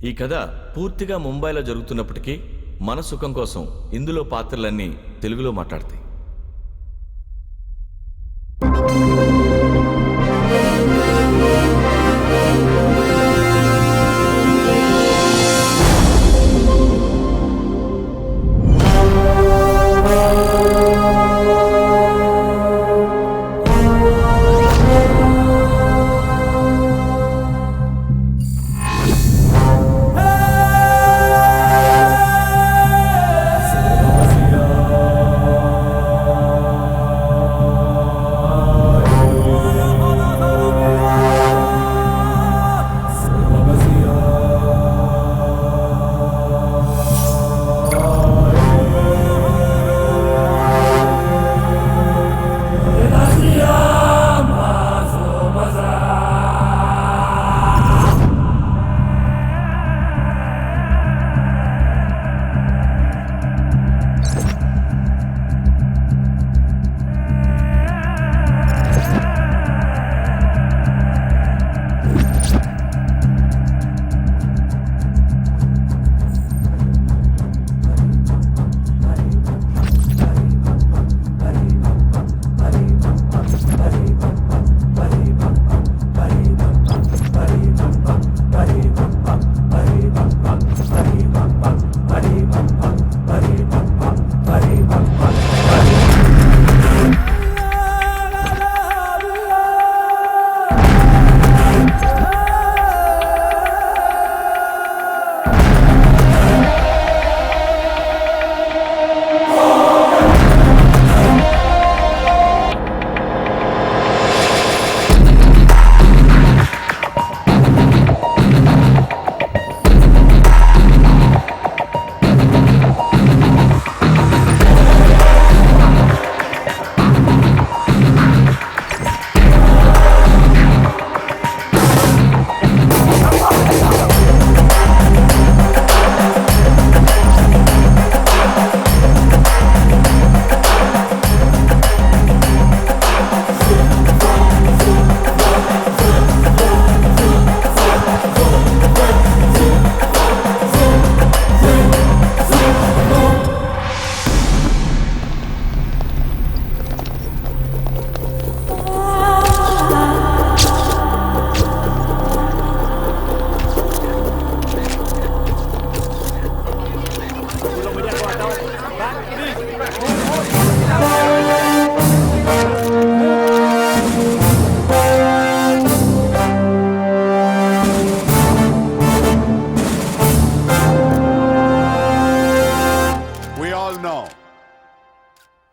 ఈ కథ పూర్తిగా ముంబైలో జరుగుతున్నప్పటికీ మన సుఖం కోసం ఇందులో పాత్రలన్నీ తెలుగులో మాట్లాడతాయి.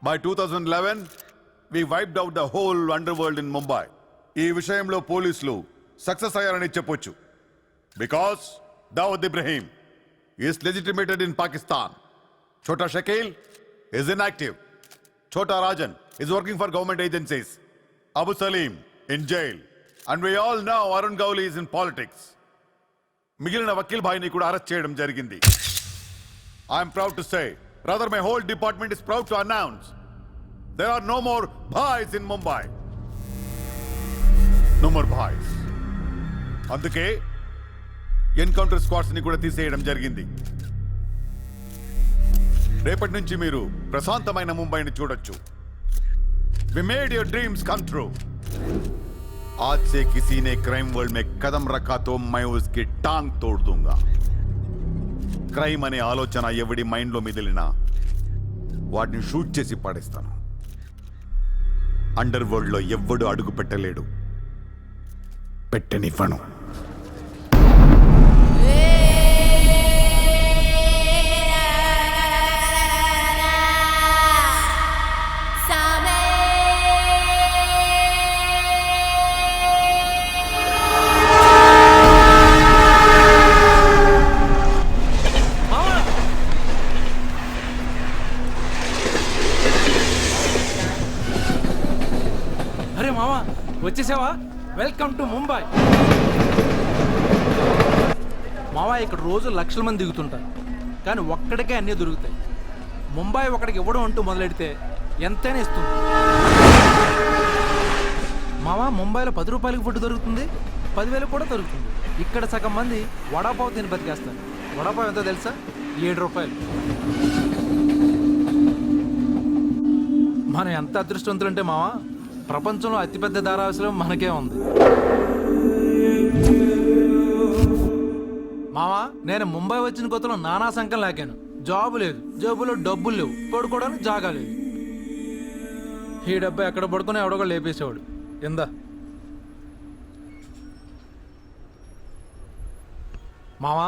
By 2011, we wiped out the whole underworld in Mumbai. ఈ విషయంలో పోలీసులు సక్సెస్ అయ్యారని చెప్పొచ్చు. Because Dawood Ibrahim is legitimated in Pakistan. Chota Shakil is inactive. Chota Rajan is working for government agencies. Abu Salim in jail. And we all know Arun Gowli is in politics. మిగిలిన వకీల్ భాయ్ని కూడా arrest చేయడం జరిగింది. I am proud to say, rather my whole department is proud to announce, there are no more bhais in Mumbai. No more bhais. అందుకే encounter squads ని కూడా తీసేయడం జరిగింది. రేపటి నుంచి మీరు ప్రశాంతమైన ముంబైని చూడొచ్చు. We made your dreams come true. आज से किसी ने क्राइम वर्ल्ड में कदम रखा तो मैं उसकी टांग तोड़ दूंगा. క్రైమ్ అనే ఆలోచన ఎవడి మైండ్ లో మిదిలినా వాటిని షూట్ చేసి పడేస్తాను. అండర్ వరల్డ్ లో ఎవ్వడు అడుగు పెట్టలేడు, పెట్టనివ్వను. వచ్చేసావా? Welcome to Mumbai. మావా ఇక్కడ రోజు లక్షల మంది దిగుతుంటారు, కానీ ఒక్కడికే అన్నీ దొరుకుతాయి. ముంబై ఒకడికి ఇవ్వడం అంటూ మొదలెడితే ఎంతైనా ఇస్తుంది. మావా ముంబైలో 10 రూపాయలకి ఫుడ్ దొరుకుతుంది, 10,000 కూడా దొరుకుతుంది. ఇక్కడ సగం మంది వడాపావు తిని బతికేస్తారు. వడాపావు ఎంతో తెలుసా? 7 రూపాయలు. మనం ఎంత అదృష్టవంతులంటే మావా, ప్రపంచంలో అతిపెద్ద ధారావాసరం మనకే ఉంది. మావా, నేను ముంబై వచ్చిన కొత్తలో నానా సంఖ్యలు లాగాను. జాబు లేదు, జేబులో డబ్బులు లేవు, పడుకోవడానికి జాగా లేదు. ఈ డబ్బా ఎక్కడ పడుకుని ఎవడో లేపేసేవాడు. ఎందా మావా,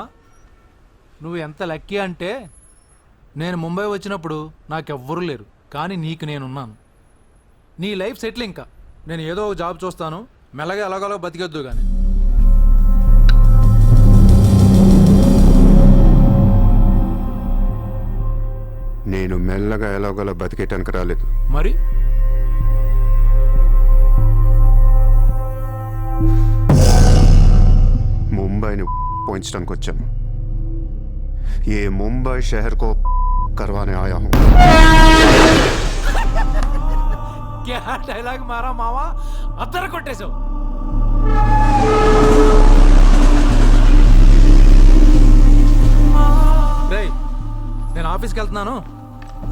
నువ్వు ఎంత లక్కీ అంటే, నేను ముంబై వచ్చినప్పుడు నాకెవ్వరూ లేరు, కానీ నీకు నేనున్నాను. నీ లైఫ్ సెటిల్. ఇంకా నేను ఏదో ఒక జాబ్ చూస్తాను, మెల్లగా ఎలాగోలా బతికొద్దు కానీ. నేను మెల్లగా ఎలాగోలా బతికేటానికి రాలేదు. మరి ముంబైని పోయించడానికి వచ్చాను. ఏ ముంబై शहर को करवाने आया हूं. క్యా డైలాగ్ మారా మావా, అద్దర కొట్టేశావు. రేయ్, నేను ఆఫీస్కి వెళ్తున్నాను.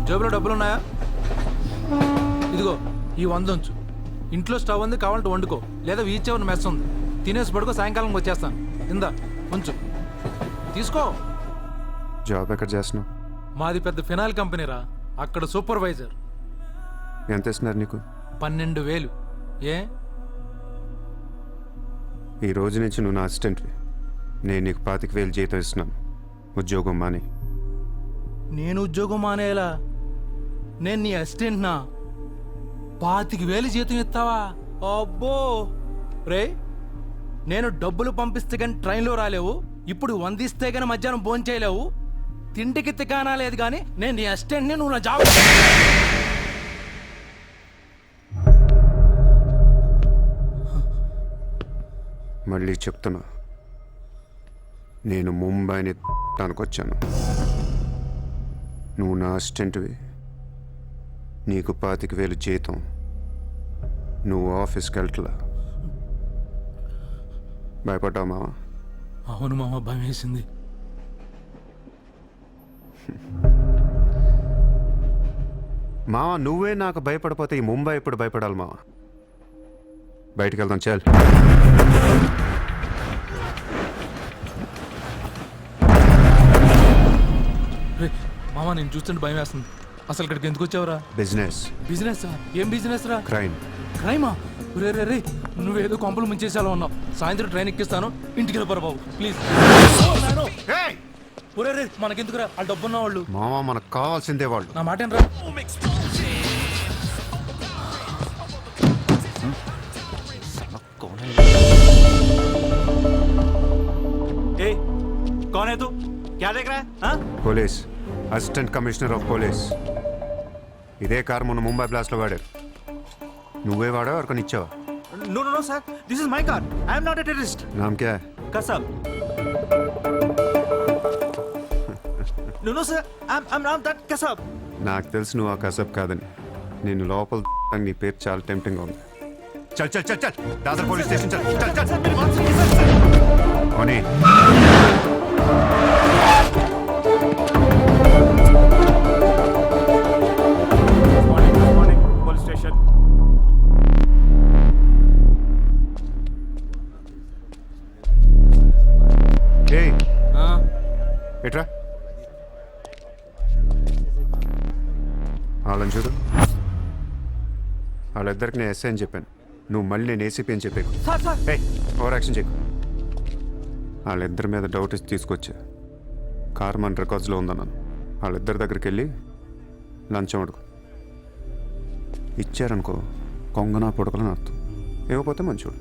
జేబులో డబ్బులు ఉన్నాయా? ఇదిగో ఈ 100 ఉంచు. ఇంట్లో స్టవ్ ఉంది, కావాలంటే వండుకో, లేదా వీచ్ మెస్ ఉంది, తినేసి పడుకో. సాయంకాలం వచ్చేస్తాను. ఇందా ఉంచు, తీసుకో. జాబ్ ఎక్కడ చేస్తున్నావు? మాది పెద్ద ఫినాయిల్ కంపెనీరా, అక్కడ సూపర్వైజర్. ఎంత ఇస్తున్నారు నీకు? 12,000. ఏ? ఈ రోజు నుంచి నువ్వు నా అసిస్టెంట్వి. నేను నీకు 25,000 జీతం ఇస్తున్నాను. ఉద్యోగం మాని. నేను ఉద్యోగం మానేలా? నేను నీ అసిస్టెంట్నా? 25,000 జీతం ఇస్తావా? అబ్బో రే, నేను డబ్బులు పంపిస్తే కానీ ట్రైన్లో రాలేవు, ఇప్పుడు 100 ఇస్తే కానీ మధ్యాహ్నం భోజనం చేయలేవు, తిండికి తికానా లేదు, కానీ నేను నీ అసిస్టెంట్ని, నువ్వు నా జాబ్. మళ్ళీ చెప్తున్నా, నేను ముంబైని వచ్చాను. నువ్వు నా అసిస్టెంట్వి. నీకు 25,000 జీతం. నువ్వు ఆఫీస్కి వెళ్ళట్లా. భయపడ్డావు మావా? అవును మామ, భయం వేసింది. మావా, నువ్వే నాకు భయపడిపోతే ఈ ముంబై ఎప్పుడు భయపడాలి మావా? బయటికి వెళ్దాం, చాలు. రే మామ, నేను చూస్తుంటే భయం వేస్తుంది. అసలు ఇక్కడికి ఎందుకు వచ్చావురా? బిజినెస్. బిజినెస్? ఏం బిజినెస్ రా? క్రైమ్. క్రైమా? రే రే రే, నువ్వేదో కొంపలు ముంచేసాలో ఉన్నావు. సాయంత్రం ట్రైన్ ఎక్కిస్తాను, ఇంటికి వెళ్ళిపోరా బాబు, ప్లీజ్. ఒరే రే, మనకెందుకురా, వాళ్ళు డబ్బున్న వాళ్ళు. మావా, మనకు కావాల్సిందే వాళ్ళు. నా మాట ఏంట్రా? ए, कौन है तू? क्या देख रहा है? हाँ? Police, assistant commissioner of police. ఇదే కారు మొన్న ముంబై బ్లాస్ట్లో వాడారు. నువ్వే వాడా ఎవరికొని ఇచ్చావా? No, no, no, sir. This is my car. I am not a terrorist. నామ్ క్యా high? Kasab. No, no, sir. I'm not that Kasab. నాకు తెలుసు నువ్వు ఆ కసబ్ కాదని. నేను లోపల నీ పేరు చాలా టెంప్టింగ్గా ఉంది. చల్ చల్ చల్ చల్, దాదర్ పోలీస్ స్టేషన్ చల్ చల్ చల్. Sir, मेरी बात सुनिए, sir. ఓనీ. Good morning, police station. ఏయ్, ఎట్రా వాళ్ళని చూడు. వాళ్ళిద్దరికి నేను ఎస్ఐ అని చెప్పాను. నువ్వు మళ్ళీ నేను ఏసీపీ అని చెప్పాను. Sir, sir. ఏయ్, ఓవర్ యాక్షన్ చేయకు. వాళ్ళిద్దరి మీద డౌట్ ఇచ్చి తీసుకొచ్చా. కార్ మన రికార్డ్స్లో ఉందన్నాను. వాళ్ళిద్దరి దగ్గరికి వెళ్ళి లంచం అడుగు. ఇచ్చారనుకో కొంగనా పొడకలని అర్థం. ఇవ్వకపోతే మంచోడు.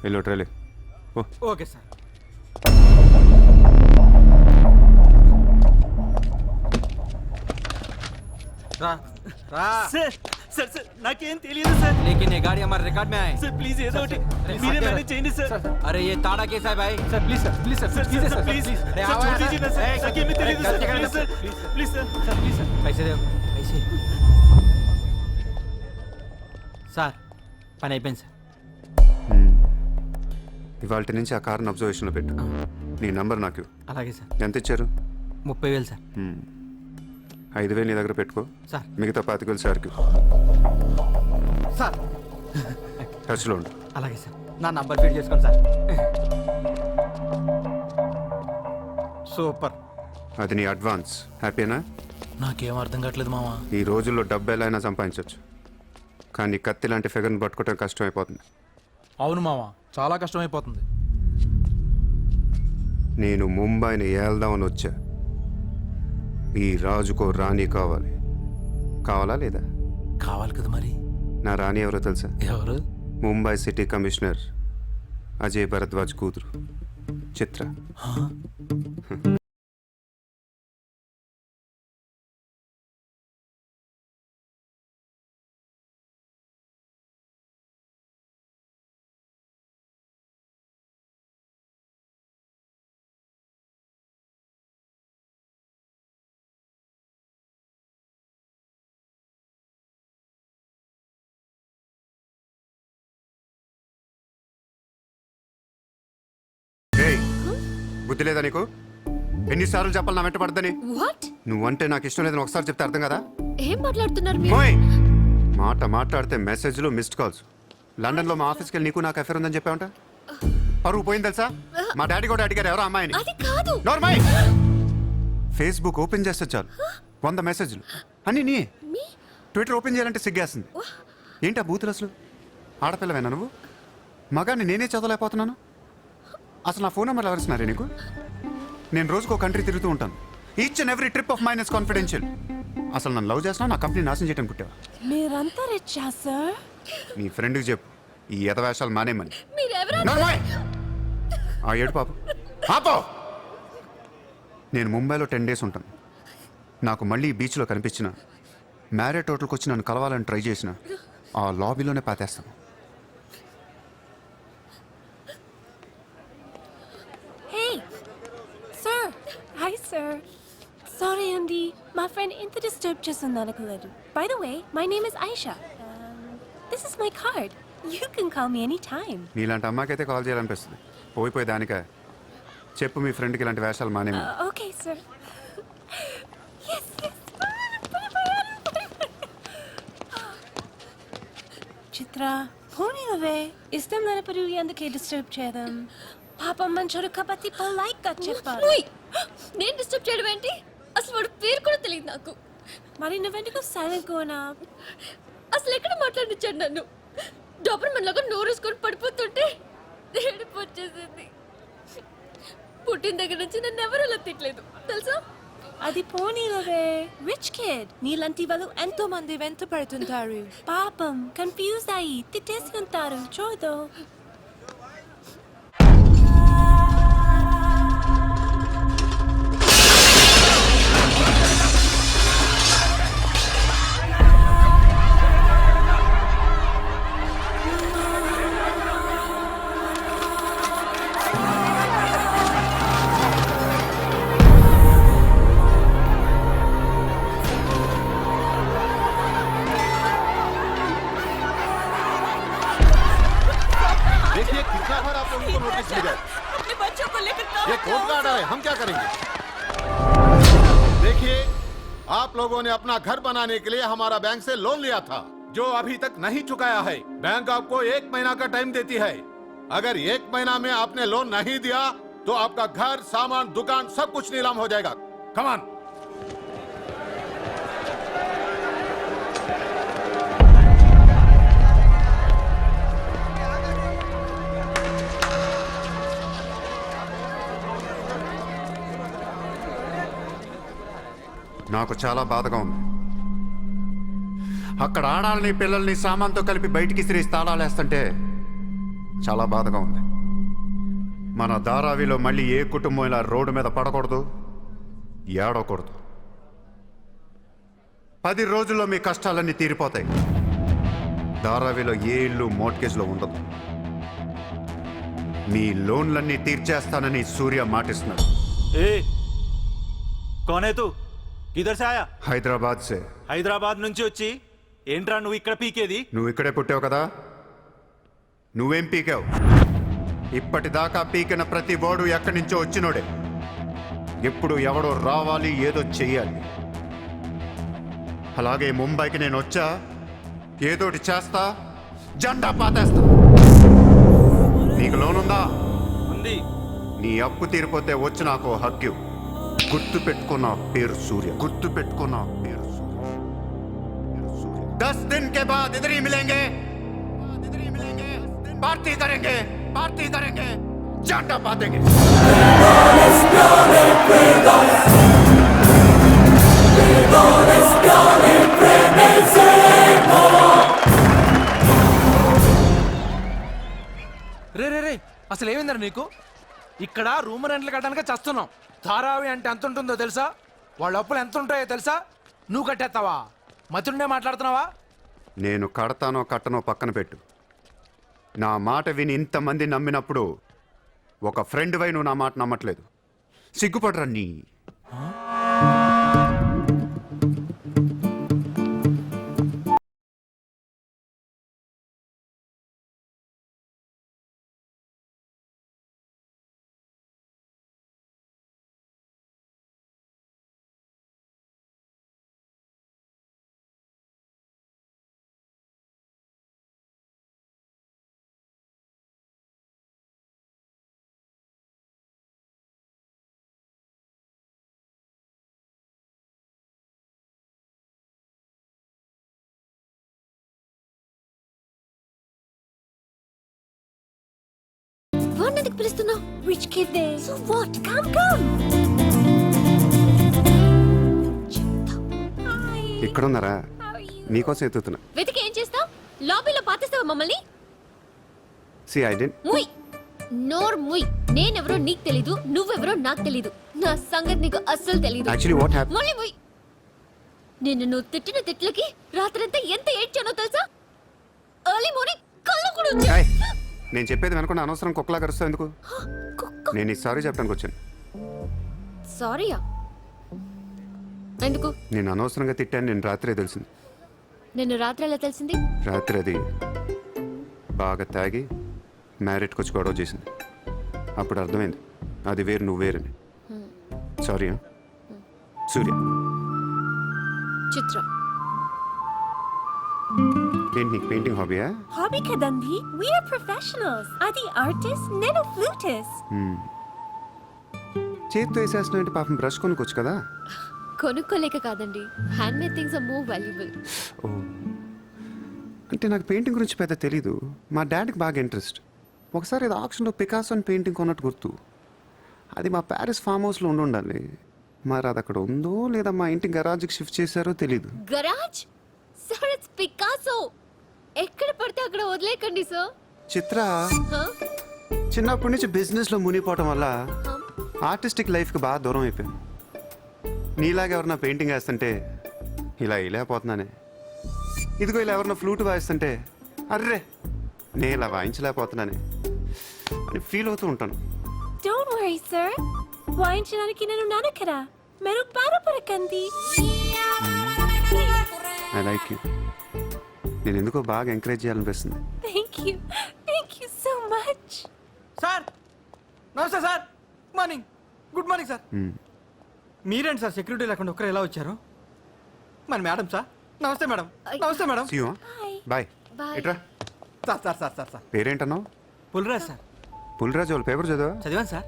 వెళ్ళి ట్రైలే. ఓ Okay, sir. రా రా Sir, sir, sir. నాకేం తెలియదు సార్. लेकिन ये गाड़ी हमारे रिकॉर्ड में आए సార్ ప్లీజ్ ఏదో ఒకటి మీరే మేనేజ్ చేయండి సార్. अरे ये ताड़ा केस है भाई sir please sir, please sir, sir please sir sir, please please. अरे సార్ आओ छोड़ यार, दीजिए ना सर. నాకేమీ తెలియదు sir. Please sir, please sir. Sir please sir. पैसे दे पैसे సార్ పని అయిపోయింది సార్. ఇవాళ నుంచి ఆ కార్ని అబ్జర్వేషన్లో పెట్టు. నీ నంబర్ నాకు ఇవ్వు. అలాగే సార్. ఎంత ఇచ్చారు? 30,000 సార్. 5,000 నీ దగ్గర పెట్టుకో. సార్. మిగతా 25,000 సార్కి సార్. టచ్లో ఉండు. అలాగే సార్. నా నంబర్ ఫీడ్ చేసుకోండి సార్. సూపర్. అది నీ అడ్వాన్స్. హ్యాపీనా? నాకేం అర్థం కావట్లేదు మావా. ఈ రోజుల్లో డబ్బు ఎలా అయినా సంపాదించవచ్చు, కానీ కత్తి లాంటి ఫిగర్ని పట్టుకోవడం కష్టమైపోతుంది. అవును మావా, చాలా కష్టమైపోతుంది. నేను ముంబైని ఏల్దామని వచ్చా. ఈ రాజుకో రాణి కావాలి. కావాలా లేదా? కావాలి కదా మరి. నా రాణి ఎవరో తెలుసా? ఎవరు? ముంబై సిటీ కమిషనర్ అజయ్ భరద్వాజ్ కూతురు చిత్ర. ఏయ్, బుద్ధి లేదా నీకు? ఎన్నిసార్లు చెప్పాలి నా వెంట పడద్దని? వాట్? నువ్వంటే నాకు ఇష్టం లేదని ఒకసారి చెప్తే అర్థం కదా? ఏం మాట్లాడుతున్నారు మీరు? ఓయ్! మాట్లాడితే మెసేజ్లు మిస్డ్ కాల్స్. లండన్లో మా ఆఫీస్కి వెళ్ళి నీకు నాకు అఫేర్ ఉందని చెప్పావంట. పరువు పోయింది తెలుసా? మా డాడీ కూడా అడిగారు ఎవరో అమ్మాయిని. అది కాదు. నార్మల్. ఫేస్బుక్ ఓపెన్ చేస్తే చాలు 100 మెసేజ్లు అన్నీ నీ. ట్విట్టర్ ఓపెన్ చేయాలంటే సిగ్గేస్తుంది. ఏంటి ఆ బూతులు అసలు? ఆడపిల్లవేనా నువ్వు? మగాన్ని నేనే చదవలేకపోతున్నాను. అసలు నా ఫోన్ నెంబర్ ఎవరిస్తున్నారే నీకు? నేను రోజుకో కంట్రీ తిరుగుతూ ఉంటాను. Each and every trip of mine is confidential. అసలు నన్ను లవ్ చేస్తున్నా, నా కంపెనీ నాశనం చేయడం పుట్టావా? మీరంతా రిచ్చా సార్? నీ ఫ్రెండ్కి చెప్పు ఈ ఎదవేషాలు మానేమని. మీరెవరో నార్మల్. ఆ ఏడు పాప పాపో. నేను ముంబైలో 10 days ఉంటాను. నాకు మళ్ళీ ఈ బీచ్లో కనిపించిన, మ్యారేట్ హోటల్కి వచ్చి నన్ను కలవాలని ట్రై చేసిన, ఆ లాబీలోనే పాతేస్తాను. Hey sir. Hi sir. Sorry అండి, మా ఫ్రెండ్ ఇంత డిస్టర్బ్ చేస్తుంది అనుకోలేదు. By the way, my name is Aisha. This is my card. You can call me any time. నీలాంటి అమ్మాయికైతే కాల్ చేయాలనిపిస్తుంది. పోయిపోయి దానికా? చెప్పు మీ ఫ్రెండ్కి ఇలాంటి వేషాలు మానేమి. Okay sir. చిత్ర, పోనీవే. ఇష్టం లేనప్పుడు ఎందుకే డిస్టర్బ్ చేయడం? పాపం మంచోడు కాబట్టి పొలైట్ గా చెప్పాలి. నేను డిస్టర్బ్ చేయడం ఏంటి? అసలు వాడు పేరు కూడా తెలియదు నాకు. మరి నువ్వెందుకు సైలెంట్ కోనా? అసలు ఎక్కడ మాట్లాడించాడు నన్ను? డాబర్మన్ లాగా నోరేసుకొని పడిపోతుంటే ఏడుపు వచ్చేసింది. పుట్టిన దగ్గర నుంచి నన్ను ఎవరు అలా తిట్టలేదు తెలుసా? అది పోనీవే. రిచ్ కిడ్ నీలాంటి వాళ్ళు ఎంతో మంది వెంట పడుతుంటారు. పాపం కన్ఫ్యూజ్ అయ్యి తిట్టేసుకుంటారు. చూడు. देखिए कितना बार आप लोगों को नोटिस मिला। अपने बच्चों को लेकर ये कोर्ट का ऑर्डर है, हम क्या करेंगे? देखिए, आप लोगों ने अपना घर बनाने के लिए हमारा बैंक से लोन लिया था, जो अभी तक नहीं चुकाया है। बैंक आपको 1 महीना का टाइम देती है। अगर 1 महीना में आपने लोन नहीं दिया तो आपका घर, सामान, दुकान सब कुछ नीलाम हो जाएगा। Come on. నాకు చాలా బాధగా ఉంది. అక్కడ ఆడాలని పిల్లల్ని సామాన్తో కలిపి బయటికి సిరీస్ తాళాలేస్తుంటే చాలా బాధగా ఉంది. మన ధారావిలో మళ్ళీ ఏ కుటుంబం ఇలా రోడ్డు మీద పడకూడదు, ఏడవకూడదు. 10 రోజుల్లో మీ కష్టాలన్నీ తీరిపోతాయి. ధారావిలో ఏ ఇల్లు మోర్ట్గేజ్లో ఉండదు. మీ లోన్లన్నీ తీర్చేస్తానని సూర్య మాటిస్తున్నాడు. ఏ कौन है तू? किधर से आया? హైదరాబాద్ సే. హైదరాబాద్ నుంచి వచ్చి ఏంట్రా నువ్వు ఇక్కడ పీకేది? నువ్వు ఇక్కడే పుట్టావు కదా, నువ్వేం పీకావు? ఇప్పటిదాకా పీకిన ప్రతి బోర్డు ఎక్కడి నుంచో వచ్చినోడే. ఇప్పుడు ఎవడో రావాలి, ఏదో చెయ్యాలి. అలాగే ముంబైకి నేను వచ్చా, ఏదోటి చేస్తా, జెండా పాతేస్తా. నీకు లోనుందా? ఉంది. నీ అప్పు తీరిపోతే వచ్చి నాకు హక్కు. గుర్తు పెట్టుకున్న పేరు సూర్య. గుర్తు పెట్టుకున్న పేరు సూర్య. 10 दिन के बाद इधर ही मिलेंगे. पार्टी करेंगे, पार्टी करेंगे, झंडा पातेंगे. రే రే రే అసలు ఏమైందరా నీకు? ఇక్కడ రూమ్ రెంట్లు కట్టడానికి చస్తున్నాం. ధారావి అంటే ఎంత ఉంటుందో తెలుసా? వాళ్ళ అప్పులు ఎంత ఉంటాయో తెలుసా? నువ్వు కట్టేస్తావా? మతుండే మాట్లాడుతున్నావా? నేను కడతానో కట్టనో పక్కన పెట్టు. నా మాట విని ఇంతమంది నమ్మినప్పుడు ఒక ఫ్రెండ్ వై నువ్వు నా మాట నమ్మట్లేదు. సిగ్గుపడరా నీ. వాడిని ఎందుకు పిలుస్తున్నావు? Which kid there? So what? Come, come. Hi. ఇక్కడున్నారా? How are you? నీకోసం ఎత్తుతున్నా. వెతికి ఏం చేస్తావు? లాబీలో పాతేస్తావా మమ్మల్ని? సి ఐ డెంట్. ముయ్ నోర్ ముయ్. నేనెవరో నీకు తెలీదు, నువ్వెవరో నాకు తెలీదు. నా సంగతి నీకు అస్సలు తెలీదు. Actually what happen? మళ్ళీ ముయ్. నిన్ను నువ్వు తిట్టిన తిట్లకి రాత్రంతా ఎంత ఏడ్చానో తెలుసా? ఎర్లీ మార్నింగ్ కళ్ళు కూడా వచ్చాయి. నేను చెప్పేది వెనకుండా అనవసరం కుక్కలా కరుస్తావు ఎందుకు? కుక్క. నేను ఈ సారీ చెప్పడానికి వచ్చాను. సారీయా? ఎందుకు? నేను అనవసరంగా తిట్టాను. నేను రాత్రే తెలిసింది. నిన్ను రాత్రి ఎలా తెలిసింది? రాత్రి అది బాగా తాగి మ్యారేట్కి వచ్చి గొడవ చేసింది. అప్పుడు అర్థమైంది అది వేరు, నువ్వు వేరని. సారీ. సూర్య. చిత్ర. ఏంటి నీకు painting హాబీయా? Hobby kadandi. We are professionals. Adi artist, nenu flutist. చేతితో వేసేస్తున్నావు ఏంటి? పాపం బ్రష్ కొనుక్కోవచ్చు కదా. కొనుక్కోలేక కాదండి, hand made things are more valuable. ఓ, అంటే నాకు పెయింటింగ్ గురించి పెద్ద తెలీదు. మా డాడీకి బాగా ఇంట్రెస్ట్. ఒకసారి ఏదో ఆక్షన్లో పికాసో అని పెయింటింగ్ కొన్నట్టు గుర్తు. అది మా ప్యారిస్ ఫామ్ హౌస్లో ఉండాలి. మరి అది అక్కడ ఉందో లేదా మా ఇంటి గరాజ్కి షిఫ్ట్ చేశారో తెలీదు. గరాజ్? Sir it's Picasso. ఎక్కడ పడితే అక్కడ వదిలేకండి సార్. చిత్ర చిన్నప్పటి నుంచి బిజినెస్లో మునిగిపోవటం వల్ల ఆర్టిస్టిక్ లైఫ్కి బాగా దూరం అయిపోయాను. నీలాగా ఎవరన్నా పెయింటింగ్ వేస్తుంటే ఇలా వేయలేకపోతున్నానే. ఇదిగో ఇలా ఎవరన్నా ఫ్లూట్ వాయిస్తుంటే అర్రే నేను ఇలా వాయించలేకపోతున్నానే అని ఫీల్ అవుతూ ఉంటాను. Don't worry, sir. వాయించడానికి నేను నాను కదా. మీరు బాధపడకండి. I like you. నేను ఎందుకో బాగా ఎంకరేజ్ చేయాలనిపిస్తుంది. Thank you. Thank you so much. Sir నమస్తే sir. Morning. Good morning sir. మీరేంటి సార్ సెక్యూరిటీ లేకుండా ఒక్కరు ఎలా వచ్చారు? మరి మేడం సార్. నమస్తే మేడం. నమస్తే madam. See you, Bye. Bye. Bye. ఎట్రా sir sir sir sir sir పేరేంటన్నావు? పుల్రాజ్ సార్. పుల్రాజు వాళ్ళ పేపర్ చదివా? చదివాను సార్.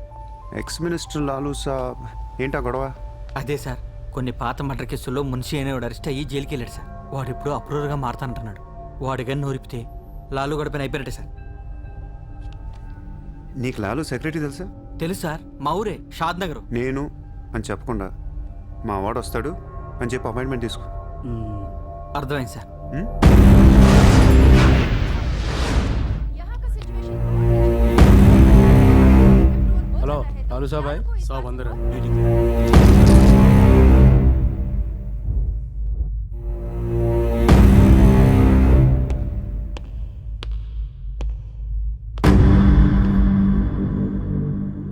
ఎక్స్ మినిస్టర్ లాలూ సాబ్ ఏంటా గొడవ? అదే సార్, కొన్ని పాత మర్డర్ కేసుల్లో మున్షి అనేవాడు అరెస్ట్ అయ్యి జైలుకి వెళ్ళాడు సార్. వాడు ఇప్పుడు అప్రూవర్గా మారుతానంటున్నాడు. వాడి గన్ను నోరిపితే లాలు గడపని అయిపోయినట్టే సార్. నీకు లాలూ సెక్రటరీ తెలుసా? తెలుసు సార్, మా ఊరే షాద్ నగర్. నేను అని చెప్పకుండా మా వాడు వస్తాడు అని చెప్పి అపాయింట్మెంట్ తీసుకో. అర్థమైంది సార్. హలో లాలు సాబాయ్. सब अंदर है.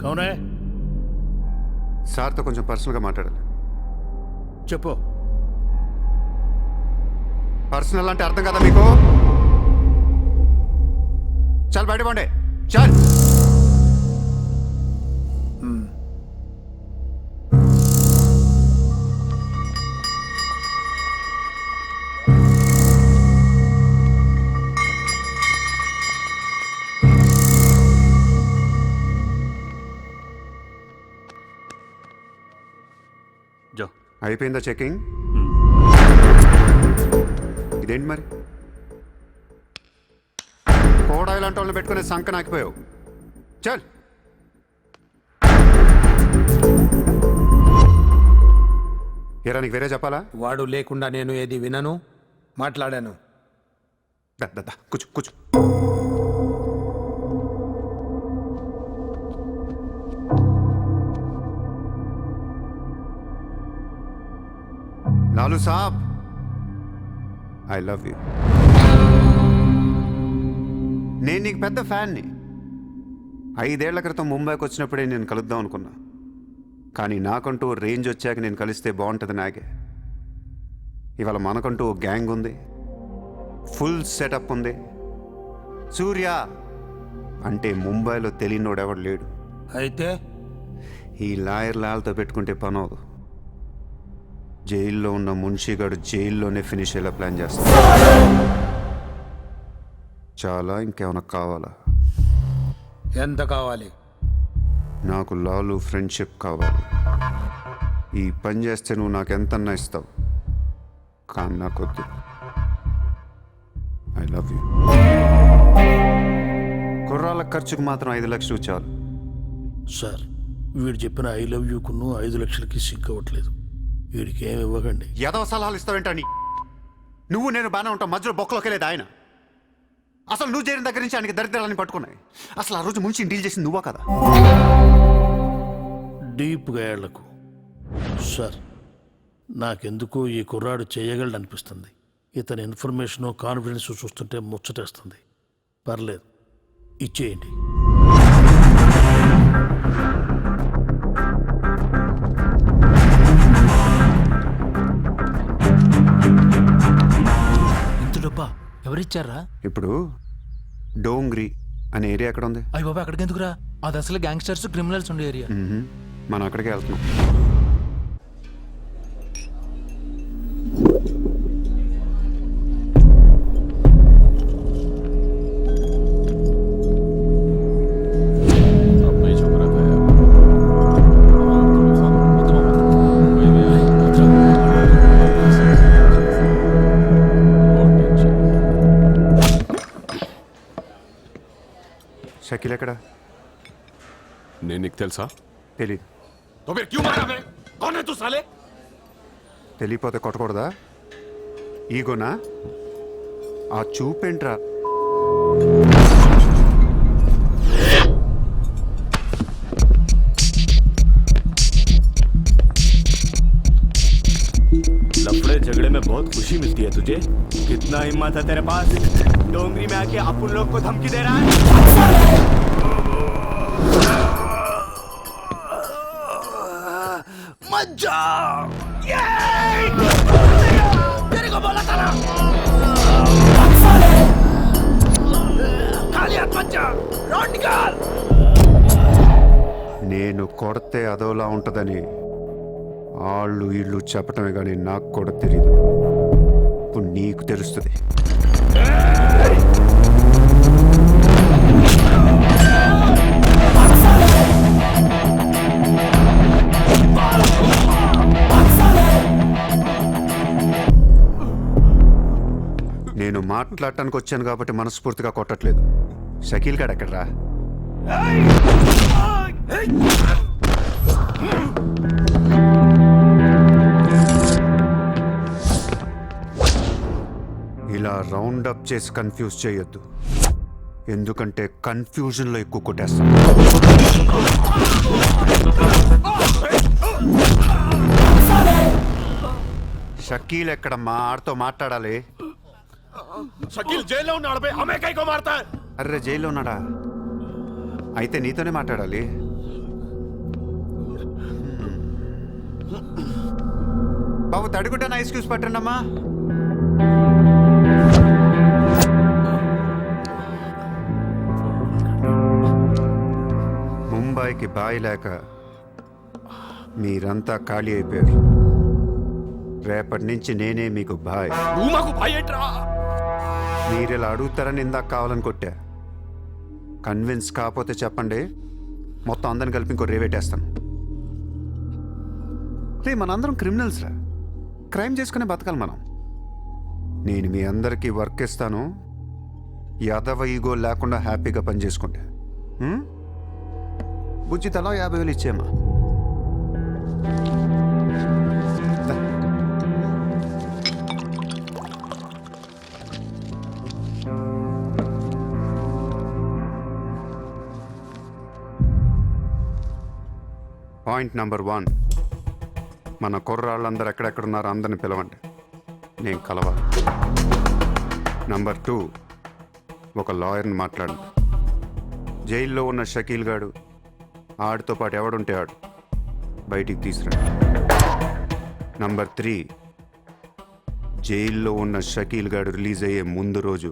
कौन है? సార్తో కొంచెం పర్సనల్గా మాట్లాడాలి. చెప్పు. పర్సనల్ అంటే అర్థం కదా మీకు? చాలు బయట పోండి. చాలు. అయిపోయిందా చెకింగ్? ఇదేంటి మరి కోడా ఇలాంటి వాళ్ళని పెట్టుకునే సంక నాకిపోయావు. చల్. ఎరా నీకు వేరే చెప్పాలా? వాడు లేకుండా నేను ఏది వినను, మాట్లాడాను. దా కూర్చో కూర్చో. లాలు సాబ్, ఐ లవ్ యూ. నేను నీకు పెద్ద ఫ్యాన్ని. 5 ఏళ్ల క్రితం ముంబైకి వచ్చినప్పుడే నేను కలుద్దాం అనుకున్నా. కానీ నాకంటూ రేంజ్ వచ్చాక నేను కలిస్తే బాగుంటుంది నాకే. ఇవాళ మనకంటూ ఓ గ్యాంగ్ ఉంది, ఫుల్ సెటప్ ఉంది. సూర్య అంటే ముంబైలో తెలియనోడెవడు లేడు. అయితే ఈ లాయర్ లాల్తో పెట్టుకుంటే పని అవదు. జైల్లో ఉన్న మున్షిగాడు జైల్లోనే ఫినిష్ అయ్యేలా ప్లాన్ చేస్తాడు. చాలా ఇంకేమైనా కావాలా? ఎంత కావాలి? నాకు లాలు ఫ్రెండ్షిప్ కావాలి. ఈ పని చేస్తే నువ్వు నాకు ఎంతన్నా ఇస్తావు, కానీ నాకొద్దు. I love you. కుర్రాళ్ళ ఖర్చుకు మాత్రం 5 లక్షలు చాలు. సార్, వీడు చెప్పిన ఐ లవ్ యూకును 5 లక్షలకి సింక్ అవ్వట్లేదు. వీడికి ఏమి ఇవ్వకండి. ఎదవ సలహాలు ఇస్తావేంటని? నువ్వు నేను బాగానే ఉంటావు, మధ్యలో బొక్కలోకి లేదు ఆయన. అసలు నువ్వు చేరిన దగ్గర నుంచి ఆయనకి దరిద్రాలని పట్టుకున్నాయి. అసలు ఆ రోజు ముంచి డీల్ చేసింది నువ్వా కదా? డీప్గా ఏళ్లకు సార్, నాకెందుకో ఈ కుర్రాడు చేయగలడనిపిస్తుంది. ఇతని ఇన్ఫర్మేషను కాన్ఫిడెన్స్ చూస్తుంటే ముచ్చటేస్తుంది. పర్లేదు, ఇచ్చేయండి. ఇంత డబ్బా ఎవరిచ్చారా? ఇప్పుడు డోంగ్రీ అనే ఏరియా ఎక్కడ ఉంది? అయ్యి బాబా, అక్కడికి ఎందుకురా? అది అసలు గ్యాంగ్స్టర్స్ క్రిమినల్స్ ఉండే ఏరియా. మనం అక్కడికే వెళ్తున్నాం. షకీల్ ఎక్కడ? నేను నీకు తెలుసా? తెలీదు. तो फिर क्यों मारा मैं? कौन है तू साले? తెలియపోతే కొట్టకూడదా? ఈగోనా? ఆ చూపేంట్రా? लफड़े झगड़े में बहुत खुशी मिलती है तुझे? कितना हिम्मत है तेरे पास? डोंगरी में आके अपन लोग को धमकी दे रहा है? मत जाओ! तेरे को बोला था ना! खाली हाथ मत जाओ! रोड निकाल! నేను కొడితే అదోలా ఉంటుందని వాళ్ళు వీళ్ళు చెప్పటమే కానీ నాకు కూడా తెలియదు. ఇప్పుడు నీకు తెలుస్తుంది. నేను మాట్లాడటానికి వచ్చాను కాబట్టి మనస్ఫూర్తిగా కొట్టట్లేదు. షకీల్ గాడు ఎక్కడ్రా? ఇలా రౌండ్ అప్ చేసి కన్ఫ్యూజ్ చేయొద్దు, ఎందుకంటే కన్ఫ్యూజన్లో ఎక్కువ కొట్టేస్తాను. షకీల్ ఎక్కడమ్మా? ఆడితో మాట్లాడాలి. शकील जेल में ఉన్నాడు బే, हमें कहीं को मारता है? అర్రే జైల్లో ఉన్నాడా? అయితే నీతోనే మాట్లాడాలి. బాబు తడిగుడ్డ ఐస్ క్యూబ్స్ పట్టండి అమ్మా. ముంబైకి బాయి లేక మీరంతా ఖాళీ అయిపోయారు. రేపటి నుంచి నేనే మీకు బాయ్. నువ్వు మాకు బాయ్ ఏంట్రా? మీరు ఇలా అడుగుతారని ఇందాక కావాలని కొట్టా. కన్విన్స్ కాకపోతే చెప్పండి, మొత్తం అందరిని కలిపి ఇంకో రేవేటేస్తాను. రే మనందరం క్రిమినల్స్ రా, క్రైమ్ చేసుకునే బతకాలి మనం. నేను మీ అందరికీ వర్క్ ఇస్తాను, యాదవ ఈగో లేకుండా హ్యాపీగా పని చేసుకుంటే. బుజ్జి తలా 50,000 ఇచ్చేమ్మా. పాయింట్ నెంబర్ 1, మన కుర్రాళ్ళందరూ ఎక్కడెక్కడున్నారో అందరిని పిలవండి, నేను కలవాలి. నెంబర్ 2, ఒక లాయర్ని మాట్లాడండి. జైల్లో ఉన్న షకీల్ గాడు, ఆడితో పాటు ఎవడుంటే ఆడు బయటికి తీసుకురండి. నంబర్ 3, జైల్లో ఉన్న షకీల్ గాడు రిలీజ్ అయ్యే ముందు రోజు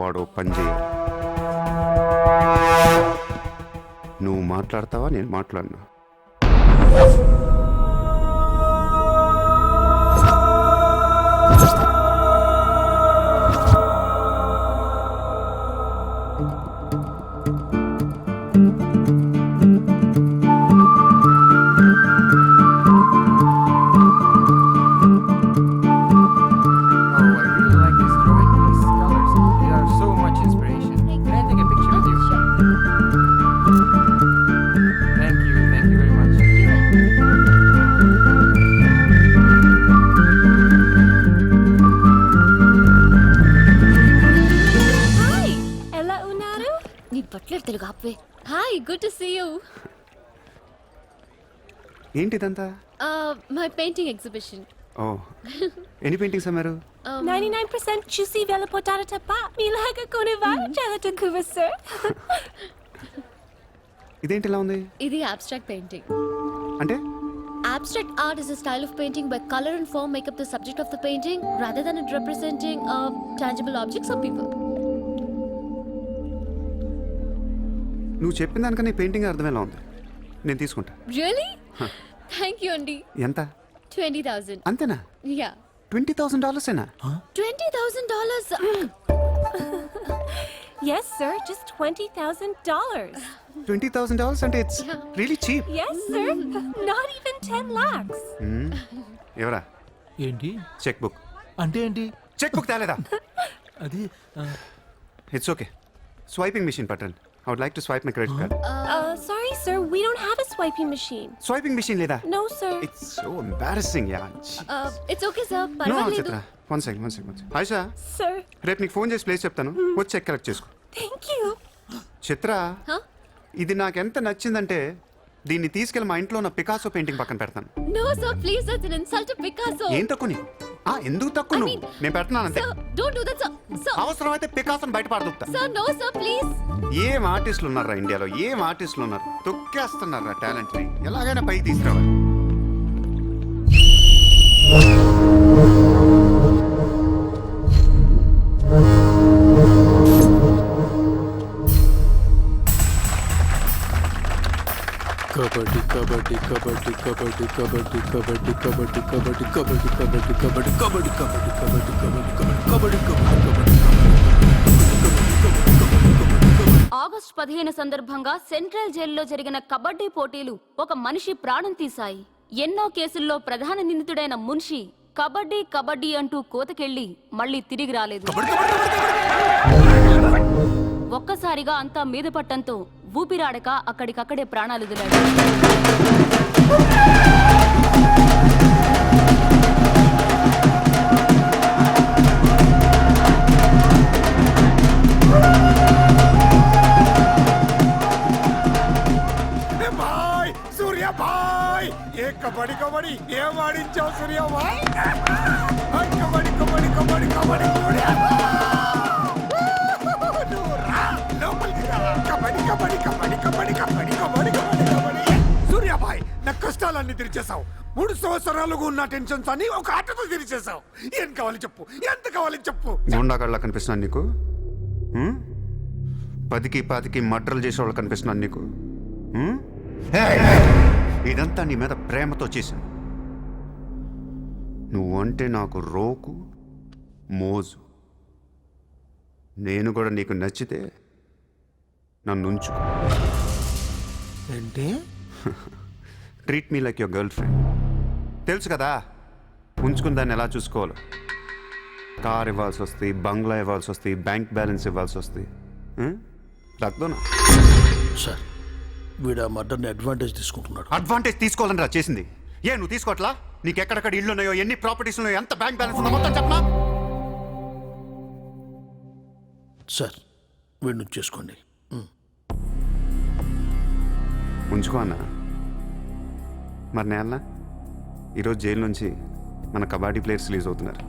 వాడు పని చేయాలి. నువ్వు మాట్లాడతావా, నేను మాట్లాడినా? తెలుగు ఆపే. Hi, good to see you. ఏంటిదంతా? My painting exhibition. ఓ, ఎన్ని పెయింటింగ్స్ అమ్మారు? 99% చూసి వెళ్ళిపోతారు తప్ప మీలాగా కొనేవారు చాలా తక్కువ సార్. ఇదేంటి ఇలా ఉంది? ఇది అబ్స్ట్రాక్ట్ పెయింటింగ్. అంటే Abstract art is a style of painting where color and form make up the subject of the painting rather than it representing tangible objects or people. నువ్వు చెప్పిన దానికన్నా ఈ పెయింటింగ్ అర్థమేలా ఉంది. నేను తీసుకుంటా. Really? Thank you, Andy. ఎంత? 20,000. అంతేనా? Yeah. $20,000 ఏనా? $20,000. Yes, sir, just $20,000. $20,000 అంటే it's really cheap. Yes, sir, not even 10 lakhs. ఎవరా? ఏంటి చెక్ బుక్. అంటే ఏంటి? చెక్ బుక్ తేలేదా? అది ఇట్స్ ఓకే. స్వైపింగ్ మెషిన్ పట్టండి. I would like to swipe my credit card. Sorry, sir, we don't have a swiping machine. Swiping machine లేదా? No, sir. It's so embarrassing, yeah. It's okay, sir. No, పర్వాలేదు. చిత్ర. One second. Ayesha, Sir, రేపు నీకు phone చేసి place చెప్తాను, వచ్చి check collect చేసుకో. thank you. Chitra, Huh? ఇది నాకు ఎంత నచ్చిందంటే దీన్ని తీసుకెళ్ళి మా ఇంట్లో ఉన్న పికాసో పెయింటింగ్ పక్కన పెడతాను. No, sir, please, that's an insult to Picasso. ఏం తక్కువ నీకు? ఎందుకు తక్కువ నువ్వు? నేను పెడుతున్నాను అంతే. Sir, don't do that, sir. Sir, అవసరమైతే పికాసోని బయట పడదొక్తా. sir, no, sir, please. ఏం ఆర్టిస్టులు ఉన్నారా ఇండియాలో? ఏం ఆర్టిస్టులు ఉన్నారు? తొక్కేస్తున్నారా టాలెంట్ ని? ఎలాగైనా పైకి తీసుకురావాలి. కబడ్డీ కబడ్డీ కబడ్డీ కబడ్డీ కబడ్డీ కబడ్డీ కబడ్డీ కబడ్డీ కబడ్డీ కబడ్డీ కబడ్డీ కబడ్డీ కబడ్డీ కబడ్డీ కబడ్డీ కబడ్డీ ఆగస్టు 15 సందర్భంగా సెంట్రల్ జైల్లో జరిగిన కబడ్డీ పోటీలు ఒక మనిషి ప్రాణం తీశాయి. ఎన్నో కేసుల్లో ప్రధాన నిందితుడైన మున్షి కబడ్డీ కబడ్డీ అంటూ కోతకెళ్లి మళ్ళీ తిరిగి రాలేదు. ఒక్కసారిగా అంతా మీద పట్టంతో ఊపిరాడక అక్కడికక్కడే ప్రాణాలు వదిలాడు. సూర్య భాయ్, ఏ కబడ్డీ కబడ్డీ ఏం ఆడించావు సూర్య భాయ్? కబడ్డీ కబడ్డీ కబడ్డీ కబడ్డీ సూర్యాబాయ్, నా కష్టాలన్నీ తీర్చేశావు. 3 సంవత్సరాలుగా ఉన్న టెన్షన్స్ అన్ని ఒక ఆటతో తీర్చేశావు. ఏం కావాలి చెప్పు, ఎంత కావాలి చెప్పు. గుండాగడ్లా కనిపిస్తున్నాను నీకు? 10కి 15కి మర్డర్లు చేసేవాళ్ళు కనిపిస్తున్నాను నీకు? ఇదంతా నీ మీద ప్రేమతో చేశాను. నువ్వంటే నాకు రోకు మోజు. నేను కూడా నీకు నచ్చితే నన్ను ఉంచు. అంటే treat me like your girl friend. తెలుసు కదా ఉంచుకుని దాన్ని ఎలా చూసుకోవాలో. కార్ ఇవ్వాల్సి వస్తుంది, బంగ్లా ఇవ్వాల్సి వస్తుంది, బ్యాంక్ బ్యాలెన్స్ ఇవ్వాల్సి వస్తుంది. రక్తోనా సార్ వీడు ఆ మర్డర్ని అడ్వాంటేజ్ తీసుకుంటున్నాడు. అడ్వాంటేజ్ తీసుకోవాలని రా చేసింది. నువ్వు తీసుకోవట్లా? నీకు ఎక్కడెక్కడ ఇల్లు ఉన్నాయో, ఎన్ని ప్రాపర్టీస్ ఉన్నాయో, ఎంత బ్యాంక్ బ్యాలెన్స్ ఉందో మొత్తం చెప్పనా? సార్ వీడిని చేసుకోండి. ఉంచుకో అన్న. మరి నేనా ఈరోజు జైలు నుంచి మన కబడ్డీ ప్లేయర్స్ రిలీజ్ అవుతున్నారు.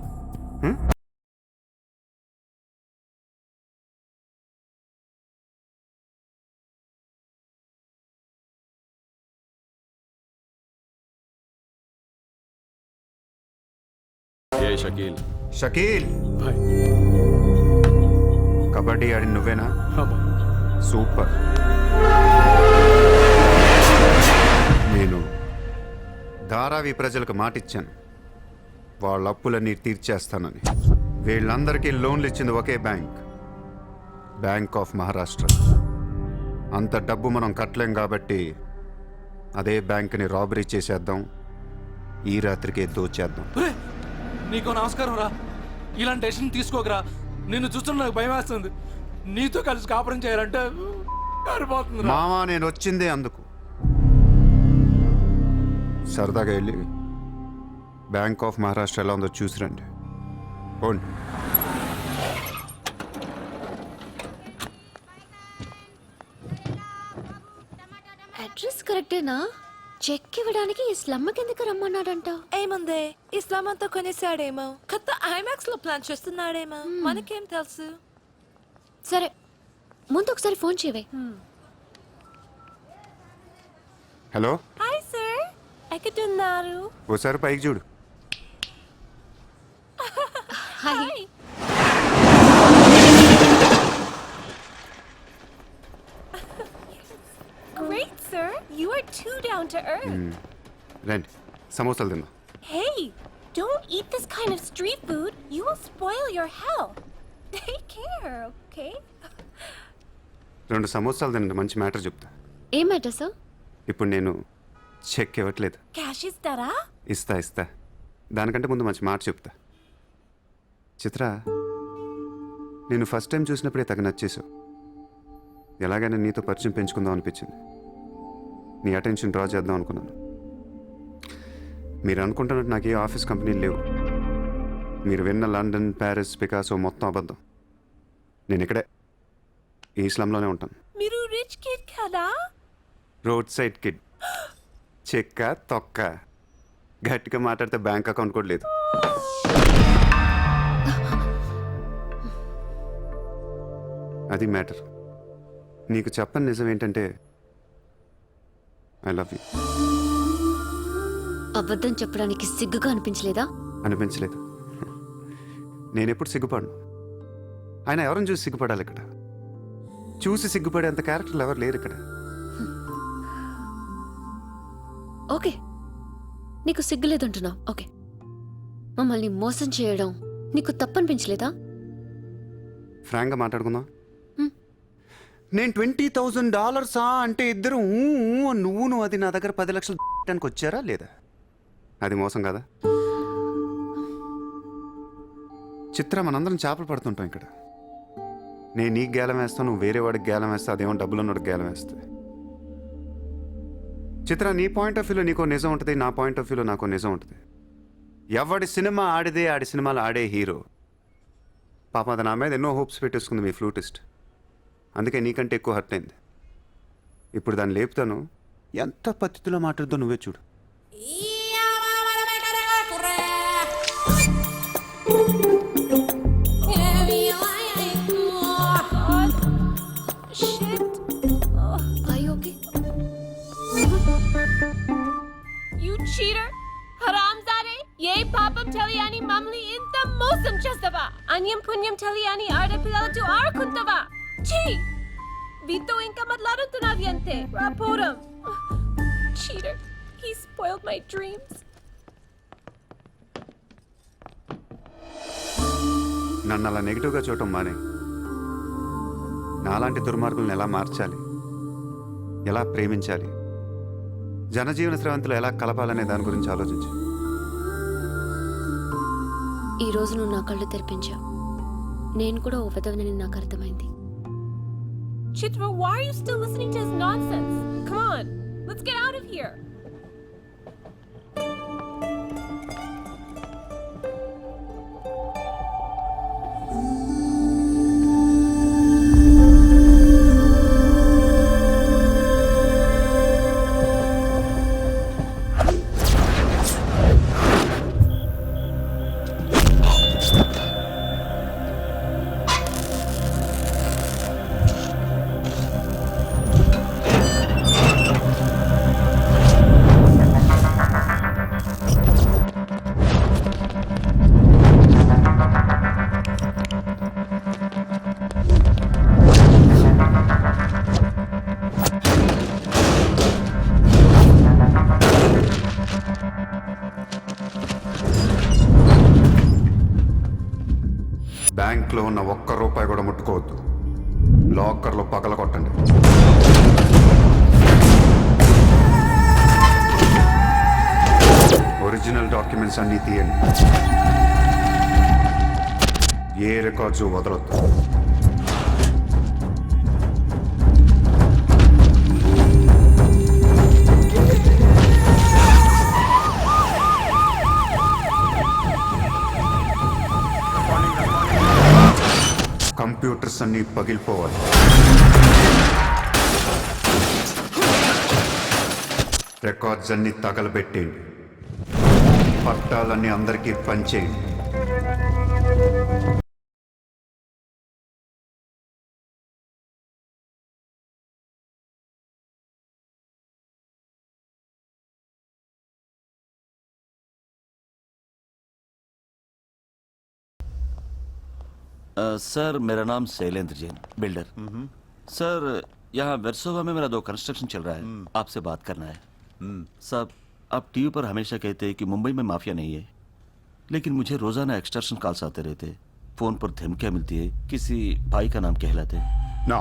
షకీల్ షకీల్, బాయ్. కబడ్డీ ఆడి నువ్వేనా? బాయ్. సూపర్. నేను ధారావి ప్రజలకు మాటిచ్చాను, వాళ్ళ అప్పులన్నీ తీర్చేస్తానని. వీళ్ళందరికీ లోన్లు ఇచ్చింది ఒకే బ్యాంక్, బ్యాంక్ ఆఫ్ మహారాష్ట్ర. అంత డబ్బు మనం కట్టలేం కాబట్టి అదే బ్యాంక్ని రాబరీ చేసేద్దాం, ఈ రాత్రికే దోచేద్దాం. నీకు నమస్కారం రా. ఇలాంటి డెసిషన్ తీసుకోకరా. నిన్ను చూస్తున్న నాకు భయం వేస్తుంది. నీతో కలిసి కాపురం చేయాలంటే సరిపోతుంది. మావా నేను వచ్చిందే అందుకు. సరదాగా వెళ్ళి బ్యాంక్ ఆఫ్ మహారాష్ట్ర ఎలా ఉందో చూసిరండి. పోండి. అడ్రస్ కరెక్టేనా? చెక్ ఇవ్వడానికి ఈ స్లమ్ కిందకి రమ్మన్నాడంట. ఏముంది, ఇస్లాం అంతా కొనేసాడేమో, కొత్త ఐమాక్స్ లో ప్లాన్ చేస్తున్నాడేమో, మనకేం తెలుసు. సరే ముందు ఒకసారి ఫోన్ చేయవే. హలో, హాయ్ సార్, ఎక్కడున్నారు? ఓసారి పైకి చూడు. Hi. Great sir, you are too down to earth. రండి, సమోసాలు తిందాం. Hey, don't eat this kind of street food. You will spoil your health. Take care, okay? 2 సమోసాలు తినండి, మంచి మ్యాటర్ చెప్తా. ఏం మ్యాటర్ సార్? ఇప్పుడు నేను చెక్ ఇవ్వట్లేదు. క్యాష్ ఇస్తారా? ఇస్తా. దానికంటే ముందు మంచి మాట చెప్తా. చిత్ర, నేను ఫస్ట్ టైం చూసినప్పుడే తగ్గ నచ్చేసావు. ఎలాగైనా నీతో పరిచయం పెంచుకుందాం అనిపించింది. నీ అటెన్షన్ డ్రా చేద్దాం అనుకున్నాను. మీరు అనుకుంటున్నట్టు నాకు ఏ ఆఫీస్ కంపెనీలు లేవు. మీరు విన్న లండన్, ప్యారిస్, పికాసో మొత్తం అబద్ధం. నేను ఇక్కడే ఈ ఇస్లాంలోనే ఉంటాను. మీరు రిచ్ కిడ్ కదా? Road side kid. చెక్క తొక్క. గట్టిగా మాట్లాడితే బ్యాంక్ అకౌంట్ కూడా లేదు. అది మ్యాటర్. నీకు చెప్పని నిజం ఏంటంటే ఐ లవ్ యూ. అబద్ధం చెప్పడానికి సిగ్గుగా అనిపించలేదా? అనిపించలేదు. నేనెప్పుడు సిగ్గుపడను. ఆయన ఎవరిని చూసి సిగ్గుపడాలి? ఇక్కడ చూసి సిగ్గుపడేంత క్యారెక్టర్లు ఎవరు లేరు ఇక్కడ. ఓకే, నీకు సిగ్గు లేదంటున్నావు. ఓకే, మమ్మల్ని మోసం చేయడం నీకు తప్పనిపించలేదా? ఫ్రాంక్గా మాట్లాడుకుందాం. నేను $20,000 అంటే ఇద్దరు నువ్వు అది నా దగ్గర 10 లక్షలు డానికి వచ్చారా లేదా? అది మోసం కదా? చిత్ర, మనందరం చేపలు పడుతుంటాం ఇక్కడ. నేను నీకు గేలం వేస్తాను, నువ్వు వేరే వాడికి గేలం వేస్తా, అదేమో డబ్బులు ఉన్నవాడికి గేలం వేస్తుంది. చిత్ర, నీ పాయింట్ ఆఫ్ వ్యూలో నీకో నిజం ఉంటుంది, నా పాయింట్ ఆఫ్ వ్యూలో నాకో నిజం ఉంటుంది. ఎవడి సినిమా ఆడిదే ఆడి సినిమాలు ఆడే హీరో. పాపం అది నా మీద ఎన్నో హోప్స్ పెట్టేసుకుంది మీ ఫ్లూటిస్ట్. అందుకే నీకంటే ఎక్కువ హర్ట్ అయింది. ఇప్పుడు దాన్ని లేపుతాను. ఎంత పద్ధతిలో మాట్లాడుతూ నువ్వే చూడు. You cheater! హరాంజాదే! ఏ పాపం తెలియని మమ్మల్ని ఇంత మోసం చేస్తావా? అన్యం పుణ్యం తెలియని ఆడపిల్లలతో ఆడుకుంటావా? ఛీ! వీతో ఇంకా మాట్లాడుతున్నావి అంతే. రాపోరం! Cheater! He spoiled my dreams. నన్ను అలా నెగిటివ్గా చూడటం మానే. నాలాంటి దుర్మార్గులను ఎలా మార్చాలి, ఎలా ప్రేమించాలి, జనజీవన స్రవంతిలో ఎలా కలపాలనే దాని గురించి ఆలోచించు. ఈ రోజు నువ్వు నా కళ్ళు తెరిపించావు. నేను కూడా ఓ విధవనని నాకు అర్థమైంది. Chitra, why are you still listening to his nonsense? Come on, let's get out of here. బ్యాంక్లో ఉన్న ఒక్క రూపాయి కూడా ముట్టుకోవద్దు. లాకర్లో పగల కొట్టండి. ఒరిజినల్ డాక్యుమెంట్స్ అన్నీ తీయండి. ఏ రికార్డ్స్ వదలొద్దు. కంప్యూటర్స్ అన్నీ పగిలిపోవాలి. రికార్డ్స్ అన్నీ తగలబెట్టేయండి. పట్టాలన్నీ అందరికీ పంచేయండి. सर मेरा नाम शैलेंद्र जैन बिल्डर। सर यहाँ वेरसोवा में मेरा 2 कंस्ट्रक्शन चल रहा है, आपसे बात करना है। साहब आप टीवी पर हमेशा कहते हैं कि मुंबई में माफिया नहीं है, लेकिन मुझे रोजाना एक्सटॉर्शन कॉल्स आते रहते हैं। फोन पर धमकियाँ मिलती है, किसी भाई का नाम कहलाते हैं। నా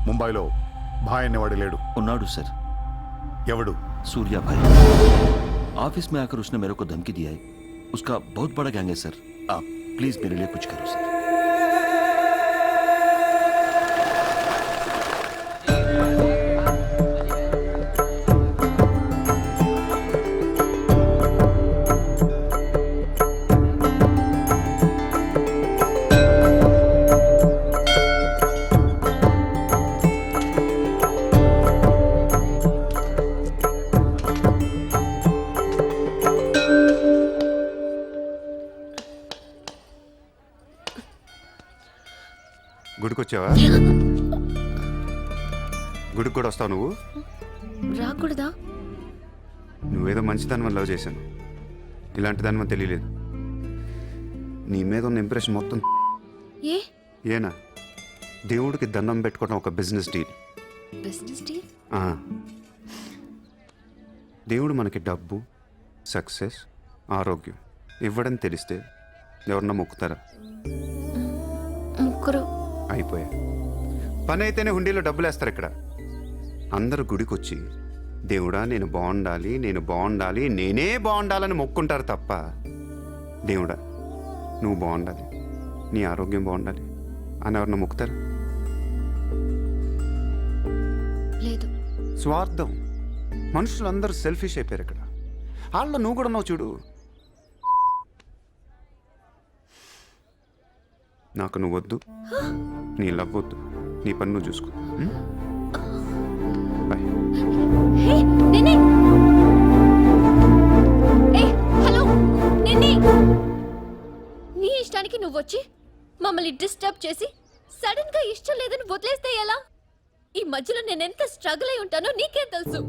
ముంబైలో భాయ్ అనేవాడు లేడు. उन्नाडु सर। ఎవడు? सूर्या भाई। ऑफिस में आकर उसने मेरे को धमकी दिया है, उसका बहुत बड़ा गैंग है सर। आप प्लीज मेरे लिए कुछ करो सर। గుడికి వచ్చావా? గుడికి కూడా వస్తావు నువ్వు? రాకూడదా? నువ్వేదో మంచిదాన్ని లవ్ చేశాను, ఇలాంటి దాని మన తెలియలేదు. నీ మీద ఉన్న ఇంప్రెషన్ మొత్తం ఏనా? దేవుడికి దండం పెట్టుకోవడం ఒక బిజినెస్ డీల్. Business deal? దేవుడు మనకి డబ్బు, సక్సెస్, ఆరోగ్యం ఇవ్వడం తెలిస్తే ఎవరన్నా మొక్కుతారా? ముగ్గురు అయిపోయా. పని అయితేనే హుండీలో డబ్బులు వేస్తారు. ఇక్కడ అందరూ గుడికి వచ్చి దేవుడా నేను బాగుండాలి, నేను బాగుండాలి, నేనే బాగుండాలని మొక్కుంటారు తప్ప దేవుడా నువ్వు బాగుండాలి, నీ ఆరోగ్యం బాగుండాలి అని ఎవరన్నా మొక్కుతారు? లేదు. స్వార్థం. మనుషులందరూ సెల్ఫిష్ అయిపోయారు ఇక్కడ. వాళ్ళ నువ్వు కూడా ఉన్నావు చూడు. నాకు నువ్వు వద్దు, నీ లవ్ వద్దు, నీ పని నువ్వు చూసుకో. బాయ్. హలో నీ ఇష్టానికి నువ్వు వచ్చి మమ్మల్ని డిస్టర్బ్ చేసి సడన్ గా ఇష్టం లేదని వదిలేస్తే ఎలా? ఈ మధ్యలో నేను ఎంత స్ట్రగుల్ అయి ఉంటానో నీకే తెలుసు.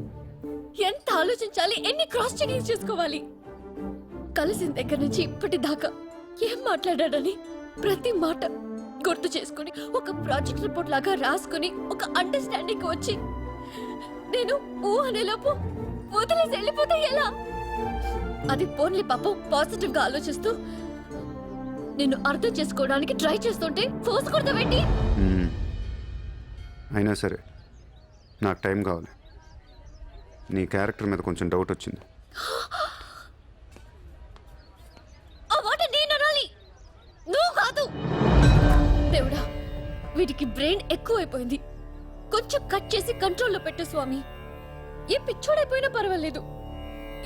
ఎంత ఆలోచించాలి, ఎన్ని క్రాస్ చెకింగ్ చేసుకోవాలి. కలిసిన దగ్గర నుంచి ఇప్పటిదాకా ఏం మాట్లాడాడని ప్రతి మాట గుర్తు చేసుకుని ఒక ప్రాజెక్ట్ రిపోర్ట్ లాగా రాసుకుని ఒక అండర్స్టాండింగ్ వచ్చి నేను ఊ అనేలోపు వదిలేసి వెళ్ళిపోతే ఎలా? అది పోన్లీ పాపం పాజిటివ్ గా ఆలోచిస్తూ నేను అర్థం చేసుకోవడానికి ట్రై చేస్తుంటే ఫోర్స్ కొడతావేంటి? అయినా సరే నాకు టైం కావాలి. నీ క్యారెక్టర్ మీద కొంచెం డౌట్ వచ్చింది. ఆ మాట నేను అనాలి, నువ్వు కాదు. దేవుడా, వీటికి బ్రెయిన్ ఎక్కువైపోయింది. కొంచెం కట్ చేసి కంట్రోల్లో పెట్టు స్వామి. ఏ పిచ్చోడైపోయినా పర్వాలేదు,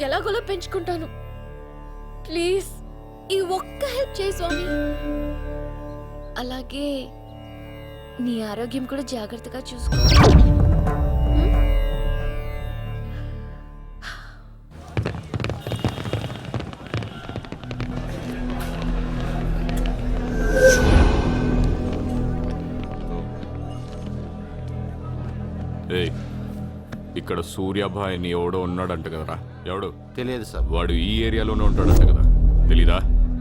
ఎలాగోలా పెంచుకుంటాను. ప్లీజ్ ఈ ఒక్క హెల్ప్ చేయి స్వామి. అలాగే నీ ఆరోగ్యం కూడా జాగ్రత్తగా చూసుకో. ఏయ్, ఇక్కడ సూర్యాభాయ్ అని ఎవడో ఉన్నాడంట కదరా? ఎవడు? తెలియదు సార్. వాడు ఈ ఏరియాలోనే ఉంటాడంట కదా, తెలీదా?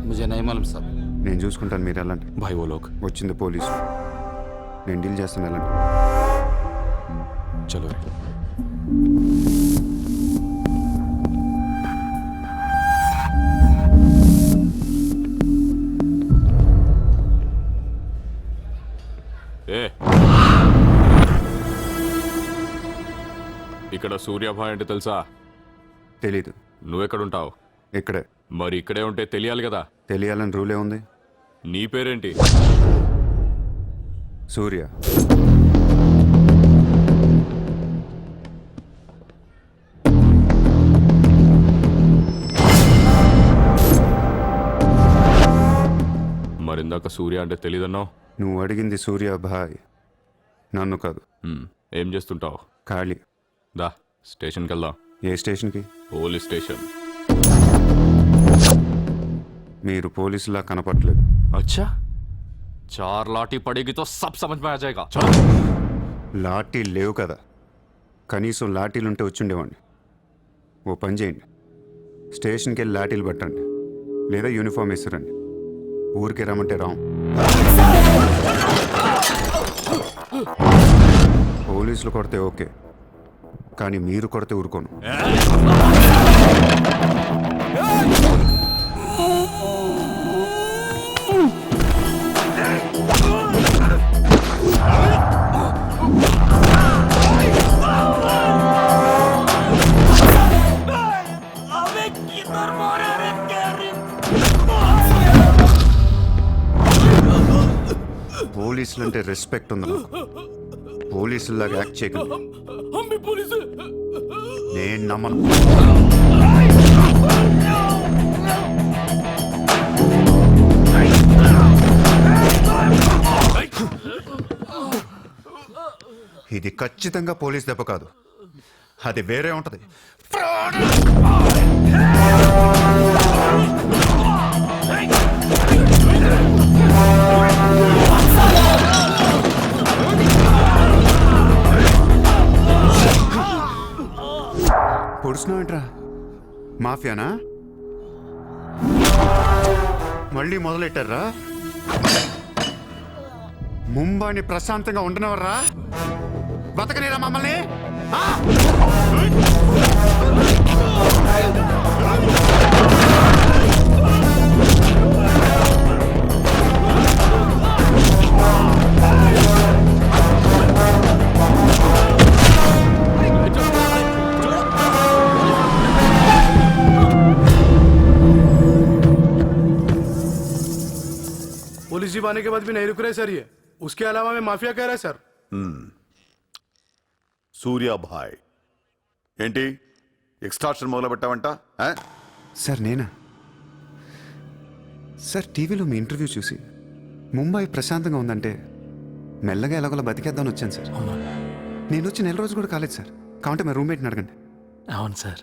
ముझे नहीं मालूम సార్. నేను చూసుకుంటాను, మీరు వెళ్ళండి. భాయ్ ఓ లోక్ వచ్చింది పోలీసు, నేను డీల్ చేస్తాను, వెళ్ళండి. చలో రే. ఏ, ఇక్కడ సూర్యాభాయ్ అంటే తెలుసా? తెలీదు. నువ్వెక్కడుంటావు? ఇక్కడే. మరి ఇక్కడే ఉంటే తెలియాలి కదా. తెలియాలని రూలే ఉంది. నీ పేరేంటి? సూర్య. మరిందాక సూర్య అంటే తెలీదన్నావు. నువ్వు అడిగింది సూర్యాభాయ్, నన్ను కాదు. ఏం చేస్తుంటావు? ఖాళీ. దా స్టేషన్కి వెళ్దాం. ఏ స్టేషన్కి? Police station. మీరు పోలీసులా కనపడలేదు. అచ్చా, చార్ లాఠీ పడేగి తో సబ్ సమझ में आ जाएगा. లాఠీలు లేవు కదా, కనీసం లాఠీలుంటే వచ్చుండేవాడిని. ఓ పని చేయండి, స్టేషన్కి వెళ్ళి లాఠీలు పట్టండి, లేదా యూనిఫామ్ వేసిరండి. ఊరికి రమ్మంటే రాం. పోలీసులు కొడితే ఓకే, కానీ మీరు కొడితే ఊరుకోను. పోలీసులు అంటే రెస్పెక్ట్ ఉంది నాకు. పోలీసులాగా యాక్ట్ చేయకండి. నేను నమ్మను. ఇది ఖచ్చితంగా పోలీస్ దెబ్బ కాదు, అది వేరే ఉంటది. పొడుస్తున్నావేంట్రా? మాఫియానా? మళ్ళీ మొదలెట్టారా? ముంబైని ప్రశాంతంగా ఉండనవర్రా? బతకనేరా మమ్మల్ని? पुलिस जीप आने के बाद भी नहीं रुक रहे सर ये. उसके अलावा मैं माफिया कह रहा है सर. సూర్యాభాయ్ ఏంటి ఎక్స్ట్రాక్షన్ మొదలు పెట్టావంట? సార్ నేనా? సార్ టీవీలో మీ ఇంటర్వ్యూ చూసి ముంబై ప్రశాంతంగా ఉందంటే మెల్లగా ఎలాగోలా బతికేద్దామని వచ్చాను సార్. నేను వచ్చి నెల రోజు కూడా కాలేదు సార్. కావంటే మా రూమ్మేట్ని అడగండి. అవును సార్.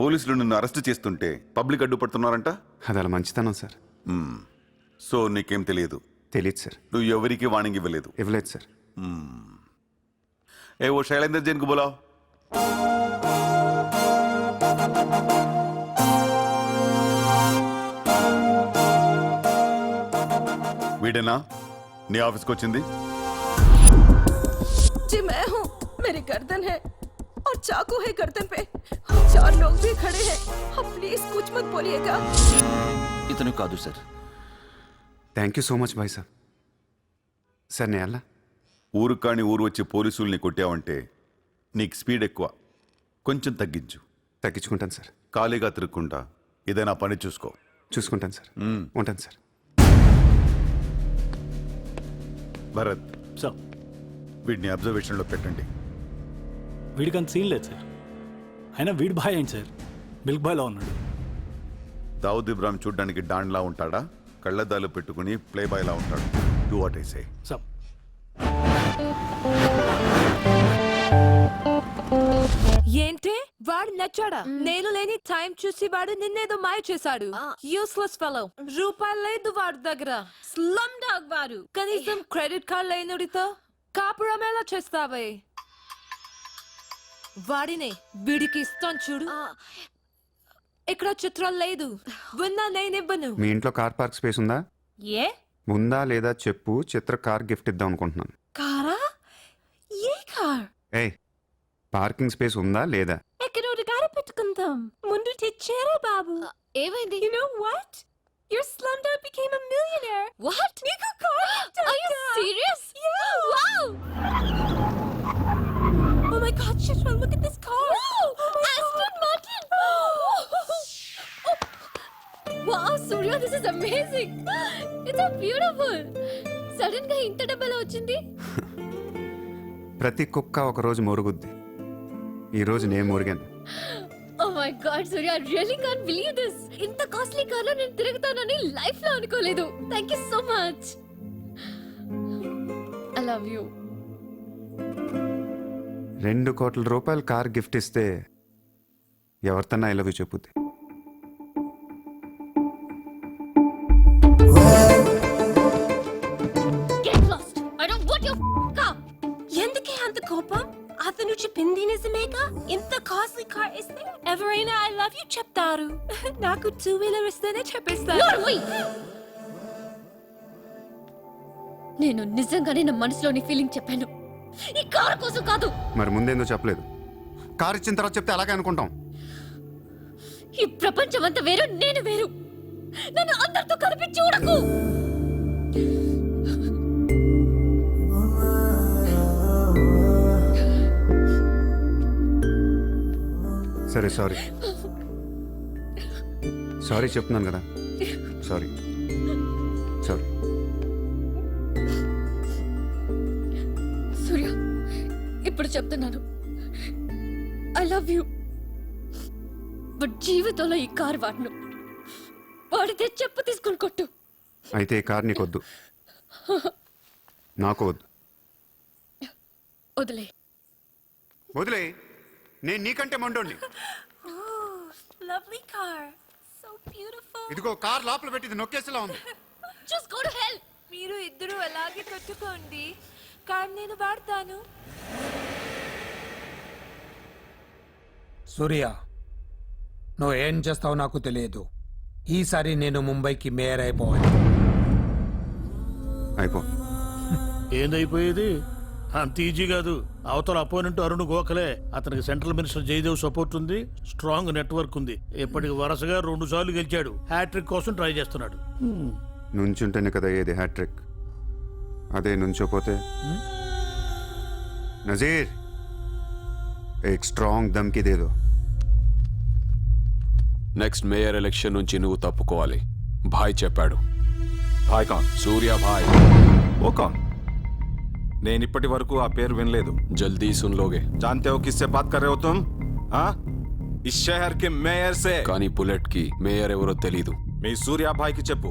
పోలీసులు నిన్ను అరెస్ట్ చేస్తుంటే పబ్లిక్ అడ్డుపడుతున్నారంట. అది అలా మంచితనం సార్. సో నీకేం తెలియదు? తెలియదు సార్. నువ్వు ఎవరికి వార్నింగ్ ఇవ్వలేదు? ఇవ్వలేదు సార్. ఏ ఓ శైలేందర్ జైన్ కు బోలావ్. వీడేనా నీ ఆఫీస్కి వచ్చింది? जी मैं हूँ. मेरी गर्दन है और चाकू है गर्दन पे. 4 लोग भी खड़े हैं. आप प्लीज कुछ मत बोलिएगा. ఇతను కాదు sir. Thank you so much bye sir. Sir నేను వెళ్ళా. ఊరు కాని ఊరు వచ్చి పోలీసుల్ని కొట్టావంటే నీకు స్పీడ్ ఎక్కువ. కొంచెం తగ్గించు. తగ్గించుకుంటాను సార్. ఖాళీగా తిరుక్కుంటా ఏదైనా పని చూసుకో. చూసుకుంటాను సార్. ఉంటాను సార్. భరత్ సార్ వీడిని అబ్జర్వేషన్లో పెట్టండి. వీడికి అంత సీన్ లేదు సార్. అయినా వీడి బాయ్ ఏంటి సార్, మిల్క్ బాయ్లో ఉన్నాడు. దావుద్ ఇబ్రాహిం చూడ్డానికి డాన్లా ఉంటాడా, కళ్ళద్దాలు పెట్టుకుని ప్లే బాయ్లా ఉంటాడు? Do what I say. Sir ఏంటి వాడు నచ్చాడా? నేను లేని టైం చూసి వాడు నిన్నేదో మాయ చేశాడు. Useless fellow. రూపాయలు లేదు వాడి దగ్గర. స్లమ్ డాగ్ వాడు. కనీసం క్రెడిట్ కార్డ్ లేనుడితో కాపురం ఎలా చేస్తావే? వాడినే వీడికి ఇస్తాను చూడు. ఇక్కడ చిత్రం లేదు. విన్నా నేనివ్వను. మీ ఇంట్లో కార్ పార్క్ స్పేస్ ఉందా? ఏ ఉందా లేదా చెప్పు, చిత్ర కార్ గిఫ్ట్ ఇద్దాం అనుకుంటున్నాను. కారా? ఏ కార్? ఏయ్, పార్కింగ్ స్పేస్ ఉందా లేదా? ఎక్కడ గారి పెట్టుకుందాం. ముందు తెచ్చారా బాబు? ఏమైంది? You know what? Your slumdog became a millionaire. What? నీకు car Are you serious? Yeah. Wow! Oh my God, Chitra, look at this car. Wow! Oh my Aston Martin! Wow, Surya, this is amazing. It's so beautiful. Sudden గా ఇంత డబ్బులు వచ్చింది. ప్రతి కుక్క ఒక రోజు మొరుగుద్ది. ఈ రోజు నేను మొరిగాను. Oh my God, Surya, I really can't believe this. ఇంత కాస్ట్లీ కార్ లో నేను తిరుగుతానని లైఫ్ లో అనుకోలేదు. Thank you so much. I love you. 2 కోట్ల రూపాయలు కార్ గిఫ్ట్ ఇస్తే ఎవరితోన్నా ఐ లవ్ యూ చెప్పుద్ది. Get lost. I don't want your car. ఎందుకే అంత కోపం? అతను చెప్పింది నిజమేగా? ఇంత కాస్ట్లీ కార్ ఇస్తే ఎవరైనా ఐ లవ్ యూ చెప్తారు. నాకు 2-wheeler ఇస్తేనే చెప్పేస్తారు. Nor నేను నిజంగానే నా మనసులోని ఫీలింగ్ చెప్పాను. ఈ కార్ కోసం కాదు. మరి ముందేందో చెప్పలేదు? కార్ ఇచ్చిన తర్వాత చెప్తే అలాగే అనుకుంటాం. ఈ ప్రపంచం అంతా వేరు, నేను వేరు. నన్ను అందరితో కలిపి చూడకు. సరే సారీ. సారీ చెప్తున్నాను కదా. సారీ. సారీ. సూర్య, ఇప్పుడు చెప్తున్నాను, ఐ లవ్ యూ. బట్ జీవితంలో ఈ కార్ వాడను. వాడితే చెప్పు తీసుకుని కొట్టు. అయితే ఈ కార్ నీకొద్దు, నాకు వద్దు. వదిలే. వదిలే. నేను నీకంటే మండోండి. Oh, lovely car. So beautiful. ఇదిగో కార్ లోపల పెట్టింది నొక్కేసేలా ఉంది. Just go to hell. మీరు ఇద్దరు అలాగే పెట్టుకోండి. కార్ నేను వాడతాను. సూర్య, నువ్వు ఏం చేస్తావు నాకు తెలియదు. ఈసారి నేను ముంబైకి మేయర్ అయిపోవాలి. అయిపో. ఏందైపోయేది? అంత ఈజీ కాదు. అవతల అపోనెంట్ అరుణ్ గోఖలే. అతనికి సెంట్రల్ మినిస్టర్ జయదేవ్ సపోర్ట్ ఉంది, స్ట్రాంగ్ నెట్వర్క్ ఉంది. ఇప్పటికి వరుసగా 2 సార్లు గెలిచాడు. హ్యాట్రిక్ కోసం ట్రై చేస్తున్నాడు. నుంచుంటేనే కదా ఏది హ్యాట్రిక్. అదే నుంచోపోతే నజీర్ एक स्ट्रांग धमकी दे दो. నెక్స్ట్ మేయర్ ఎలక్షన్ నుంచి నువ్వు తప్పుకోవాలి. భాయ్ చెప్పాడు. భాయ్ కాన్? సూర్య భాయ్. ఓ కాన్? నేను ఇప్పటి వరకు ఆ పేరు వినలేదు. జల్దీ సున్ లోగే. जानते हो किससे बात कर रहे हो तुम? हाँ, इस शहर के మేయర్ से. కానీ బుల్లెట్ కి మేయర్ ఎవరో తెలీదు. మీ సూర్య భాయ్ కి చెప్పు,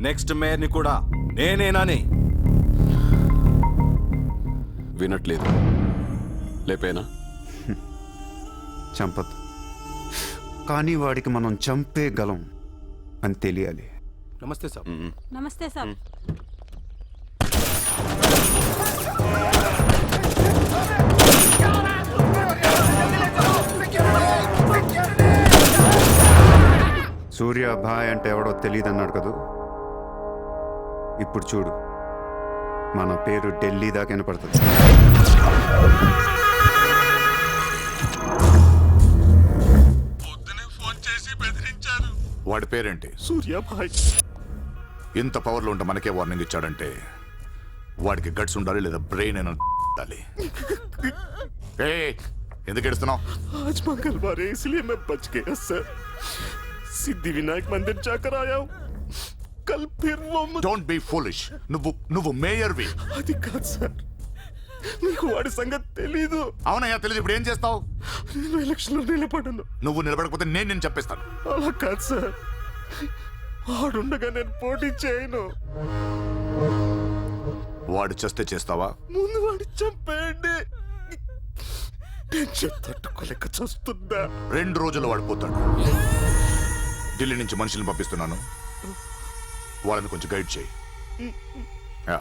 నెక్స్ట్ మేయర్ ని కూడా నేనేనని. వినట్లేదు. లేపేనా? చంపద్దు, కానీ వాడికి మనం చంపేయగలం అని తెలియాలి. నమస్తే సార్. నమస్తే సార్. సూర్య భాయ్ అంటే ఎవడో తెలియదు అన్నాడు కదూ. ఇప్పుడు చూడు, మన పేరు ఢిల్లీ దాకా వినపడుతుంది. వాడి పేరేంటి? సూర్య భాయ్. ఇంత పవర్లో ఉంటే మనకే వార్నింగ్ ఇచ్చాడంటే వాడికి గట్స్ ఉండాలి, లేదా బ్రెయిన్ అయినా ఉండాలి. ఎందుకు ఏడుస్తున్నావు? आज मंगलवार है इसलिए मैं बच गया सर सिद्धि विनायक मंदिर जाकर आया हूँ कल फिर वो డోంట్ బీ ఫూలిష్. నువ్వు మేయర్వి. అది కాదు సార్ నీకు వాడి సంగతి తెలీదు. అవునయ్యా తెలియదు. ఇప్పుడు ఏం చేస్తావు? నేను ఎలక్షన్లో నిలబడను. నువ్వు నిలబడకపోతే నేను నేను చెప్పేస్తాను. అలా కాదు సార్ వాడుండగా నేను పోటీ చేయను. వాడు చేస్తే చేస్తావా? ముందు వాడి చంపేయండి. టెన్షన్ తట్టుకోలేక చూస్తుందా. 2 రోజుల్లో వాడు పోతాడు. ఢిల్లీ నుంచి మనుషుల్ని పంపిస్తున్నాను. వాళ్ళని కొంచెం గైడ్ చేయి. యా.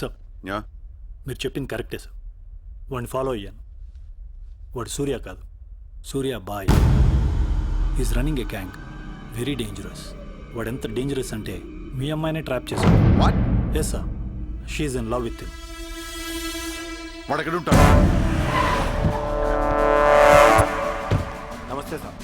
Sir yeah. మీరు చెప్పింది కరెక్టే సార్. వాడిని ఫాలో అయ్యాను. వాడు సూర్య కాదు, సూర్య బాయ్. Is running a gang. Very dangerous. వాడు ఎంత డేంజరస్ అంటే మీ అమ్మాయినే ట్రాప్ చేశాడు. Yes sir, she's in love with him. వాడు ఎక్కడ ఉంటాడు? నమస్తే సార్.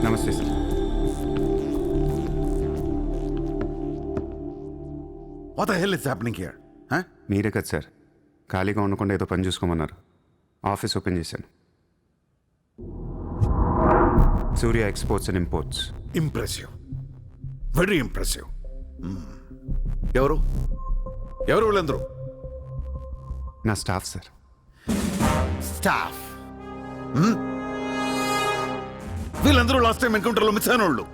నమస్తే sir. What the hell is happening here? Huh? మీరే కదా సార్ ఖాళీగా ఉండకుండా ఏదో పని చూసుకోమన్నారు. ఆఫీస్ ఓపెన్ చేశాను. Surya exports and imports. Impressive, very impressive. ఎవరు ఎవరు వీళ్ళందరూ? నా స్టాఫ్ సార్. స్టాఫ్. వీళ్ళందరూ లాస్ట్ టైం ఎన్కౌంటర్లో మిస్ అయిన వాళ్ళు.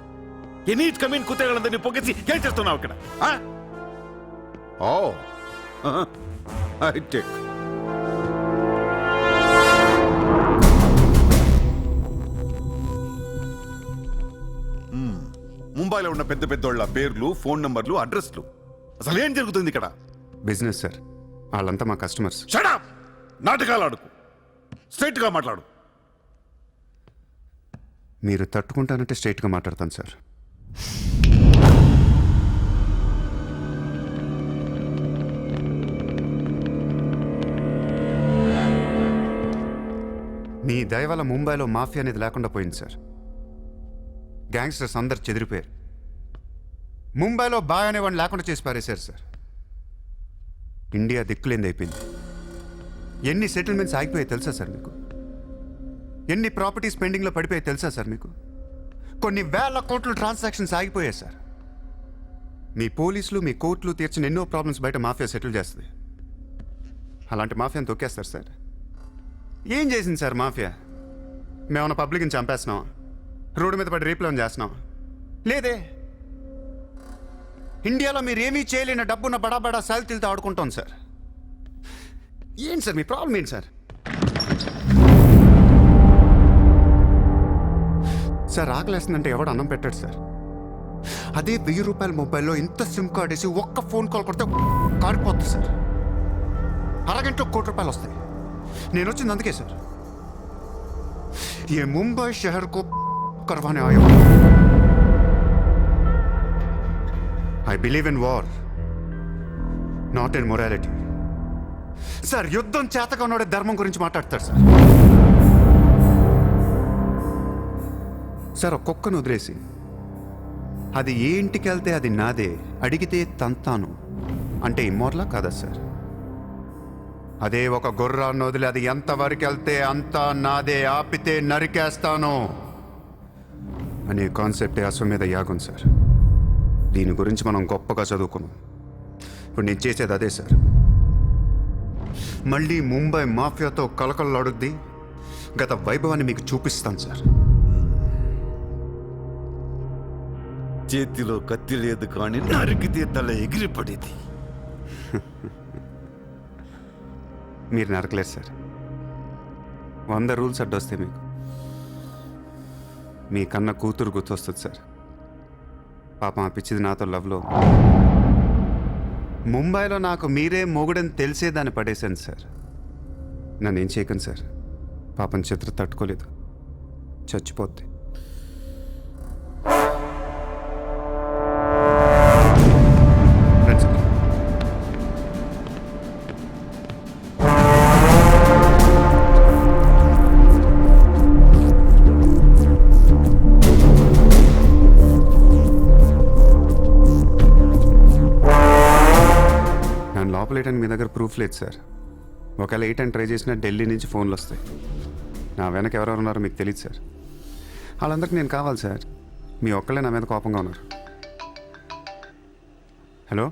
ఎనీ కమీన్ కుత్తేగాళ్ళందరినీ పొగేసి ఏం చేస్తున్నావు ఇక్కడ? ఓ ఐ టేక్. ముంబైలో ఉన్న పెద్ద పెద్దోళ్ళ పేర్లు, ఫోన్ నంబర్లు, అడ్రస్లు. అసలు ఏం జరుగుతుంది ఇక్కడ? Business sir. వాళ్ళంతా మా కస్టమర్స్. Shut up! నాటకాలు ఆడుకు. స్ట్రైట్ గా మాట్లాడు. మీరు తట్టుకుంటానంటే స్ట్రైట్గా మాట్లాడతాను సార్. మీ దయ వల్ల ముంబైలో మాఫియా అనేది లేకుండా పోయింది సార్. గ్యాంగ్స్టర్స్ అందరు చెదిరిపోయారు. ముంబైలో బాయ్ అనేవాడిని లేకుండా చేసి పారేశారు సార్. ఇండియా దిక్కులేంది అయిపోయింది. ఎన్ని సెటిల్మెంట్స్ ఆగిపోయాయి తెలుసా సార్ మీకు? ఎన్ని ప్రాపర్టీస్ పెండింగ్లో పడిపోయాయి తెలుసా సార్ మీకు? కొన్ని వేల కోట్ల ట్రాన్సాక్షన్స్ ఆగిపోయాయి సార్. మీ పోలీసులు, మీ కోర్టులు తీర్చిన ఎన్నో ప్రాబ్లమ్స్ బయట మాఫియా సెటిల్ చేస్తుంది. అలాంటి మాఫియాని తొక్కేస్తారు సార్. ఏం చేసింది సార్ మాఫియా? మేమన్నా పబ్లిక్ని చంపేస్తున్నాం, రోడ్డు మీద పడి రేపులో చేస్తున్నాం? లేదే. ఇండియాలో మీరు ఏమీ చేయలేని డబ్బున్న బడా సాల్తీలతో ఆడుకుంటాం సార్. ఏంటి సార్ మీ ప్రాబ్లం ఏంటి సార్? సార్ ఆకలేస్తుందంటే ఎవడు అన్నం పెట్టాడు సార్. అదే 1000 రూపాయల మొబైల్లో ఇంత సిమ్ కార్డ్ వేసి ఒక్క ఫోన్ కాల్ కొడితే కారిపోతుంది సార్. అరగంటలో ₹1,00,00,000 వస్తాయి. నేను వచ్చింది అందుకే సార్. ये मुंबई शहर को करवाने आया हूं. I believe in war, not in morality. Sir యుద్ధం చేతగా ఉన్నాడే ధర్మం గురించి మాట్లాడతారు సార్. సార్ ఒక్కొక్కను వదిలేసి అది ఏ ఇంటికి వెళ్తే అది నాదే, అడిగితే తంతాను అంటే ఇమ్మోర్లా కాదా సార్? అదే ఒక గుర్రాన్ని వదిలి అది ఎంతవరకు వెళ్తే అంతా నాదే, ఆపితే నరికేస్తాను అనే కాన్సెప్టే అశ్వమేధ యాగం సార్. దీని గురించి మనం గొప్పగా చదువుకున్నాం. ఇప్పుడు నేను చేసేది అదే సార్. మళ్ళీ ముంబై మాఫియాతో కలకలలాడుద్ది గత వైభవాన్ని మీకు చూపిస్తాను సార్. చేతిలో కత్తి లేదు కానీ నరికితే తల ఎగిరిపడేది. మీరు నరకలేదు సార్. 100 రూల్స్ అడ్డొస్తే మీకు మీ కన్న కూతురు గుర్తొస్తుంది సార్. పాపం ఆ పిచ్చిది నాతో లవ్లో. ముంబైలో నాకు మీరే మొగుడని తెలిసేదాన్ని పడేశాను సార్. నన్ను ఏం చేయకండి సార్. పాపం చిత్ర తట్టుకోలేదు, చచ్చిపోద్ది. వేయడానికి మీ దగ్గర ప్రూఫ్ లేదు సార్. ఒకవేళ 8 అని ట్రై చేసినా ఢిల్లీ నుంచి ఫోన్లు వస్తాయి. నా వెనక ఎవరెవరు ఉన్నారో మీకు తెలియదు సార్. వాళ్ళందరికీ నేను కావాలి సార్. మీ ఒక్కళ్ళే నా మీద కోపంగా ఉన్నారు. హలో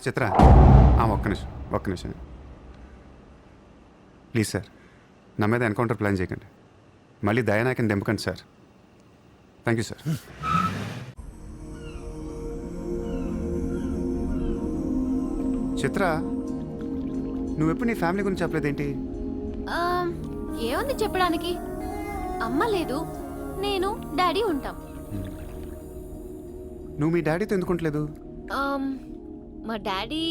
చిత్ర, ఒక్క నిమిషం ప్లీజ్ సార్. నా మీద ఎన్కౌంటర్ ప్లాన్ చేయకండి. మళ్ళీ దయానాయకని దింపకండి sir. Thank you sir. Chitra, నువ్వెప్పుడు నీ ఫ్యామిలీ గురించి చెప్పలేదేంటి? ఏముంది చెప్పడానికి? అమ్మ లేదు, నేను డాడీ ఉంటాం. నువ్వు మీ డాడీతో ఎందుకుంటలేదు? మా డాడీ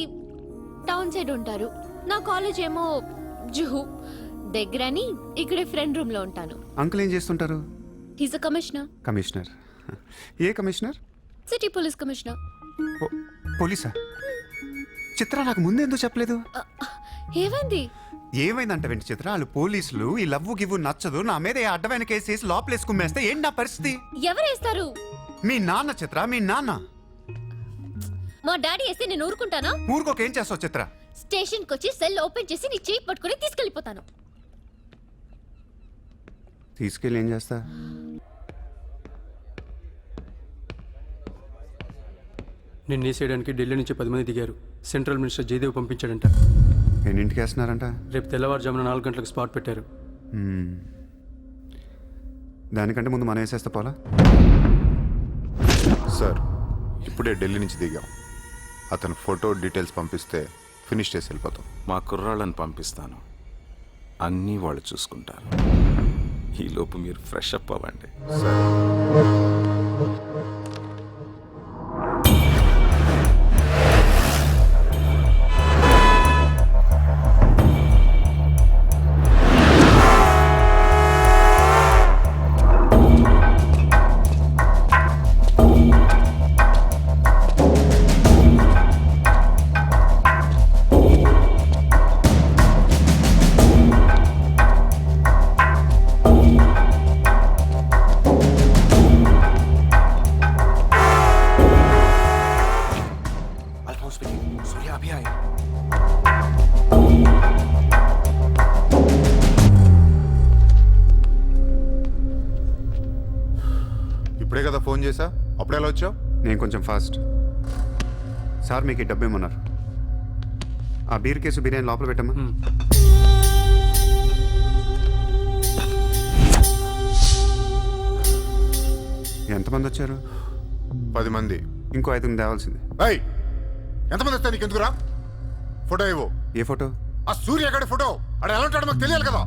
టౌన్ సైడ్ ఉంటారు. నా కాలేజ్ ఏమో జుహు దగ్గరని ఇక్కడే ఫ్రెండ్ రూమ్ లో ఉంటాను. అంకుల్ ఏం చేస్తుంటారు? He's a commissioner. కమిషనర్? ఏ కమిషనర్? City police commissioner. పోలీసా? చిత్ర, నాకు ముందే ఎందుకు చెప్పలేదు? ఏమైంది? ఏమైందంట వెంట చిత్ర, వాళ్ళు పోలీసులు ఈ లవ్వు గివ్వు నచ్చదు, నా మీద అడ్డమైన కేసు వేసి లోపలేసి కుమ్మేస్తే ఏంటి నా పరిస్థితి? ఎవరేస్తారు? మీ నాన్న చిత్ర, మీ నాన్న. మా డాడీ వేస్తే నేను ఊరుకుంటానా? ఊరుకోక ఏం చేస్తావు చిత్ర? స్టేషన్ కి వచ్చి సెల్ ఓపెన్ చేసి నీ చేయి పట్టుకుని తీసుకెళ్లిపోతాను. తీసుకెళ్ళి ఏం చేస్తా? నిన్ను వేసేయడానికి ఢిల్లీ నుంచి 10 మంది దిగారు. సెంట్రల్ మినిస్టర్ జయదేవ్ పంపించాడంట. ఎన్నింటికి వేస్తున్నారంట? రేపు తెల్లవారుజామున 4 గంటలకు స్పాట్ పెట్టారు. దానికంటే ముందు మనం వేసేస్తే పోలా? సార్, ఇప్పుడే ఢిల్లీ నుంచి దిగాం. అతను ఫోటో డీటెయిల్స్ పంపిస్తే ఫినిష్ చేసి వెళ్ళిపోతాం. మా కుర్రాళ్ళని పంపిస్తాను, అన్నీ వాళ్ళు చూసుకుంటారు. ఈలోపు మీరు ఫ్రెష్ అప్ అవ్వండి. ఇప్పుడే కదా ఫోన్ చేసా, అప్పుడే ఎలా వచ్చావు? నేను కొంచెం ఫాస్ట్. సార్ మీకు డబ్బు ఇమ్మన్నారు. ఆ బీర్ కేసు బిర్యానీ లోపల పెట్టమ్మా. ఎంతమంది వచ్చారు? 10 మంది. ఇంకో 5 తేవాల్సింది. ఎంతమంది వస్తాయి నీకు ఎందుకురా? ఫోటో ఇవ్వు. ఏ ఫోటో? ఆ సూర్యగడి ఫోటో. అక్కడ ఎలా ఉంటాడో మాకు తెలియాలి కదా.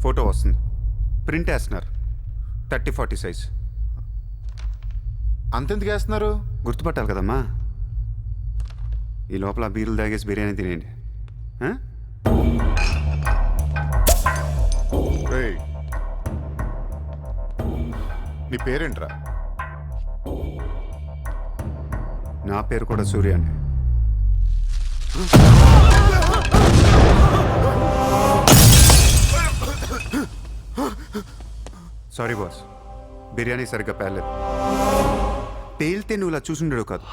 ఫోటో వస్తుంది, ప్రింట్ వేస్తున్నారు. 30-40 సైజ్. అంతెందుకు వేస్తున్నారు? గుర్తుపట్టాలి కదమ్మా. ఈ లోపల బీరులు తాగేసి బిర్యానీ తినేయండి. నీ పేరేంట్రా? నా పేరు కూడా సూర్య అండి. సారీ బాస్, బిర్యానీ సరిగ్గా పేర్లేదు. పేలితే నువ్వు ఇలా చూసుండడు కాదు.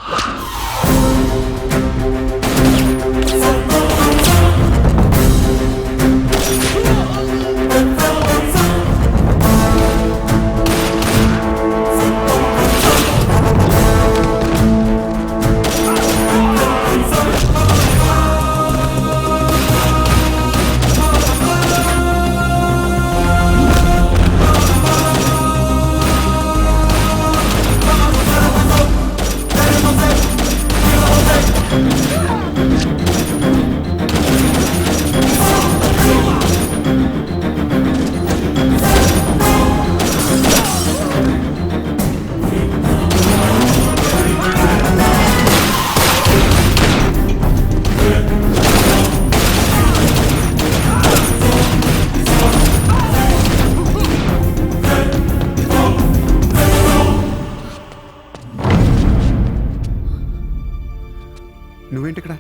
నువ్వేంటి ఇక్కడ?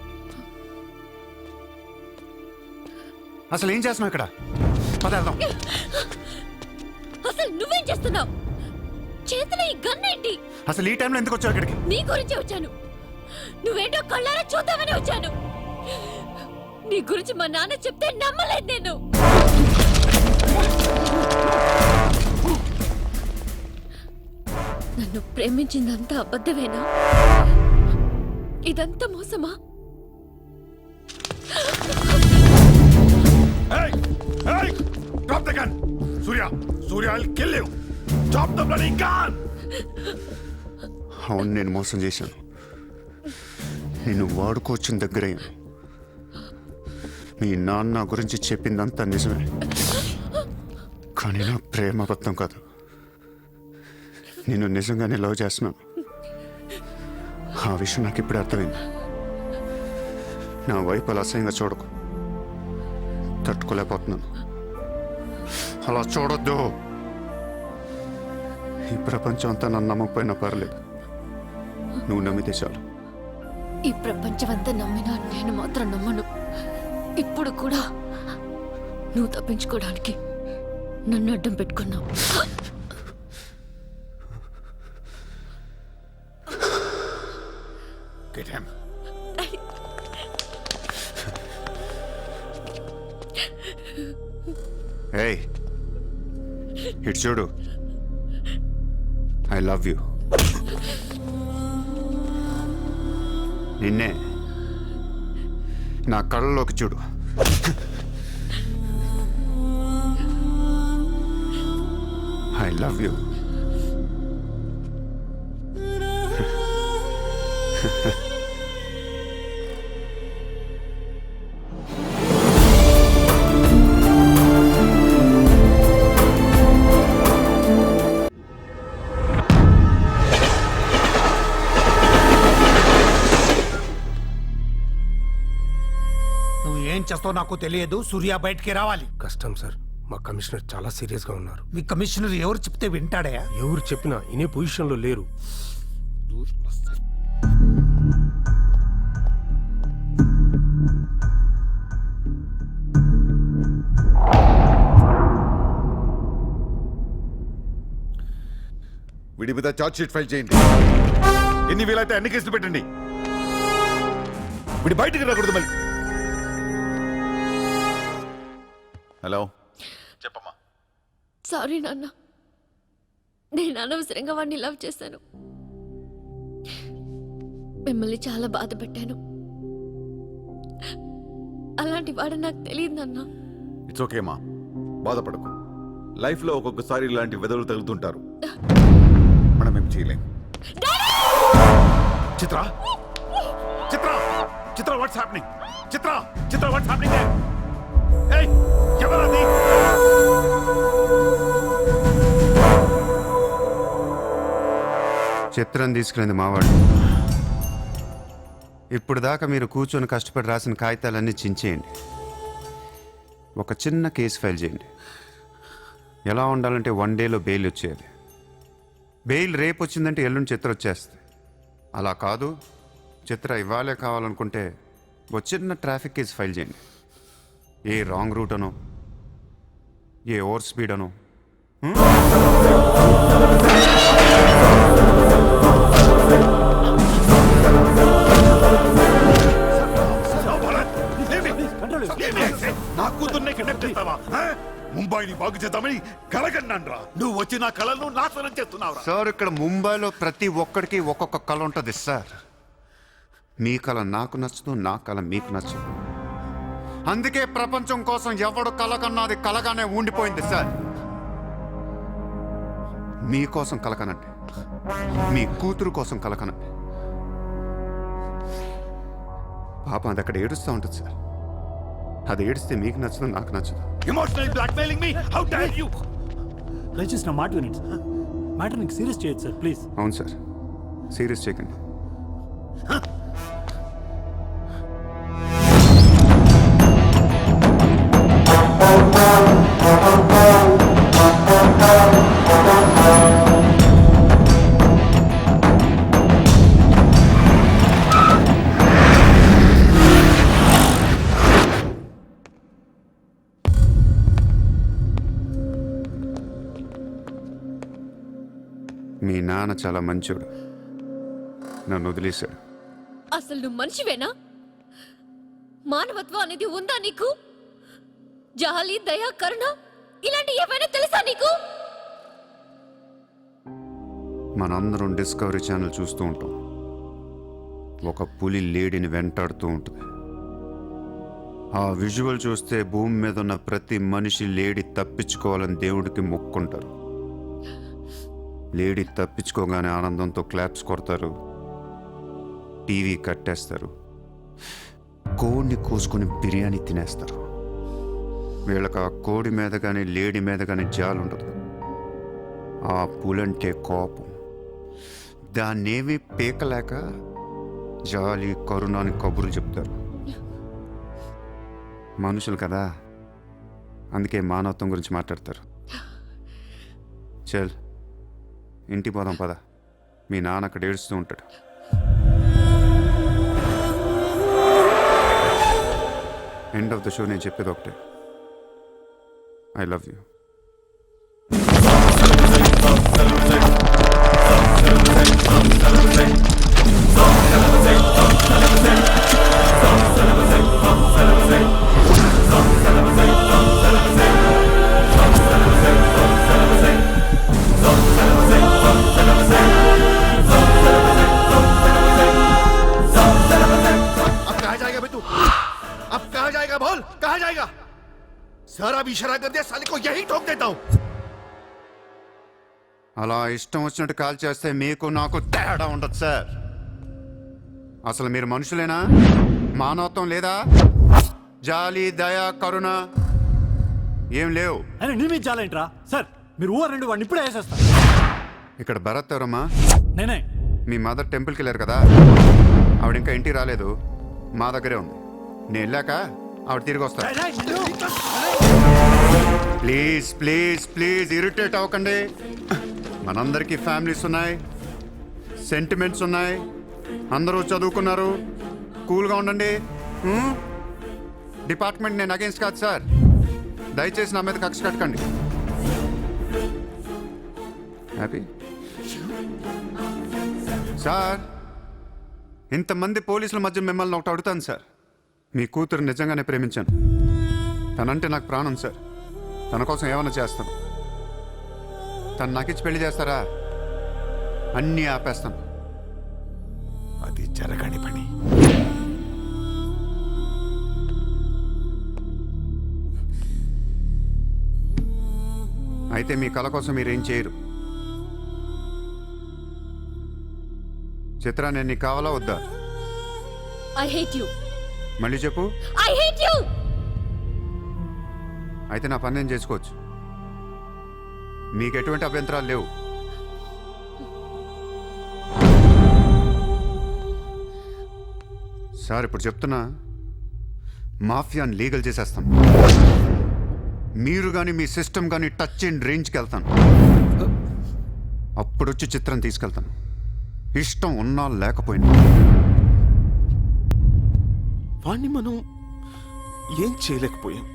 అసలు ఏం చేస్తున్నావు ఇక్కడ? పదేద్దాం. అసలు నువ్వేం చేస్తున్నావు? చేతిలో ఈ గన్ ఏంటి? అసలు ఈ టైంలో ఎందుకు వచ్చావు ఇక్కడికి? నీ గురించి వచ్చాను. నువ్వేంటో కళ్ళారా చూద్దామని వచ్చాను. నీ గురించి మా నాన్న చెప్తే నమ్మలేదు నేను. నన్ను ప్రేమించిందంతా అబద్ధమేనా? ఇదంతా మోసమా? Drop the gun! Surya, I'll kill you! Drop the bloody gun! అవును, నేను మోసం చేశాను. నేను వాడుకోవచ్చిన దగ్గరయ్యాను. మీ నాన్న గురించి చెప్పిందంతా నిజమే, కానీ నా ప్రేమ అబద్ధం కాదు. నేను నిజంగానే లవ్ చేస్తున్నాను. ఆ విషయం నాకు ఇప్పుడే అర్థమైంది. నా వైపు అలా అసహ్యంగా చూడకు. తట్టుకోలేకపోతున్నాను. అలా చూడొద్దు. ఈ ప్రపంచం అంతా నన్ను నమ్మకపోయినా పర్లేదు, నువ్వు నమ్మితే చాలు. ఈ ప్రపంచం అంతా నమ్మినా నేను మాత్రం నమ్మను. ఇప్పుడు కూడా నువ్వు తప్పించుకోవడానికి నన్ను అడ్డం పెట్టుకున్నావు. Get him. Hey, ఇటు చూడు. I love you. నిన్నే నా కళ్ళలోకి చూడు. I love you. ఏం చేస్తావు నాకు తెలియదు. సూర్య బయటికి రావాలి. కష్టం సార్, మా కమిషనర్ చాలా సీరియస్ గా ఉన్నారు. మీ కమిషనర్ ఎవరు చెప్తే వింటాడయా? ఎవరు చెప్పినా ఇనే పొజిషన్ లో లేరు. వీడి మీద ఛార్జ్ షీట్ ఫైల్ చేయండి. ఎన్ని వీలైతే అన్ని కేసులు పెట్టండి. వీడి బయటికి రాకూడదు మళ్ళీ. హలో, చెప్పమ్మా. సారీ నాన్న, నేను అనవసరంగా వాడిని లవ్ చేశాను. మిమ్మల్ని చాలా బాధ పెట్టాను. అలాంటి వాడు నాకు తెలియదు నాన్న. ఇట్స్ ఓకే మా, బాధపడకు. లైఫ్లో ఒక్కొక్కసారి ఇలాంటి వెదవులు తగులుతుంటారు. మనం ఏం చేయలేం. Chitra Chitra Chitra what's happening? Chitra Chitra what's happening there? ఏయ్, ఎవరది? చిత్రం తీసుకునేది మావాడు. ఇప్పుడు దాకా మీరు కూర్చొని కష్టపడి రాసిన కాగితాలన్నీ చించేయండి. ఒక చిన్న కేసు ఫైల్ చేయండి. ఎలా ఉండాలంటే 1 డేలో బెయిల్ వచ్చేయాలి. బెయిల్ రేపు వచ్చిందంటే ఎల్లుండి చిత్ర వచ్చేస్తుంది. అలా కాదు, చిత్ర ఇవ్వాలే కావాలనుకుంటే ఒక చిన్న ట్రాఫిక్ కేసు ఫైల్ చేయండి. ఏ రాంగ్ రూట్ అనో, ఏ ఓవర్ స్పీడ్ అనో. నా కూతుర్నే కిడ్నాప్ చేస్తావా? ముంబైని బాగు చేద్దామని కలగన్నాన్రా. నువ్వు వచ్చి నా కళను నాశనం చేస్తున్నావురా. సార్, ఇక్కడ ముంబైలో ప్రతి ఒక్కడికి ఒక్కొక్క కళ ఉంటుంది సార్. మీ కళ నాకు నచ్చదు, నా కళ మీకు నచ్చదు. అందుకే ప్రపంచం కోసం ఎవడు కళ కన్నా అది కలగానే ఉండిపోయింది సార్. మీకోసం కలకనండి, మీ కూతురు కోసం కలకనండి. పాపం అది అక్కడ ఏడుస్తూ ఉంటుంది సార్. అది ఏడిస్తే మీకు నచ్చదు, నాకు నచ్చదు. Emotional blackmailing me, how dare you! దయచేసి నా మాట వినండి సార్. మ్యాటర్ నీకు సీరియస్ చేయొచ్చు సార్, ప్లీజ్. అవును సార్, సీరియస్ చేయకండి. మీ నాన్న చాలా మంచోడు, నన్ను వదిలేశాడు. అసలు నువ్వు మనిషివేనా? మానవత్వం అనేది ఉందా నీకు? జాలి, దయ, కరుణ ఇలాంటి ఏమైనా తెలుసా నీకు? మనందరం డిస్కవరీ ఛానల్ చూస్తూ ఉంటాం. ఒక పులి లేడీని వెంటాడుతూ ఉంటుంది. ఆ విజువల్ చూస్తే భూమి మీద ఉన్న ప్రతి మనిషి లేడీ తప్పించుకోవాలని దేవుడికి మొక్కుంటారు. లేడీ తప్పించుకోగానే ఆనందంతో క్లాప్స్ కొడతారు, టీవీ కట్టేస్తారు, కోడిని కోసుకొని బిర్యానీ తినేస్తారు. వీళ్ళకి ఆ కోడి మీద కానీ లేడీ మీద కానీ జాలి ఉండదు. ఆ పులంటే కోపం. దాన్నేమీ పీకలేక జాలి, కరుణ అని కబుర్లు చెప్తారు. మనుషులు కదా, అందుకే మానవత్వం గురించి మాట్లాడతారు. చల్ ఇంటికి పోదాం పద. మీ నాన్న అక్కడ ఏడుస్తూ ఉంటాడు. ఎండ్ ఆఫ్ ద షో నేను చెప్పేది ఒకటే, ఐ లవ్ యూ. सर अब इशारा कर दिया, साले को यही ठोक देता हूं. అలా ఇష్టం వచ్చినట్టు కాల్ చేస్తే మీకు నాకు తేడా ఉండదు సార్. అసలు మీరు మనుషులేనా? మానవత్వం లేదా? జాలి, దయ, కరుణ ఏం లేవు. అయినా నీ మీద జాలేంట్రా సార్? మీరు ఊరు రెండు వాడిని ఇప్పుడే వేసేస్తా. ఇక్కడ భరత్ ఎవరమ్మా? నేనే. మీ మదర్ టెంపుల్కి వెళ్ళారు కదా, ఆవిడ ఇంకా ఇంటికి రాలేదు, మా దగ్గరే ఉంది. నేను వెళ్ళాక ఆవిడ తిరిగి వస్తా. ప్లీజ్ ప్లీజ్ ప్లీజ్ ఇరిటేట్ అవ్వకండి. మనందరికీ ఫ్యామిలీస్ ఉన్నాయి, సెంటిమెంట్స్ ఉన్నాయి, అందరూ చదువుకున్నారు. కూల్గా ఉండండి. డిపార్ట్మెంట్ నేను అగేన్స్ట్ కాదు సార్. దయచేసి నా మీద కక్ష కట్టకండి. Happy sir? ఇంతమంది పోలీసుల మధ్య మిమ్మల్ని ఒకటి అడుగుతాను సార్. మీ కూతురు నిజంగానే ప్రేమించాను. తనంటే నాకు ప్రాణం సార్. తన కోసం ఏమైనా చేస్తాను. తను నాకిచ్చి పెళ్లి చేస్తారా? అన్నీ ఆపేస్తాను. అది జరగని పని. అయితే మీ కళ కోసం మీరేం చేయరు. చిత్ర, నేను నీకు కావాలా వద్దా? I hate you. మళ్ళీ చెప్పు. I hate you. అయితే నా పని నేను చేసుకోవచ్చు. మీకు ఎటువంటి అభ్యంతరాలు లేవు. సార్ ఇప్పుడు చెప్తున్నా, మాఫియాని లీగల్ చేసేస్తాను. మీరు కానీ మీ సిస్టమ్ కానీ టచ్ అండ్ రేంజ్కి వెళ్తాను. అప్పుడు వచ్చి చిత్రం తీసుకెళ్తాను. ఇష్టం ఉన్నా లేకపోయినా. వాణ్ణి మనం ఏం చేయలేకపోయాం.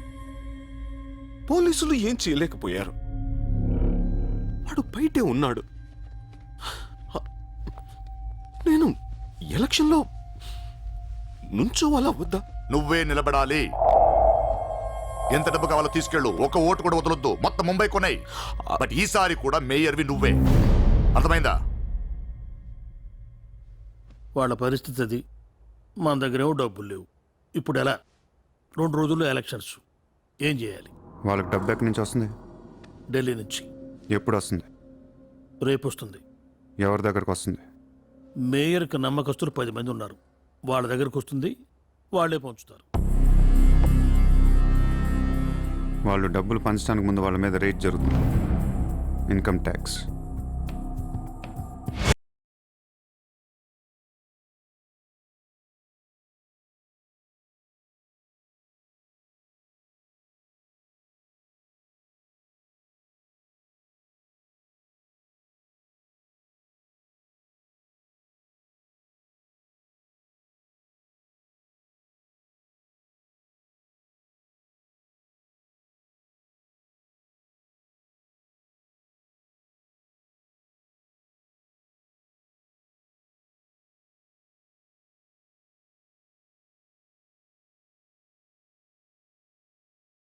పోలీసులు ఏం చేయలేకపోయారు. వాడు బయటే ఉన్నాడు. నేను ఎలక్షన్లో నుంచోవాలా వద్దా? నువ్వే నిలబడాలి. ఎంత డబ్బు కావాలో తీసుకెళ్ళు. ఒక ఓటు కూడా వదలొద్దు. మొత్తం ముంబై కొన్నాయి. బట్ ఈసారి కూడా మేయర్వి నువ్వే. అర్థమైందా? వాళ్ళ పరిస్థితి అది. మన దగ్గరేమో డబ్బులు లేవు. ఇప్పుడు ఎలా? 2 రోజుల్లో ఎలక్షన్స్. ఏం చేయాలి? వాళ్ళకి డబ్బు ఎక్కడి నుంచి వస్తుంది? ఢిల్లీ నుంచి. ఎప్పుడు వస్తుంది? రేపు వస్తుంది. ఎవరి దగ్గరకు వస్తుంది? మేయర్కి నమ్మకస్తులు 10 మంది ఉన్నారు. వాళ్ళ దగ్గరకు వస్తుంది. వాళ్ళే పంచుతారు. వాళ్ళు డబ్బులు పంచడానికి ముందు వాళ్ళ మీద రేట్ జరుగుతుంది. Income tax.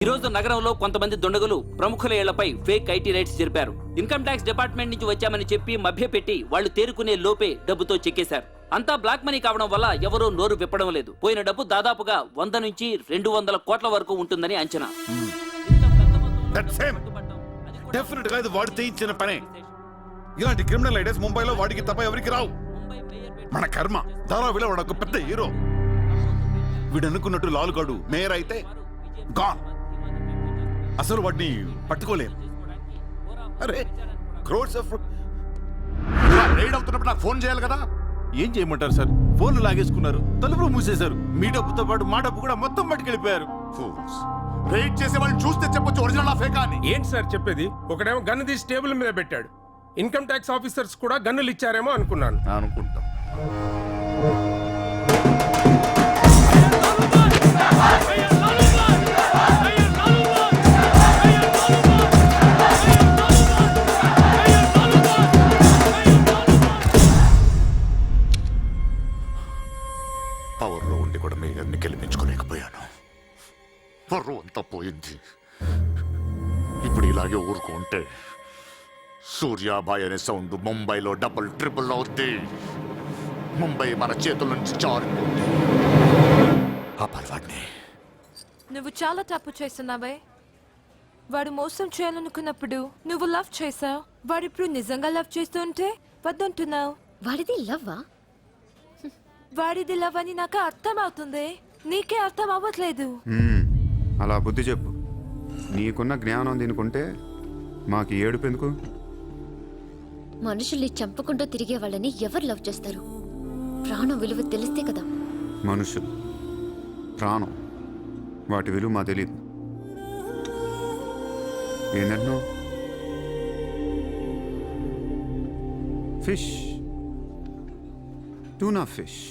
ఈ రోజు నగరంలో కొంతమంది దుండగులు ప్రముఖుల ఇళ్లపై ఫేక్ ఐటీ రైట్స్ జరిపారు. ఇన్కమ్ ట్యాక్స్ డిపార్ట్మెంట్ నుంచి వచ్చామని చెప్పి మభ్యపెట్టి వాళ్ళు తేరుకునే లోపే డబ్బుతో చెక్కేశారు. అంతా బ్లాక్ మనీ కావడం వల్ల ఎవరూ నోరు విప్పడం లేదు. పోయిన డబ్బు దాదాపుగా 100 నుంచి 200 కోట్ల వరకు ఉంటుందని అంచనా. డెఫినెట్ గా ఇది వాడు చేయించిన పనే. ఇలాంటి క్రిమినల్ ఐడియాస్ ముంబైలో వాడికి తప్ప ఎవరికి రావు. మన కర్మ ధారావిలో వాడు ఒక పెద్ద హీరో. వీడు అనుకున్నట్టు లాలుగాడు మేయర్ అయితే గాన్. అసలు వాడిని పట్టుకోలేము. అరే క్రోడ్స్ ఆఫ్ రైడ్ అవుతున్నప్పుడు నాకు ఫోన్ చేయాలి కదా. ఏం చేయమంటారు సార్? ఫోన్లు లాగేసుకున్నారు, తలుపులు మూసేశారు. మీ డబ్బుతో పాటు మా డబ్బు కూడా మొత్తం పట్టుకెళ్ళిపోయారు. రైడ్ చేసే వాళ్ళు చూస్తే చెప్పొచ్చు ఒరిజినల్ ఫేకా అని. ఏంటి సార్ చెప్పేది? ఒకడేమో గన్ను తీసి టేబుల్ మీద పెట్టాడు. ఇన్కమ్ ట్యాక్స్ ఆఫీసర్స్ కూడా గన్నులు ఇచ్చారేమో అనుకున్నాను. అనుకుంటాం. పవర్లో ఉండి కూడా మేయర్ని గెలిపించుకోలేకపోయాను. పర్రు అంతా పోయింది. ఇప్పుడు ఇలాగే ఊరుకుంటే సూర్యాబాయ్ అనే సౌండ్ ముంబైలో డబుల్ ట్రిపుల్ అవుద్ది. ముంబై మన చేతుల నుంచి జారిపోద్ది. ఆ పర్వాడిని నువ్వు చాలా తప్పు చేస్తున్నావే. వాడు మోసం చేయాలనుకున్నప్పుడు నువ్వు లవ్ చేసావు. వాడు ఇప్పుడు నిజంగా లవ్ చేస్తుంటే వద్దంటున్నావు. వాడిది లవ్వా? వాడిది లవ్ అని నాకు అర్థం అవుతుంది, నీకే అర్థం అవ్వట్లేదు. అలా బుద్ధి చెప్పు. నీకున్న జ్ఞానం దీనికుంటే మాకు ఏడుపు ఎందుకు? మనుషుల్ని చంపకుండా తిరిగే వాళ్ళని ఎవరు లవ్ చేస్తారు? ప్రాణం విలువ తెలిస్తే కదా. మనుషులు, ప్రాణం, వాటి విలువ మా తెలీదు. ఏంటన్నో ఫిష్, టూనా ఫిష్.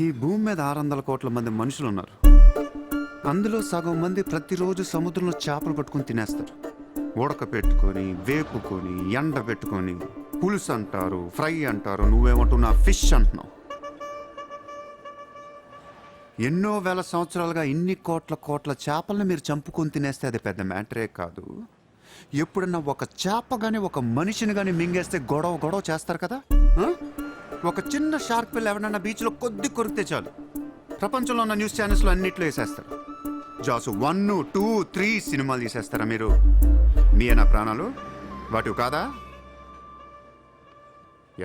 ఈ భూమి మీద 600 కోట్ల మంది మనుషులు ఉన్నారు. అందులో సగం మంది ప్రతిరోజు సముద్రంలో చేపలు పట్టుకొని తినేస్తారు. ఉడక పెట్టుకొని, వేపుకొని, ఎండ పెట్టుకొని, పులుసు అంటారు, ఫ్రై అంటారు. నువ్వేమంటున్నా ఫిష్ అంటున్నావు. ఎన్నో వేల సంవత్సరాలుగా ఇన్ని కోట్ల చేపలను మీరు చంపుకొని తినేస్తే అది పెద్ద మ్యాటరే కాదు. ఎప్పుడన్నా ఒక చేప కానీ ఒక మనిషిని కానీ మింగేస్తే గొడవ చేస్తారు కదా. ఒక చిన్న షార్క్ పిల్ల ఎవరన్నా బీచ్లో కొద్ది కొరికితే చాలు, ప్రపంచంలో ఉన్న న్యూస్ ఛానల్స్లో అన్నిట్లో వేసేస్తారు. జాసు 1, 2, 3 సినిమాలు తీసేస్తారా మీరు? మీ నా ప్రాణాలు వాటివి కాదా?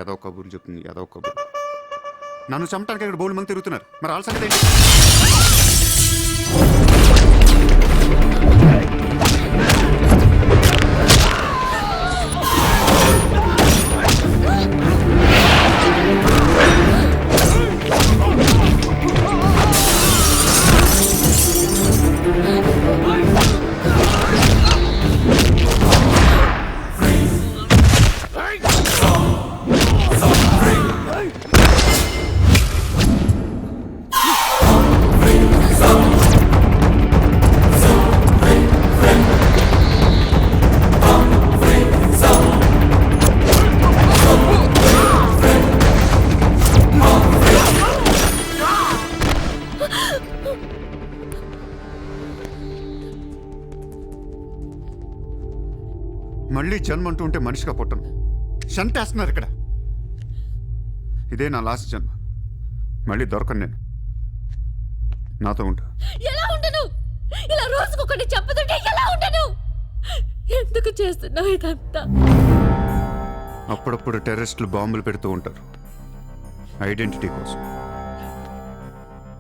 ఏదో కబుర్లు చెప్తుంది, ఏదో కబుర్లు. నన్ను చంపడానికి ఇక్కడ బోల్డ్ మంది తిరుగుతున్నారు. మరి వాళ్ళ సంగతి ఏంటి? మళ్ళీ జన్మ అంటూ ఉంటే మనిషిగా పుట్టను. షంటేస్తున్నారు ఇక్కడ. ఇదే నా లాస్ట్ జన్మ. మళ్ళీ దొరకను నేను. నాతో ఉంటా. ఎలా ఉండను? ఇలా రోజుకొకటి చెప్పుతుంటే ఎలా ఉండను? ఎందుకు చేస్తున్నావు ఇదంతా? అప్పుడప్పుడు టెర్రరిస్టులు బాంబులు పెడుతూ ఉంటారు ఐడెంటిటీ కోసం.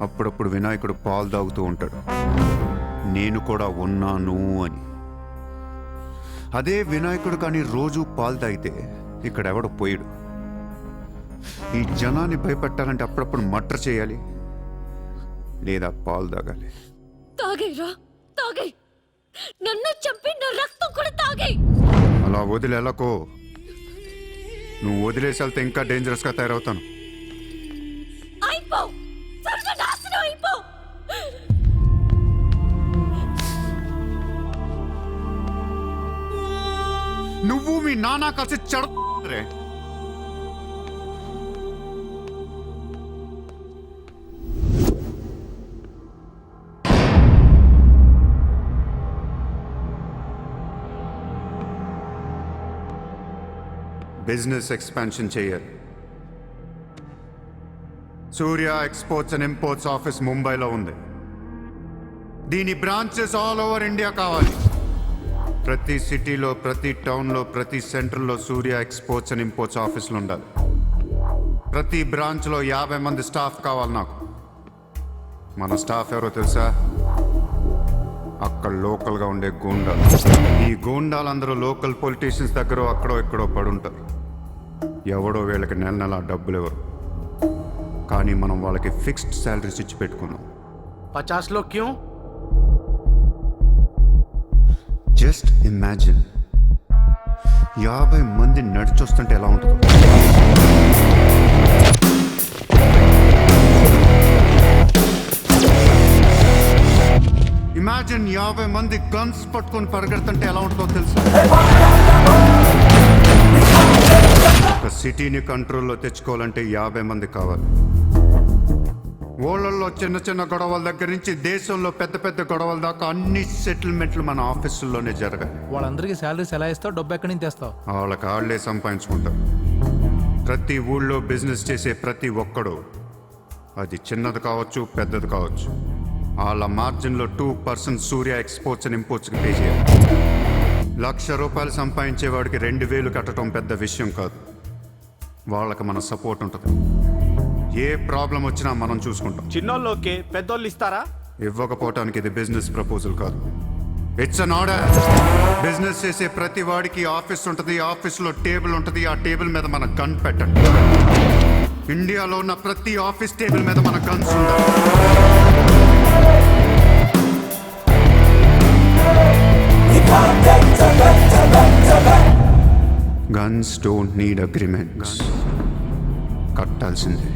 అప్పుడప్పుడు వినాయకుడు పాలు తాగుతూ ఉంటాడు, నేను కూడా ఉన్నాను అని. అదే వినాయకుడు కానీ రోజు పాలు తాగితే ఇక్కడ ఎవడు పోయాడు. ఈ జనాన్ని భయపెట్టాలంటే అప్పుడప్పుడు మర్డర్ చేయాలి, లేదా పాలు తాగాలి. తాగేరా, తాగే. నన్ను చంపి నా రక్తం కూడా తాగే. అలా వదిలేలకో. నువ్వు వదిలేసి వెళ్తే ఇంకా డేంజరస్గా తయారవుతాను. అయిపో, సర్వనాశనం అయిపో. నువ్వు మీ నాన్న కలిసి చెడరే. బిజినెస్ ఎక్స్పాన్షన్ చేయాలి. సూర్య ఎక్స్పోర్ట్స్ అండ్ ఇంపోర్ట్స్ ఆఫీస్ ముంబైలో ఉంది. దీని బ్రాంచెస్ ఆల్ ఓవర్ ఇండియా కావాలి. ప్రతి సిటీలో, ప్రతి టౌన్లో, ప్రతి సెంటర్లో సూర్య ఎక్స్పోర్ట్స్ అండ్ ఇంపోర్ట్స్ ఆఫీసులు ఉండాలి. ప్రతి బ్రాంచ్లో 50 మంది స్టాఫ్ కావాలి నాకు. మన స్టాఫ్ ఎవరో తెలుసా? అక్కడ లోకల్గా ఉండే గూండాలు. ఈ గూండాలందరూ లోకల్ పొలిటీషియన్స్ దగ్గర అక్కడో ఎక్కడో పడుంటారు. ఎవడో వీళ్ళకి నెల నెల డబ్బులు ఇవ్వరు. కానీ మనం వాళ్ళకి ఫిక్స్డ్ శాలరీస్ ఇచ్చి పెట్టుకున్నాం. 50 లో క్యూ? జస్ట్ ఇమాజిన్ 50 మంది నడిచొస్తుంటే ఎలా ఉంటుందో. ఇమాజిన్ 50 మంది గన్స్ పట్టుకొని పరిగెడుతుంటే ఎలా ఉంటుందో తెలుసా? ఒక సిటీని కంట్రోల్లో తెచ్చుకోవాలంటే 50 మంది కావాలి. ఊళ్ళల్లో చిన్న చిన్న గొడవల దగ్గర నుంచి దేశంలో పెద్ద పెద్ద గొడవల దాకా అన్ని సెటిల్మెంట్లు మన ఆఫీసుల్లోనే జరగాలి. వాళ్ళందరికీ శాలరీస్ ఎలా ఇస్తావు? డబ్బు ఎక్కడి నుంచి తెస్తావు? వాళ్ళకి వాళ్ళే సంపాదించుకుంటారు. ప్రతి ఊళ్ళో బిజినెస్ చేసే ప్రతి ఒక్కడు, అది చిన్నది కావచ్చు పెద్దది కావచ్చు, వాళ్ళ మార్జిన్లో 2% సూర్య ఎక్స్పోర్ట్స్ అండ్ ఇంపోర్ట్స్కి పే చేయాలి. ₹1,00,000 సంపాదించేవాడికి 2,000 కట్టడం పెద్ద విషయం కాదు. వాళ్ళకి మన సపోర్ట్ ఉంటుంది. ఏ ప్రాబ్లం వచ్చినా మనం చూసుకుంటాం. చిన్నోళ్ళు ఓకే, పెద్దోళ్ళు ఇస్తారా? ఇవ్వకపోవటానికి ఇది బిజినెస్ ప్రపోజల్ కాదు, ఇట్స్ అన్ ఆర్డర్. బిజినెస్ చేసే ప్రతి వాడికి ఆఫీస్ ఉంటుంది. ఆఫీస్లో టేబుల్ ఉంటుంది. ఆ టేబుల్ మీద మన గన్ పెట్టండి. ఇండియాలో ఉన్న ప్రతి ఆఫీస్ టేబుల్ మీద మన గన్స్ ఉండాలి. Guns don't need agreements. కట్టాల్సిందే.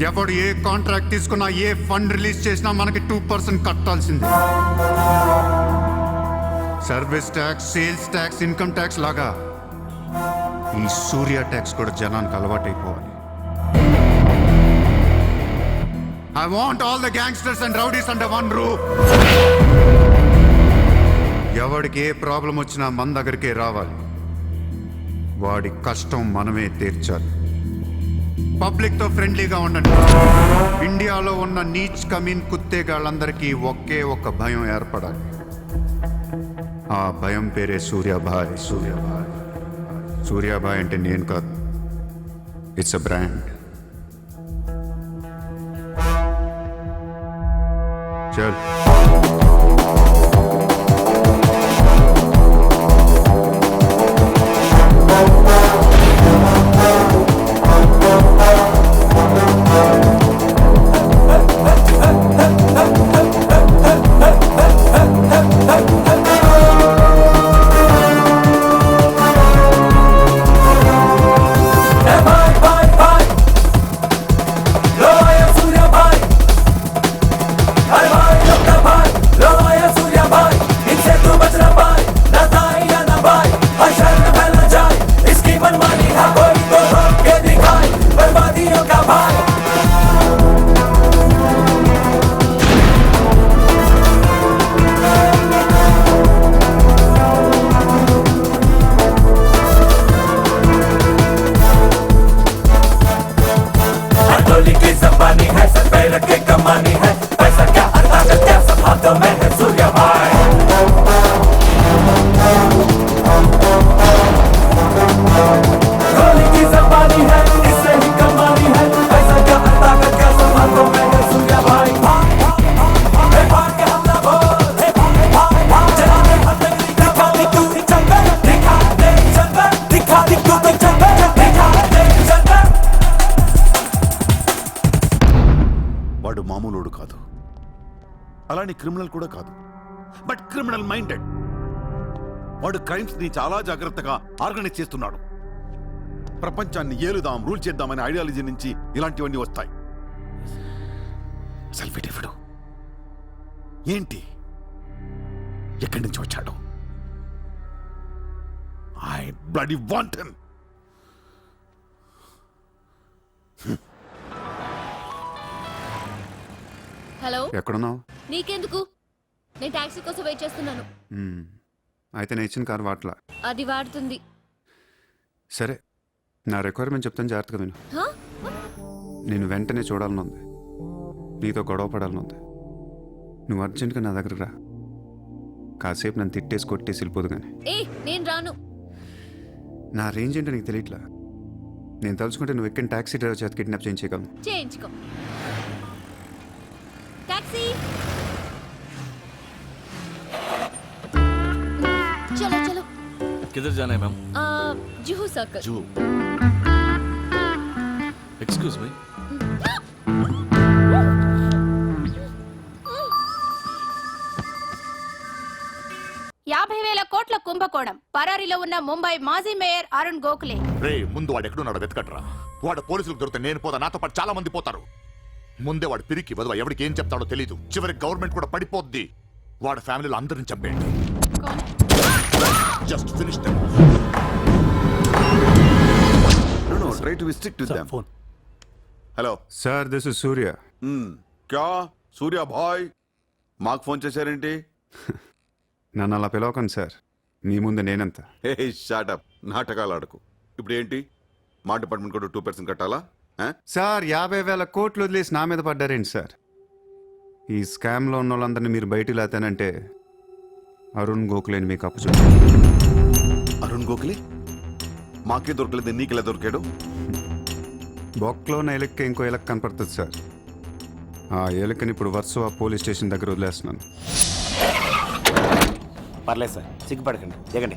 ఎవడు ఏ కాంట్రాక్ట్ తీసుకున్నా, ఏ ఫండ్ రిలీజ్ చేసినా మనకి 2% కట్టాల్సిందే. Service tax, sales tax, income tax లాగా ఈ సూర్య ట్యాక్స్ కూడా జనానికి అలవాటైపోవాలి. I want all the gangsters and rowdies under one roof. ఎవడికి ఏ ప్రాబ్లం వచ్చినా మన దగ్గరికే రావాలి. వాడి కష్టం మనమే తీర్చాలి. పబ్లిక్తో ఫ్రెండ్లీగా ఉండండి. ఇండియాలో ఉన్న నీచ్ కమీన్ కుత్తేగాళ్ళందరికీ ఒకే ఒక భయం ఏర్పడాలి. ఆ భయం పేరే సూర్యాభాయ్. సూర్యాభాయ్. సూర్యాభాయ్ అంటే నేను కాదు, ఇట్స్ అ బ్రాండ్. చల్. వాడు మామూలుడు కాదు, అలానే క్రిమినల్ కూడా కాదు, బట్ క్రిమినల్ మైండెడ్. వాడు క్రైమ్స్ ని చాలా జాగ్రత్తగా ఆర్గనైజ్ చేస్తున్నాడు. ప్రపంచాన్ని ఏలుదాం, రూల్ చేద్దామనే ఐడియాలజీ నుంచి ఇలాంటివన్నీ వస్తాయి. సెల్ఫిటిఫుడు ఏంటి? ఎక్కడి నుంచి వచ్చాడు? I bloody want him. Hello, ఎక్కడున్నావు? నీకెందుకు? నేను టాక్సీ కోసం వెయిట్ చేస్తున్నాను. అయితే నేను ఇచ్చిన కారు వాట్లా. అది వాడుతుంది. సరే, నా రిక్వైర్మెంట్ చెప్తాను, జాగ్రత్తగా విను. Huh? నేను వెంటనే చూడాలని ఉంది, నీతో గొడవ పడాలని ఉంది. నువ్వు అర్జెంట్గా నా దగ్గర రా. కాసేపు నన్ను తిట్టేసి కొట్టేసి వెళ్ళిపోదు కానీ. ఏ నేను రాను. నా రేంజ్ ఏంటో నీకు తెలియట్లా. నేను తలుచుకుంటే నువ్వు ఎక్కిన టాక్సీ డ్రైవర్ చేత కిడ్నాప్ చేయించగలను. చేయించుకో. టాక్సీ. చలో చలో. किधर जाना है ma'am? Juhu circle. Juhu. Excuse me. 50,000 కోట్ల కుంభకోణం. పరారీలో ఉన్న ముంబై మాజీ మేయర్ అరుణ్ గోఖలే. రే, ముందు వాడు ఎక్కడున్నాడో వెతకట్రా. వాడు పోలీసులకు దొరికితే నేను పోతా, నాతో పాటు చాలా మంది పోతారు. ముందే వాడు పిరికి వదవ, ఎవరికి ఏం చెప్తాడో తెలీదు. చివరికి గవర్నమెంట్ కూడా పడిపోద్ది. వాడి ఫ్యామిలీలో అందరిని చంపేయండి. Just finish them. No, try to be strict with them. Hello sir, this is Surya. క్యా సూర్య భాయ్, మాకు ఫోన్ చేశారేంటి? నన్ను అలా పిలవకండి సార్, మీ ముందు నేనంత. హే షాటప్, నాటకాలు ఆడకు. ఇప్పుడు ఏంటి, మా డిపార్ట్మెంట్ కూడా 2% కట్టాలా? సార్, 50,000 కోట్లు వదిలేసి నా మీద పడ్డారేంటి సార్? ఈ స్కామ్లో ఉన్న వాళ్ళందరినీ మీరు బయటికి లేతానంటే అరుణ్ గోఖలేని మీకు అప్పు. అరుణ్ గోఖలే మాకే దొరకలేదు, నీకెలా దొరికాడు? బొక్కలో ఉన్న ఎలక్కి ఇంకో ఎలక్ కనపడుతుంది సార్. ఆ ఎలకని ఇప్పుడు వర్సోవా పోలీస్ స్టేషన్ దగ్గర వదిలేస్తున్నాను. పర్లేదు సార్, సిగ్గుపడకండి, దిగండి.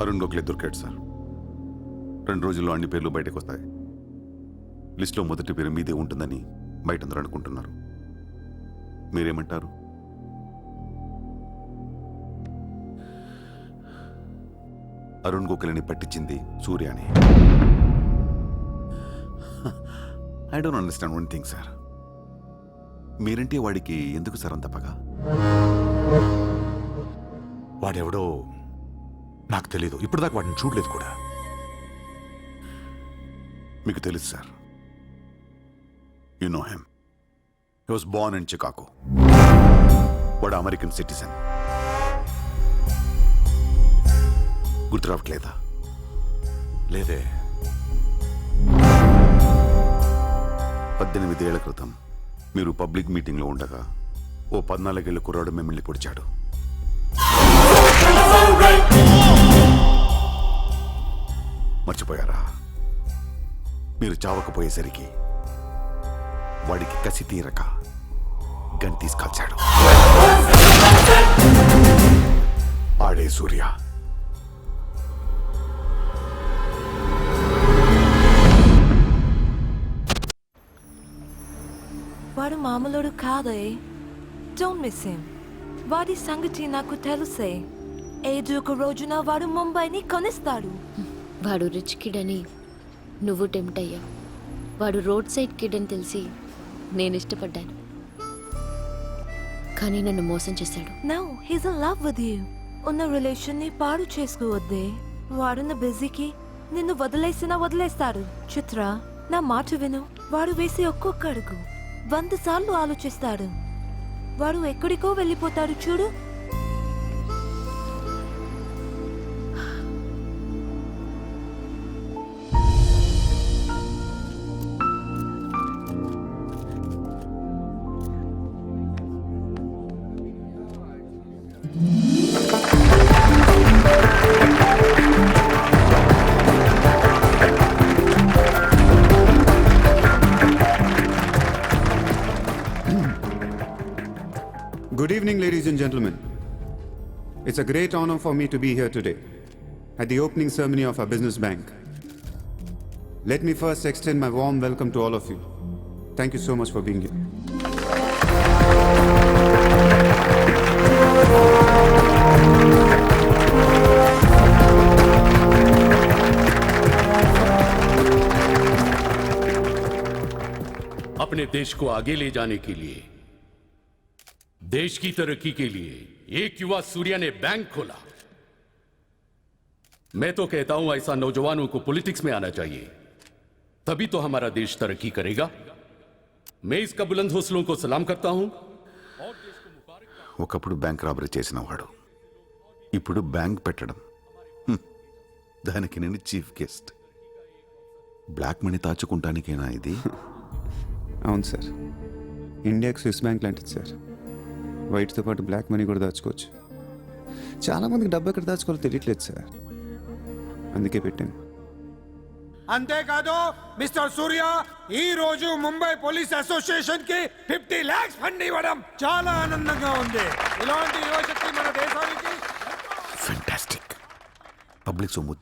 అరుణ్ గోఖలే దొరికాడు సార్. 2 రోజుల్లో అన్ని పేర్లు బయటకు వస్తాయి. లిస్టులో మొదటి పేరు మీదే ఉంటుందని బయట అందరూ అనుకుంటున్నారు. మీరేమంటారు? అరుణ్ గోఖలేని పట్టించింది సూర్యాని. I don't understand one thing sir. మీరంటే వాడికి ఎందుకు సార్ అంత పగ? వాడెవడో నాకు తెలీదు, ఇప్పటిదాకా వాడిని చూడలేదు కూడా. మీకు తెలుసు sir. You know him. He was Born in Chicago. వాడు అమెరికన్ సిటిజన్. గుర్తు రావట్లేదా? లేదే. 18 ఏళ్ల క్రితం మీరు పబ్లిక్ మీటింగ్లో ఉండగా ఓ 14 ఏళ్ల కుర్రాడు మిమ్మల్ని పొడిచాడు. మర్చిపోయారా? మీరు చావకపోయేసరికి వాడికి కసి తీరక గన్ తీసుకాల్చాడు. ఆడే సూర్య. వాడు మామూలుడు కాదే. Don't miss him. వాడి సంగతి నాకు తెలుసే. ఏదో ఒక రోజున వాడు ముంబైని కొనిస్తాడు. వాడు రిచ్ కిడ్ అని నువ్వు టెంప్ట్ అయ్యావు. వాడు రోడ్ సైడ్ కిడ్ అని తెలిసి నేను ఇష్టపడ్డాను, కానీ నన్ను మోసం చేశాడు. No, he's in love with you. ఉన్న రిలేషన్ ని పాడు చేసుకోవద్దే. వాడున్న బిజీకి నిన్ను వదిలేస్తాడు. చిత్ర, నా మాట విను. వాడు వేసే ఒక్కొక్క అడుగు 100 సార్లు ఆలోచిస్తాడు. వాడు ఎక్కడికో వెళ్ళిపోతాడు చూడు. Good evening, ladies and gentlemen. It's a great honor for me to be here today at the opening ceremony of our business bank. Let me first extend my warm welcome to all of you. Thank you so much for being here. अपने देश को आगे ले जाने के लिए, देश की तरक्की के लिए एक युवा सूर्या ने बैंक खोला. मैं तो कहता हूं ऐसा नौजवानों को पॉलिटिक्स में आना चाहिए तभी तो हमारा देश तरक्की करेगा। मैं इसका बुलंद हौसलों को सलाम करता हूं। ఒకప్పుడు బ్యాంక్ రాబరీ చేసిన వాడు ఇప్పుడు బ్యాంక్ పెట్టడం, దానికి నేను చీఫ్ గెస్ట్. బ్లాక్ మనీ దాచుకుంటానికేనా ఇది? అవును సార్, ఇండియాకి స్విస్ బ్యాంక్ లాంటిది సార్. వైట్తో పాటు బ్లాక్ మనీ కూడా దాచుకోవచ్చు. చాలామందికి డబ్బు ఎక్కడ దాచుకోవాలో తెలియట్లేదు సార్, అందుకే పెట్టాను. అంతేకాదు మిస్టర్ సూర్య, ఈ రోజు ముంబై పోలీస్ అసోసియేషన్ కి 50 lakhs ఫండ్ ఇవ్వడం చాలా ఆనందంగా ఉంది. ఇలాంటి యువశక్తి మన దేశానికి. ఫెంటాస్టిక్. పబ్లిక్ సొమ్ము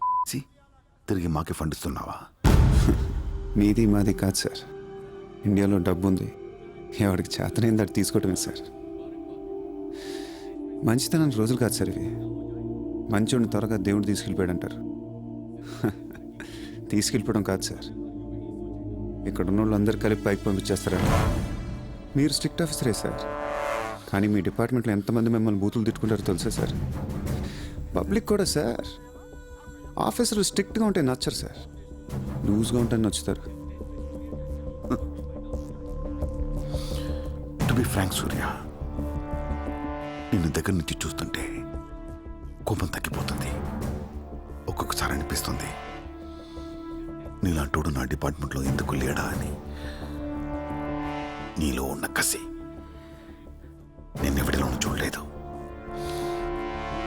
తిరిగి మాకే ఫండ్ ఇస్తున్నావా? మీది మాది కాదు సార్, ఇండియాలో డబ్బు ఉంది, ఎవరికి చేతనైంది అది తీసుకోవటమే సార్. మంచితనానికి రోజులు కాదు సార్ ఇవి. మంచోడిని త్వరగా దేవుడు తీసుకెళ్ళిపోయాడు అంటారు. తీసుకెళ్ళిపోవడం కాదు సార్, ఇక్కడ ఉన్న వాళ్ళు అందరు కలిపి పైకి పంపించేస్తారంట. మీరు స్ట్రిక్ట్ ఆఫీసరే సార్, కానీ మీ డిపార్ట్మెంట్లో ఎంతమంది మిమ్మల్ని బూతులు తిట్టుకుంటారో తెలుసా సార్? పబ్లిక్ కూడా సార్, ఆఫీసర్లు స్ట్రిక్ట్గా ఉంటే నచ్చరు సార్, లూజ్గా ఉంటే నచ్చుతారు. టు బి ఫ్రాంక్ సూర్య, నిన్ను దగ్గర నుంచి చూస్తుంటే కోపం తగ్గిపోతుంది. ఒక్కొక్కసారి అనిపిస్తుంది నీలాంటోడు నా డిపార్ట్మెంట్లో ఎందుకు లేడా అని. నీలో ఉన్న కసి నిన్నెవడిలోనూ చూడలేదు.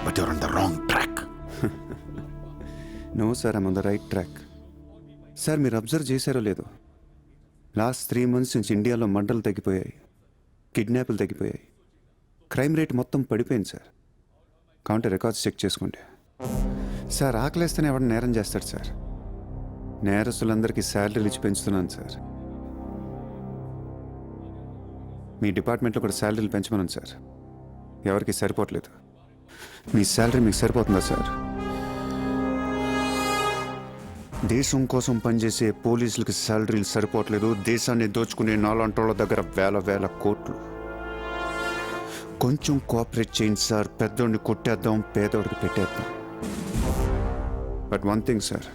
But your on the wrong track. No sir, I'm on the right track. Sir మీరు అబ్జర్వ్ చేశారో లేదో, లాస్ట్ 3 months నుంచి ఇండియాలో మర్డర్లు తగ్గిపోయాయి, కిడ్నాప్లు తగ్గిపోయాయి, క్రైమ్ రేట్ మొత్తం పడిపోయింది సార్. కౌంటర్ రికార్డ్స్ చెక్ చేసుకోండి సార్. ఆకలేస్తేనే ఎవడ నేరం చేస్తాడు సార్. నేరస్తులందరికీ శాలరీలు ఇచ్చి పెంచుతున్నాను సార్. మీ డిపార్ట్మెంట్లో కూడా శాలరీలు పెంచమన్నాను సార్, ఎవరికి సరిపోవట్లేదు. మీ శాలరీ మీకు సరిపోతుందా సార్? దేశం కోసం పనిచేసే పోలీసులకి శాలరీలు సరిపోవట్లేదు, దేశాన్ని దోచుకునే నాలాంటోళ్ళ దగ్గర వేల కోట్లు. కొంచెం కోఆపరేట్ చేయండి సార్, పెద్దోడిని కొట్టేద్దాం, పేదోడికి పెట్టేద్దాం. But one thing sir,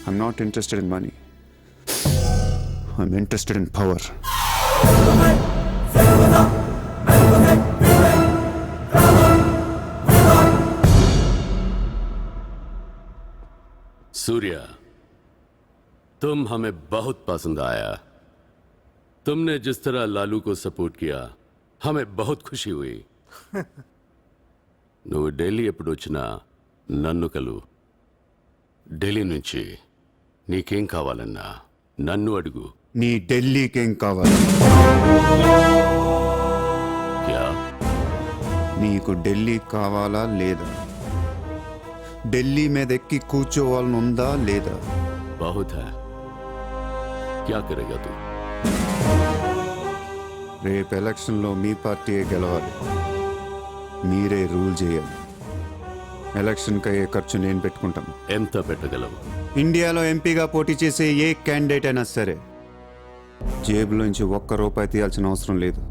I'm not interested in money, I'm interested in power. Surya, तुम हमें बहुत पसंद आया। तुमने जिस तरह लालू को सपोर्ट किया हमें बहुत खुशी हुई। నువ్వు ఢిల్లీ ఎప్పుడు వచ్చినా నన్ను కలు. ఢిల్లీ నుంచి నీకేం కావాలన్నా నన్ను అడుగు. నీ ఢిల్లీకేం కావాలి? క్యా? నీకు ఢిల్లీ కావాలా లేదా? ఢిల్లీ మీద ఎక్కి కూర్చోవాలని ఉందా లేదా? बहुत है, क्या करेगा तू? రేపు ఎలక్షన్లో మీ పార్టీయే గెలవాలి, మీరే రూల్ చేయాలి. ఎలక్షన్కి అయ్యే ఖర్చు నేను పెట్టుకుంటాను. ఎంత పెట్టగలవు? ఇండియాలో ఎంపీగా పోటీ చేసే ఏ క్యాండిడేట్ అయినా సరే జేబులోంచి ₹1 తీయాల్సిన అవసరం లేదు,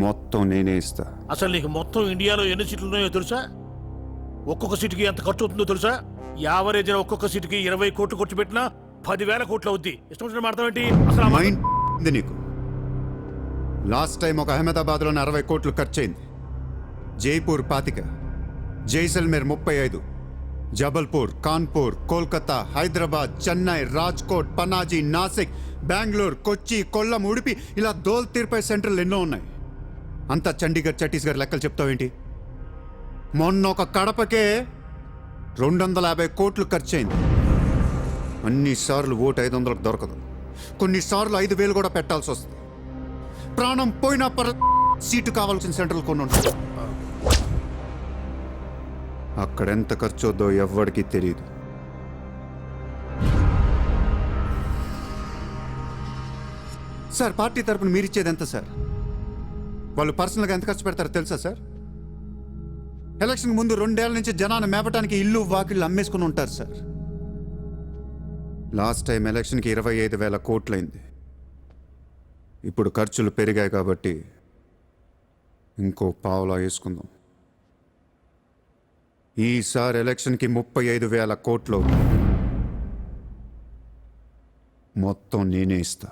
మొత్తం నేనే ఇస్తా. అసలు నీకు మొత్తం ఇండియాలో ఎన్ని సీట్లు ఉన్నాయో తెలుసా? ఒక్కొక్క సీటుకి ఎంత ఖర్చు అవుతుందో తెలుసా? యావరేజ్ ఒక్కొక్క సీటుకి 20 కోట్లు ఖర్చు పెట్టినా 10,000 కోట్లు అవుద్ది. ఇష్టం వచ్చిన మాట్లాడేంటి? అసలు మైండ్ ఉంది నీకు? లాస్ట్ టైం ఒక అహ్మదాబాద్లోనే 60 కోట్లు ఖర్చు అయింది, జైపూర్ 25, జైసల్మేర్ 35, జబల్పూర్, కాన్పూర్, కోల్కతా, హైదరాబాద్, చెన్నై, రాజ్కోట్, పనాజీ, నాసిక్, బెంగళూరు, కొచ్చి, కొల్లం, ఉడిపి, ఇలా దోల్ తీర్పై సెంటర్లు ఎన్నో ఉన్నాయి. అంతా చండీగఢ్, ఛత్తీస్గఢ్ లెక్కలు చెప్తావేంటి? మొన్న ఒక కడపకే 250 కోట్లు ఖర్చు అయింది. అన్నిసార్లు ఓటు 500కు దొరకదు, కొన్నిసార్లు 5,000 కూడా పెట్టాల్సి వస్తుంది. ప్రాణం పోయినా సీటు కావాల్సిన సెంటర్లు కొన్ని ఉంటాయి. అక్కడెంత ఖర్చు అవుద్దో ఎవ్వడికి తెలియదు. సార్ పార్టీ తరపున మీరిచ్చేది ఎంత సార్? వాళ్ళు పర్సనల్గా ఎంత ఖర్చు పెడతారో తెలుసా సార్? ఎలక్షన్ ముందు 2 ఏళ్ల నుంచి జనాన్ని మేపటానికి ఇల్లు వాకిళ్ళు అమ్మేసుకుని ఉంటారు సార్. లాస్ట్ టైం ఎలక్షన్కి 25,000 కోట్లయింది. ఇప్పుడు ఖర్చులు పెరిగాయి కాబట్టి ఇంకో పావులా వేసుకుందాం. ఈసారి ఎలక్షన్కి 35,000 కోట్లు. మొత్తం నేనే ఇస్తా.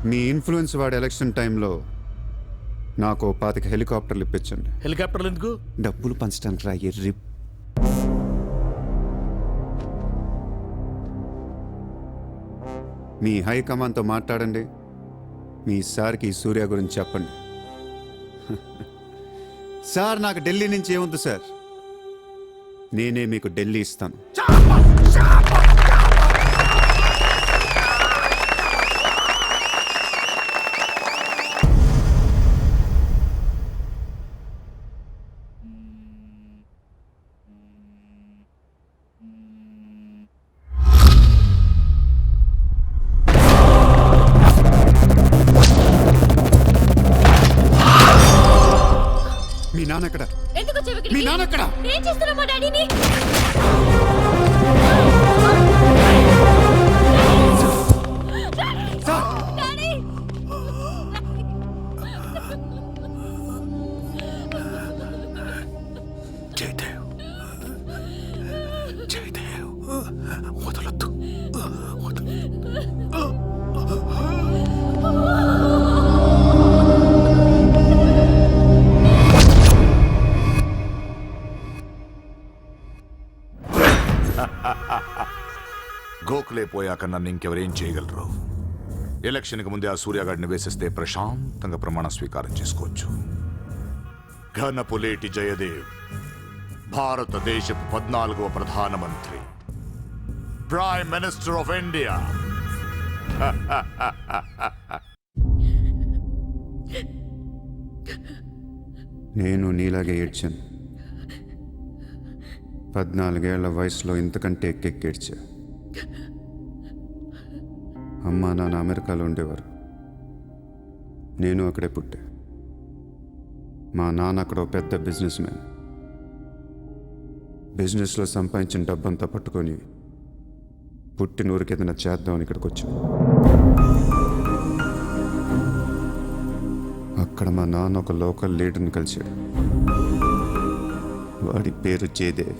మీ ఇన్ఫ్లుయెన్స్ వాడి ఎలక్షన్ టైంలో నాకు 25 హెలికాప్టర్లు ఇప్పించండి. హెలికాప్టర్లు ఎందుకు? డబ్బులు పంచడానికి రా ఎర్రి. మీ హైకమాండ్తో మాట్లాడండి. మీ సార్కి ఈ సూర్య గురించి చెప్పండి. సార్ నాకు ఢిల్లీ నుంచి ఏముంది సార్, నేనే మీకు ఢిల్లీ ఇస్తాను. మీ నాన్న ఎక్కడ? ఎందుకు వచ్చావు ఇక్కడికి? మీ నాన్న ఎక్కడ? ఏం చేస్తున్నావు మా డాడీని? డాడీ! జయదేవ్, జయదేవ్, వదలొద్దు. గోఖలే పోయాక నన్ను ఇంకెవరేం చేయగలరు? ఎలక్షన్కి ముందే ఆ సూర్యగాడిని వేసేస్తే ప్రశాంతంగా ప్రమాణ స్వీకారం చేసుకోవచ్చు. ఘనపులేటి జయదేవ్ భారతదేశపు 14వ ప్రధానమంత్రి, ప్రైమ్ మినిస్టర్ ఆఫ్ ఇండియా. నేను నీలాగే ఏడ్చాను. 14 ఏళ్ల వయసులో ఇంతకంటే ఎక్కెక్కేడ్చా. అమ్మా నాన్న అమెరికాలో ఉండేవారు, నేను అక్కడే పుట్టా. మా నాన్న అక్కడ పెద్ద బిజినెస్ మ్యాన్. బిజినెస్లో సంపాదించిన డబ్బంతా పట్టుకొని పుట్టినూరికి ఏదైనా చేద్దామని ఇక్కడికి వచ్చాను. అక్కడ మా నాన్న ఒక లోకల్ లీడర్ని కలిశాడు. వాడి పేరు జయదేవ్.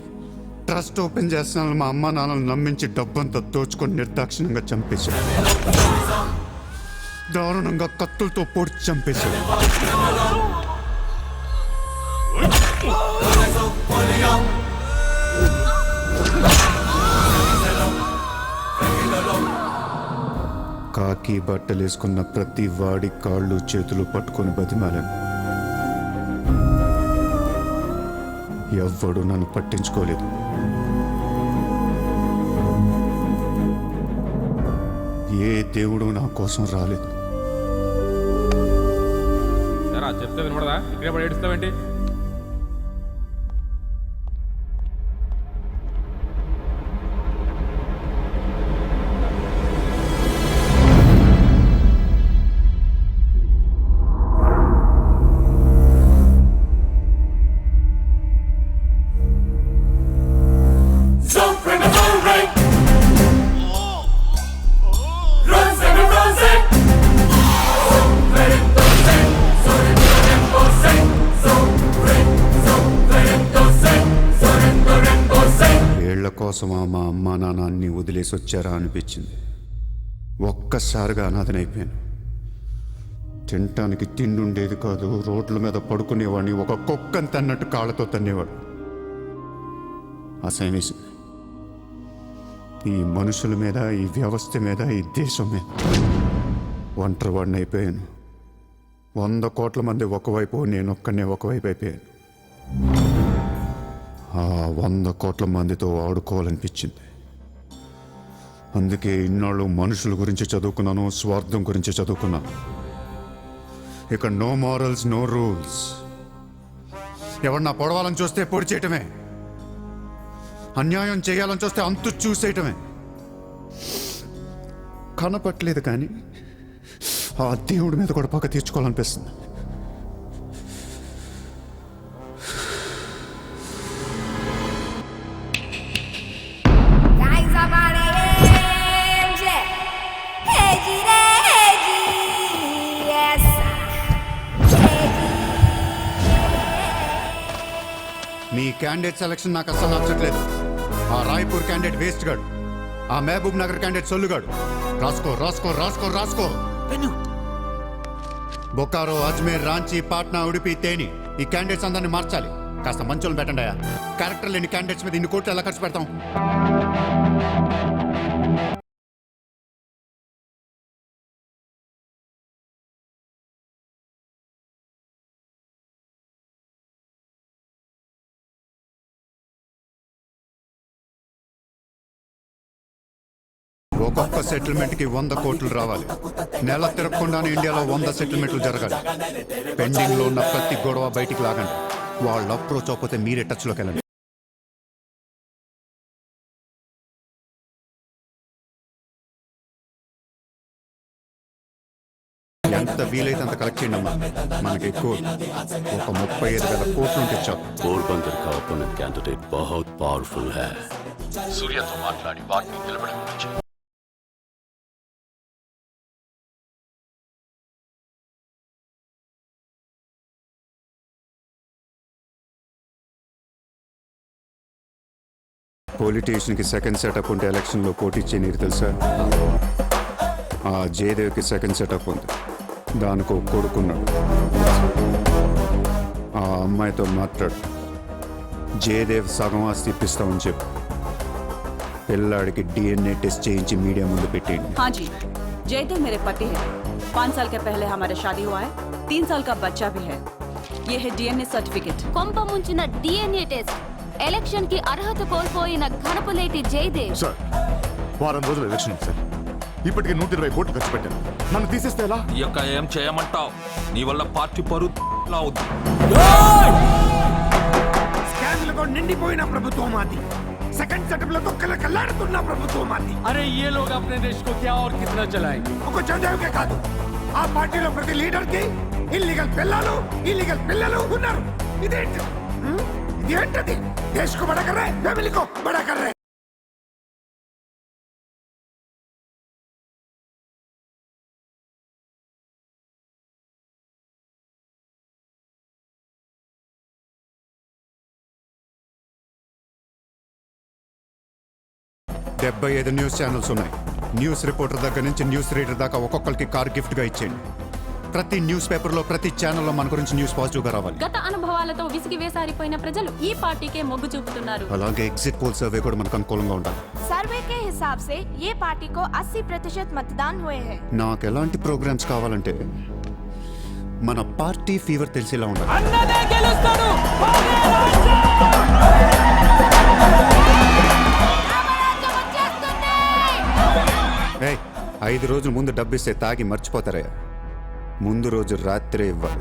ట్రస్ట్ ఓపెన్ చేస్తున్నాను మా అమ్మ నాన్నలు నమ్మించి డబ్బంతా దోచుకొని నిర్దాక్షిణ్యంగా చంపేశాడు. దారుణంగా కత్తులతో పొడిచి చంపేశాడు. కాకి బట్టలు వేసుకున్న ప్రతి వాడి కాళ్ళు చేతులు పట్టుకొని బతిమాలాను. ఎవ్వడు నన్ను పట్టించుకోలేదు. ఏ దేవుడు నా కోసం రాలేదు. చెప్తే వినపడదా? ఇక్కడే పడి ఏడుస్తావేంటి? కోసమా మా అమ్మా నాన్న అన్ని వదిలేసి వచ్చారా అనిపించింది. ఒక్కసారిగా అనాథనైపోయాను. తినటానికి తిండి ఉండేది కాదు. రోడ్ల మీద పడుకునేవాడిని. ఒక కుక్కని తన్నట్టు కాళ్ళతో తన్నేవాడు. అసహ్యం వేసింది. ఈ మనుషుల మీద, ఈ వ్యవస్థ మీద, ఈ దేశం మీద ఒంటరివాడిని అయిపోయాను. 100 కోట్ల మంది ఒకవైపు, నేను ఒక్కనే ఒకవైపు అయిపోయాను. ఆ 100 కోట్ల మందితో ఆడుకోవాలనిపించింది. అందుకే ఇన్నాళ్ళు మనుషుల గురించి చదువుకున్నాను, స్వార్థం గురించి చదువుకున్నాను. ఇక నో మారల్స్, నో రూల్స్. ఎవరన్నా పొడవాలని చూస్తే పొడి చేయటమే, అన్యాయం చేయాలని చూస్తే అంతు చూసేయటమే. కనపట్లేదు కానీ ఆ దేవుడి మీద కూడా పక్క తీర్చుకోవాలనిపిస్తుంది. క్యాండిడేట్ సెలక్షన్ నాకు అసలు నచ్చట్లేదు. ఆ రాయ్పూర్ క్యాండిడేట్ వేస్ట్ గాడు, ఆ మహబూబ్ నగర్ క్యాండిడేట్ సొల్లుగాడు. రాసుకో రాసుకో రాసుకో రాసుకో. బొకారో, అజ్మేర్, రాంచీ, పాట్నా, ఉడిపి, తేని ఈ క్యాండిడేట్స్ అందరిని మార్చాలి. కాస్త మంచోళ్ళు పెట్టండి అయ్యా. క్యారెక్టర్ లేని క్యాండిడేట్స్ మీద ఇన్ని కోట్లు ఎలా ఖర్చు పెడతాం? ఒక్కొక్క సెటిల్మెంట్ కి 100 కోట్లు రావాలి. నెల తిరగకుండానే ఇండియాలో 100 సెటిల్మెంట్లు జరగాలి. పెండింగ్ లో ఉన్న ప్రతి గొడవ బయటికి లాగండి. వాళ్ళు అప్రోచ్ అవ్వకపోతే మీరే టచ్ లోకి వెళ్ళండి. ఎంత వీలైతే అంత కలెక్ట్ చేయండి అమ్మా. మనకి ఎక్కువ ఒక 35,000 కోట్లు ఉంటే చాలు. पोरबंदर का ओपोनेंट कैंडिडेट बहुत पावरफुल है. सूर्यతో మాట్లాడి వాటిని నిలబడవచ్చు. పొలిటీషియన్కి సెకండ్ సెటప్ ఉంటే ఎలక్షన్లో పోటీ చేయనీరు తెలుసా? ఆ జయదేవ్కి సెకండ్ సెటప్ ఉంది. దానికో కొడుకున్నాడు. ఆ అమ్మాయితో మాట్లాడు. జయదేవ్ సగం ఆస్తి ఇప్పిస్తామని చెప్పు. పిల్లాడికి DNA టెస్ట్ చేయించి మీడియా ముందు పెట్టేయండి. हाँ जी, जयदेव मेरे पति है. 5 साल के पहले हमारे शादी हुआ है. 3 साल का बच्चा भी है. ये है DNA सर्टिफिकेट. కొంప ముంచిన DNA టెస్ట్. ఎలక్షన్ కి అర్హత కోల్పోయిన ఘనపులేటి జయదేవ్. సార్, వారం రోజులు ఎలక్షన్ ఉంది సార్. ఇప్పటికి 120 కోట్లు ఖర్చు పెట్టాను. నన్ను తీసేస్తే ఎలా? ఈ యొక్క ఏం చేయమంటావు? నీ వల్ల పార్టీ పరువు అవుద్ది. స్కామ్లతో నిండిపోయిన ప్రభుత్వం మాది. సెకండ్ సెటప్ లతో కలకలాడుతున్న ప్రభుత్వం మాది. अरे ये लोग अपने देश को क्या और कितना चलाएंगे? ఒక జయదేవ్కే కాదు, ఆ పార్టీలో ప్రతి లీడర్ కి ఇల్లీగల్ పిల్లలు ఉన్నారు. ఇదేంటి? ఇదేంటది? దేశ్ కో బడా కర్ రహే, ఫ్యామిలీ కో బడా కర్ రహే. డెబ్బై 75 న్యూస్ ఛానల్స్ ఉన్నాయి. న్యూస్ రిపోర్టర్ దగ్గర నుంచి న్యూస్ రీడర్ దాకా ఒక్కొక్కరికి కార్ గిఫ్ట్గా ఇచ్చేయండి. ప్రతి న్యూస్ పేపర్లో, ప్రతి ఛానల్లో మన గురించి న్యూస్ పాజిటివ్గా రావాలి. గత అనుభవాలతో విసిగి వేసారిపోయిన ప్రజలు ఈ పార్టీకే మొగ్గు చూపుతున్నారు. అలాగే ఎగ్జిట్ పోల్ సర్వే కూడా మనకు అనుకూలంగా ఉండాలి. सर्वे के हिसाब से ये पार्टी को 80% मतदान हुए हैं. నాకు ఎలాంటి ప్రోగ్రామ్స్ కావాలంటే మన పార్టీ ఫీవర్ తెలిసేలా ఉండాలి. అన్నదే గెలుస్తాడు. 5 రోజుల ముందు డబ్బిస్తే తాగి మర్చిపోతారయ్యా. ముందు రోజు రాత్రే ఇవ్వాలి.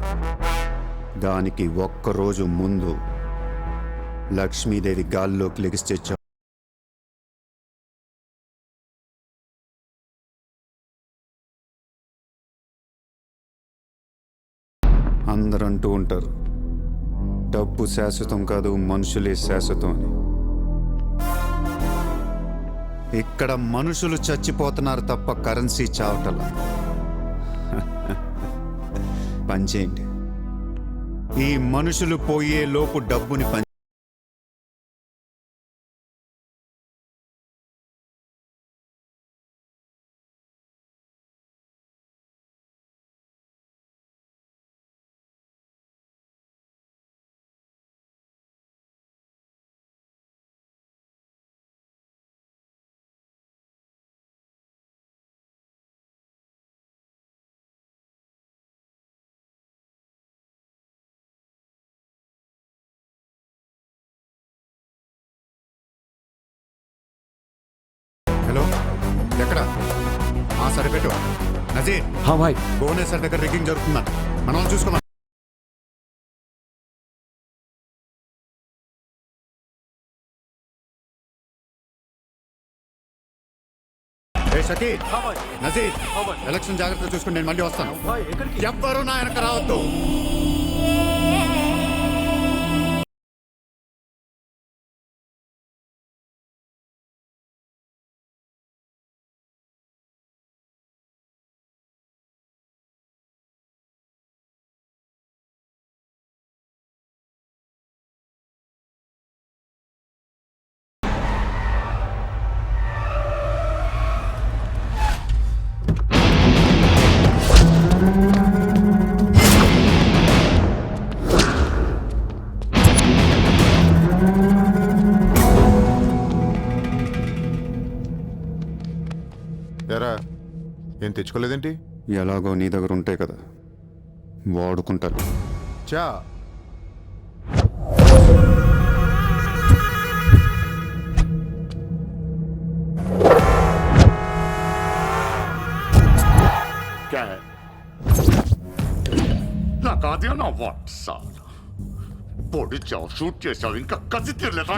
దానికి ఒక్క రోజు ముందు లక్ష్మీదేవి గాల్లోకి లెగిస్తే అందరూ అంటూ ఉంటారు, డబ్బు శాశ్వతం కాదు, మనుషులే శాశ్వతం అని. ఇక్కడ మనుషులు చచ్చిపోతున్నారు తప్ప కరెన్సీ చావటల. పనిచేయండి. ఈ మనుషులు పోయే లోపు డబ్బుని హలో, ఎక్కడ? సరిపెట్టు. నజీర్, భువనేశ్వర్ దగ్గర రిగ్గింగ్ జరుగుతుందా? మనం చూసుకోమా. షకీర్, నజీర్, ఎలక్షన్ జాగ్రత్తగా చూసుకుని నేను మళ్ళీ వస్తాను. ఎవ్వరూ నా వెనక రావద్దు. ఎరా ఏం తెచ్చుకోలేదేంటి? ఎలాగో నీ దగ్గర ఉంటాయి కదా, వాడుకుంటాను. చా నాకు అదే నా వాట్ సార్ పొడిచావు, షూట్ చేసావు, ఇంకా కసి తీరలేదా?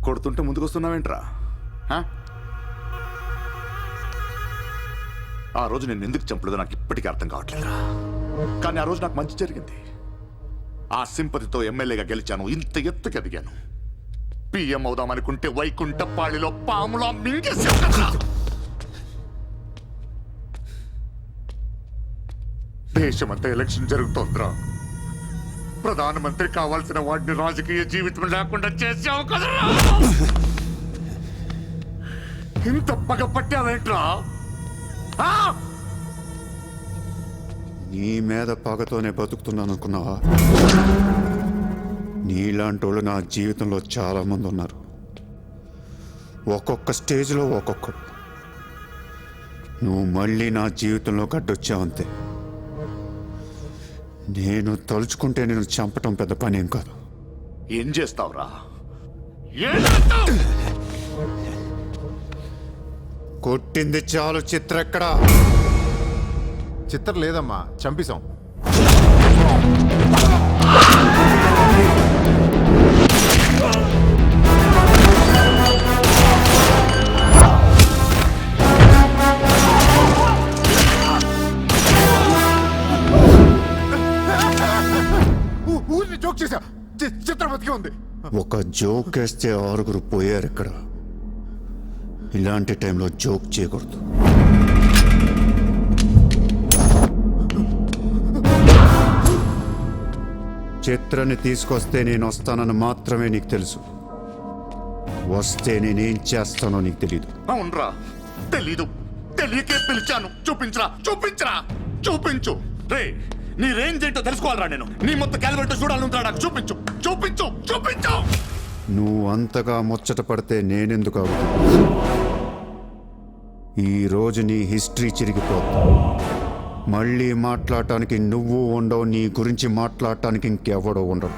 కొడుతుంటే ముందుకొస్తున్నావేంట్రా? ఆ రోజు నేను ఎందుకు చంపలేదో నాకు ఇప్పటికీ అర్థం కావట్లేదురా. కానీ ఆ రోజు నాకు మంచి జరిగింది. ఆ సింపతితో ఎమ్మెల్యేగా గెలిచాను, ఇంత ఎత్తుకి ఎదిగాను. పిఎం అవుదామనుకుంటే వైకుంఠపాళిలో పాములా మింగేసావు కదా. దేశమంతా ఎలక్షన్ జరుగుతోందిరా. ప్రధానమంత్రి కావాల్సిన వాడిని రాజకీయ జీవితం లేకుండా చేసావు కదరా. ఇంత పగ పట్టావేంట్రా? నీ మీద పగతోనే బతుకుతున్నాను అనుకున్నావా? నీలాంటి వాళ్ళు నా జీవితంలో చాలా మంది ఉన్నారు. ఒక్కొక్క స్టేజ్లో ఒక్కొక్కడు. నువ్వు మళ్ళీ నా జీవితంలో గడ్డొచ్చావంతే. నేను తలుచుకుంటే నేను చంపటం పెద్ద పని ఏం కాదు. ఏం చేస్తావురా? కొట్టింది చాలు. చిత్ర ఎక్కడా? చిత్ర లేదమ్మా, చంపేశాం. ఊరిని జోక్ చేశా. చిత్ర బతికే ఉంది. ఒక జోక్ వేస్తే 6 పోయారు ఇక్కడ. ఇలాంటి టైంలో జోక్ చేయకూడదు. చిత్రని తీసుకొస్తే నేను వస్తానని మాత్రమే నీకు తెలుసు. వస్తే నేనేం చేస్తానో నీకు తెలీదు. అవునరా, తెలీదు. తెలియకే పిలిచాను. చూపించరా, చూపించరా, చూపించు. రే, నీ రేంజ్ ఏంటో తెలుసుకోవాలరా నేను. నీ మొత్తం క్యాలిబర్ చూడాలంటారా? నాకు చూపించు, చూపించు, చూపించు. నువ్వు అంతగా ముచ్చట పడితే నేనెందుకు అవుతా? ఈరోజు నీ హిస్టరీ చిరిగిపోతుంది. మళ్ళీ మాట్లాడటానికి నువ్వు ఉండవు, నీ గురించి మాట్లాడటానికి ఇంకెవడో ఉండవు.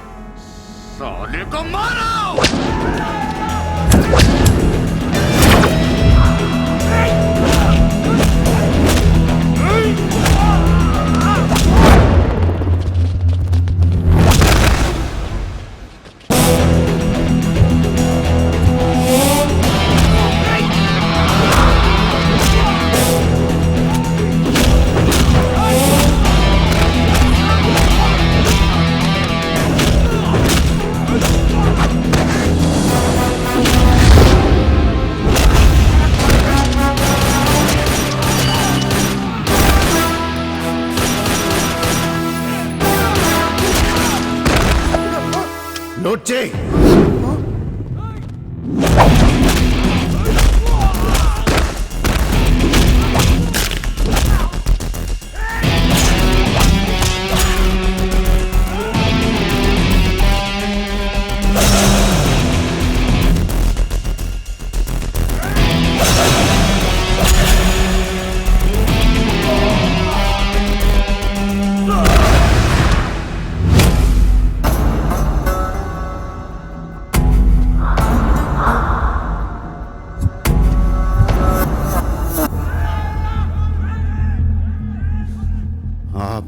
నోట్ చేయి.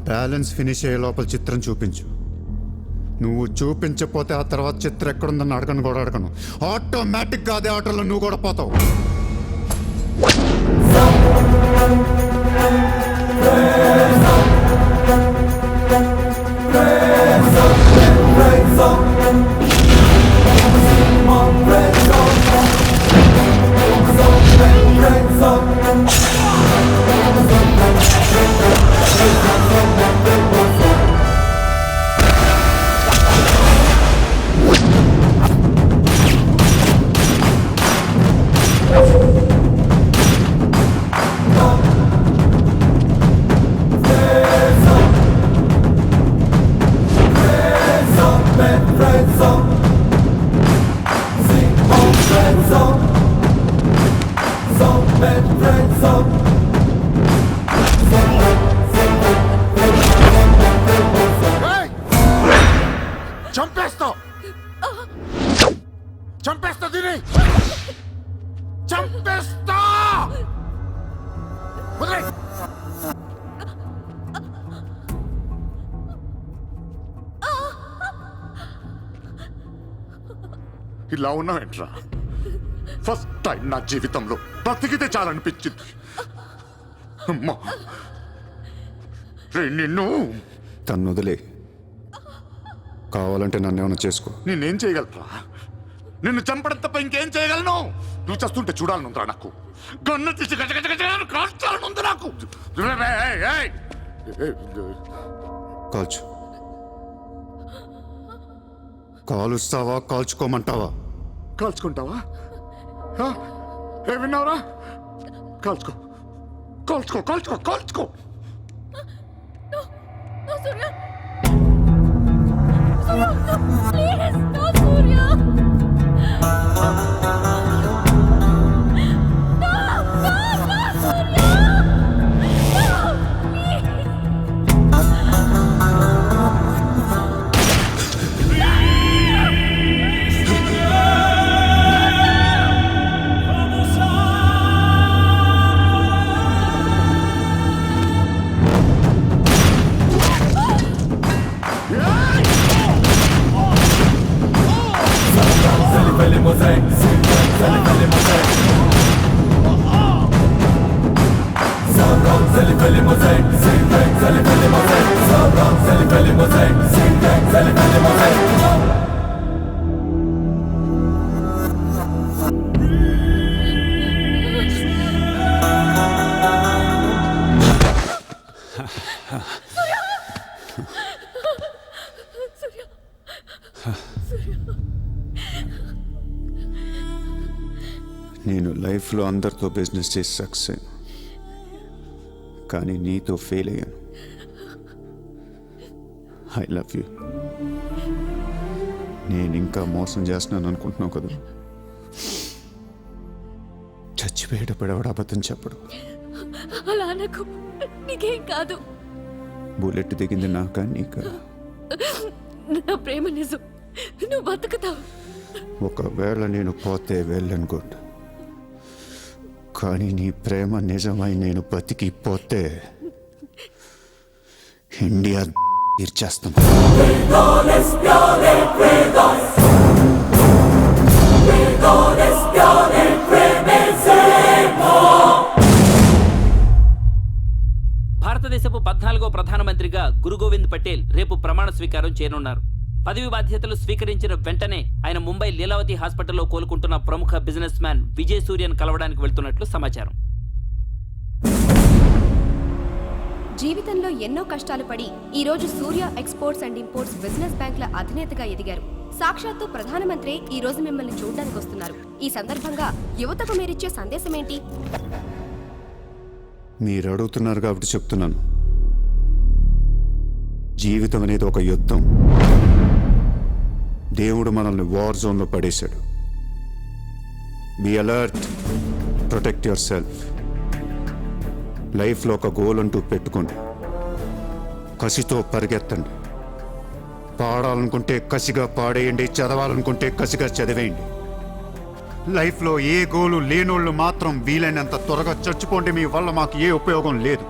బ్యాలెన్స్ ఫినిష్ అయ్యే లోపల చిత్రం చూపించు. నువ్వు చూపించకపోతే ఆ తర్వాత చిత్రం ఎక్కడుందని అడగను కూడా అడగను. ఆటోమేటిక్గా అదే ఆటోలో నువ్వు కూడా పోతావు. చంపేస్తా చంపేస్తా దీని చంపేస్తా వదిలేయ్. ఇలా ఉన్నావేంట్రా? ఫస్ట్ టైం నా జీవితంలో బ్రతికితే చాలనిపించింది. అమ్మా రే నిన్ను తను వదిలే, కావాలంటే నన్ను ఏమైనా చేసుకో. నేనేం చేయగలరా? నిన్ను చంపడం తప్ప ఇంకేం చేయగలను? నువ్వు చేస్తుంటే చూడాలనుందిరా నాకు. గన్ను తీసి గజగజగజ కాల్చాలనుంది నాకు. కాల్చు. కాలుస్తావా కాల్చుకోమంటావా? కాల్చుకుంటావా? ఏ విన్నావురా? కాల్చుకో కాల్చుకో కాల్చుకో కాల్చుకో. నేను లైఫ్లో అందరితో బిజినెస్ చేసి సక్సెస్ అయ్యాను, కానీ నీతో ఫెయిల్ అయ్యాను. I love you. నేను ఇంకా మోసం చేస్తున్నాను అనుకుంటున్నావు కదా? చచ్చిపోయేటప్పుడు ఎవడ అబద్ధం చెప్పడు. అలా నాకు నీకేం కాదు. బుల్లెట్ దిగింది నాకా నీకా? నా ప్రేమ నిజం, నువ్వు బతుకుతావు. ఒకవేళ నేను పోతే వెళ్ళను గుడ్, కానీ నీ ప్రేమ నిజమై నేను బతికిపోతే ఇండియా తీర్చేస్తాను. భారతదేశపు 14వ ప్రధానమంత్రిగా గురు గోవింద్ పటేల్ రేపు ప్రమాణ స్వీకారం చేయనున్నారు. పదవి బాధ్యతలు స్వీకరించిన వెంటనే ఆయన ముంబై లీలావతి హాస్పిటల్లో కోలుకుంటున్న ప్రముఖ బిజినెస్ మ్యాన్ విజయ్ సూర్యను కలవడానికి వెళ్తున్నట్లు సమాచారం. జీవితంలో ఎన్నో కష్టాలు పడి ఈ రోజు సూర్య ఎక్స్పోర్ట్స్ అండ్ ఇంపోర్ట్స్ బిజినెస్ బ్యాంకుల అధినేతగా ఎదిగారు. సాక్షాత్తు ప్రధానమంత్రి ఈ రోజు మిమ్మల్ని చూడడానికి వస్తున్నారు. ఈ సందర్భంగా యువతకు మీరిచ్చే సందేశం ఏంటి? మీరు అడుగుతున్నారు కాబట్టి చెప్తున్నాను. జీవితం అనేది ఒక యుద్ధం. దేవుడు మనల్ని వార్ జోన్లో పడేశాడు. Be alert, protect your self. లైఫ్లో ఒక గోల్ అంటూ పెట్టుకోండి, కసితో పరిగెత్తండి. పాడాలనుకుంటే కసిగా పాడేయండి, చదవాలనుకుంటే కసిగా చదివేయండి. లైఫ్లో ఏ గోలు లేనోళ్ళు మాత్రం వీలైనంత త్వరగా చచ్చిపోండి. మీ వల్ల మాకు ఏ ఉపయోగం లేదు.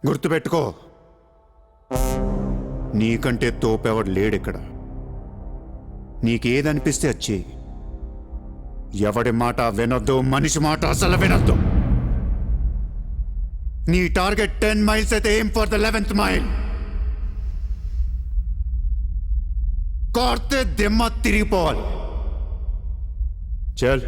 గుర్తుపెట్టుకో, నీకంటే తోపెవడు లేడిక్కడ. నీకేదనిపిస్తే వచ్చి ఎవడి మాట వినొద్దు, మనిషి మాట అసలు వినొద్దు. నీ టార్గెట్ 10 మైల్స్ అయితే aim for the 11th mile. కార్తే దిమ్మ తిరిగిపోవాలి. చల్.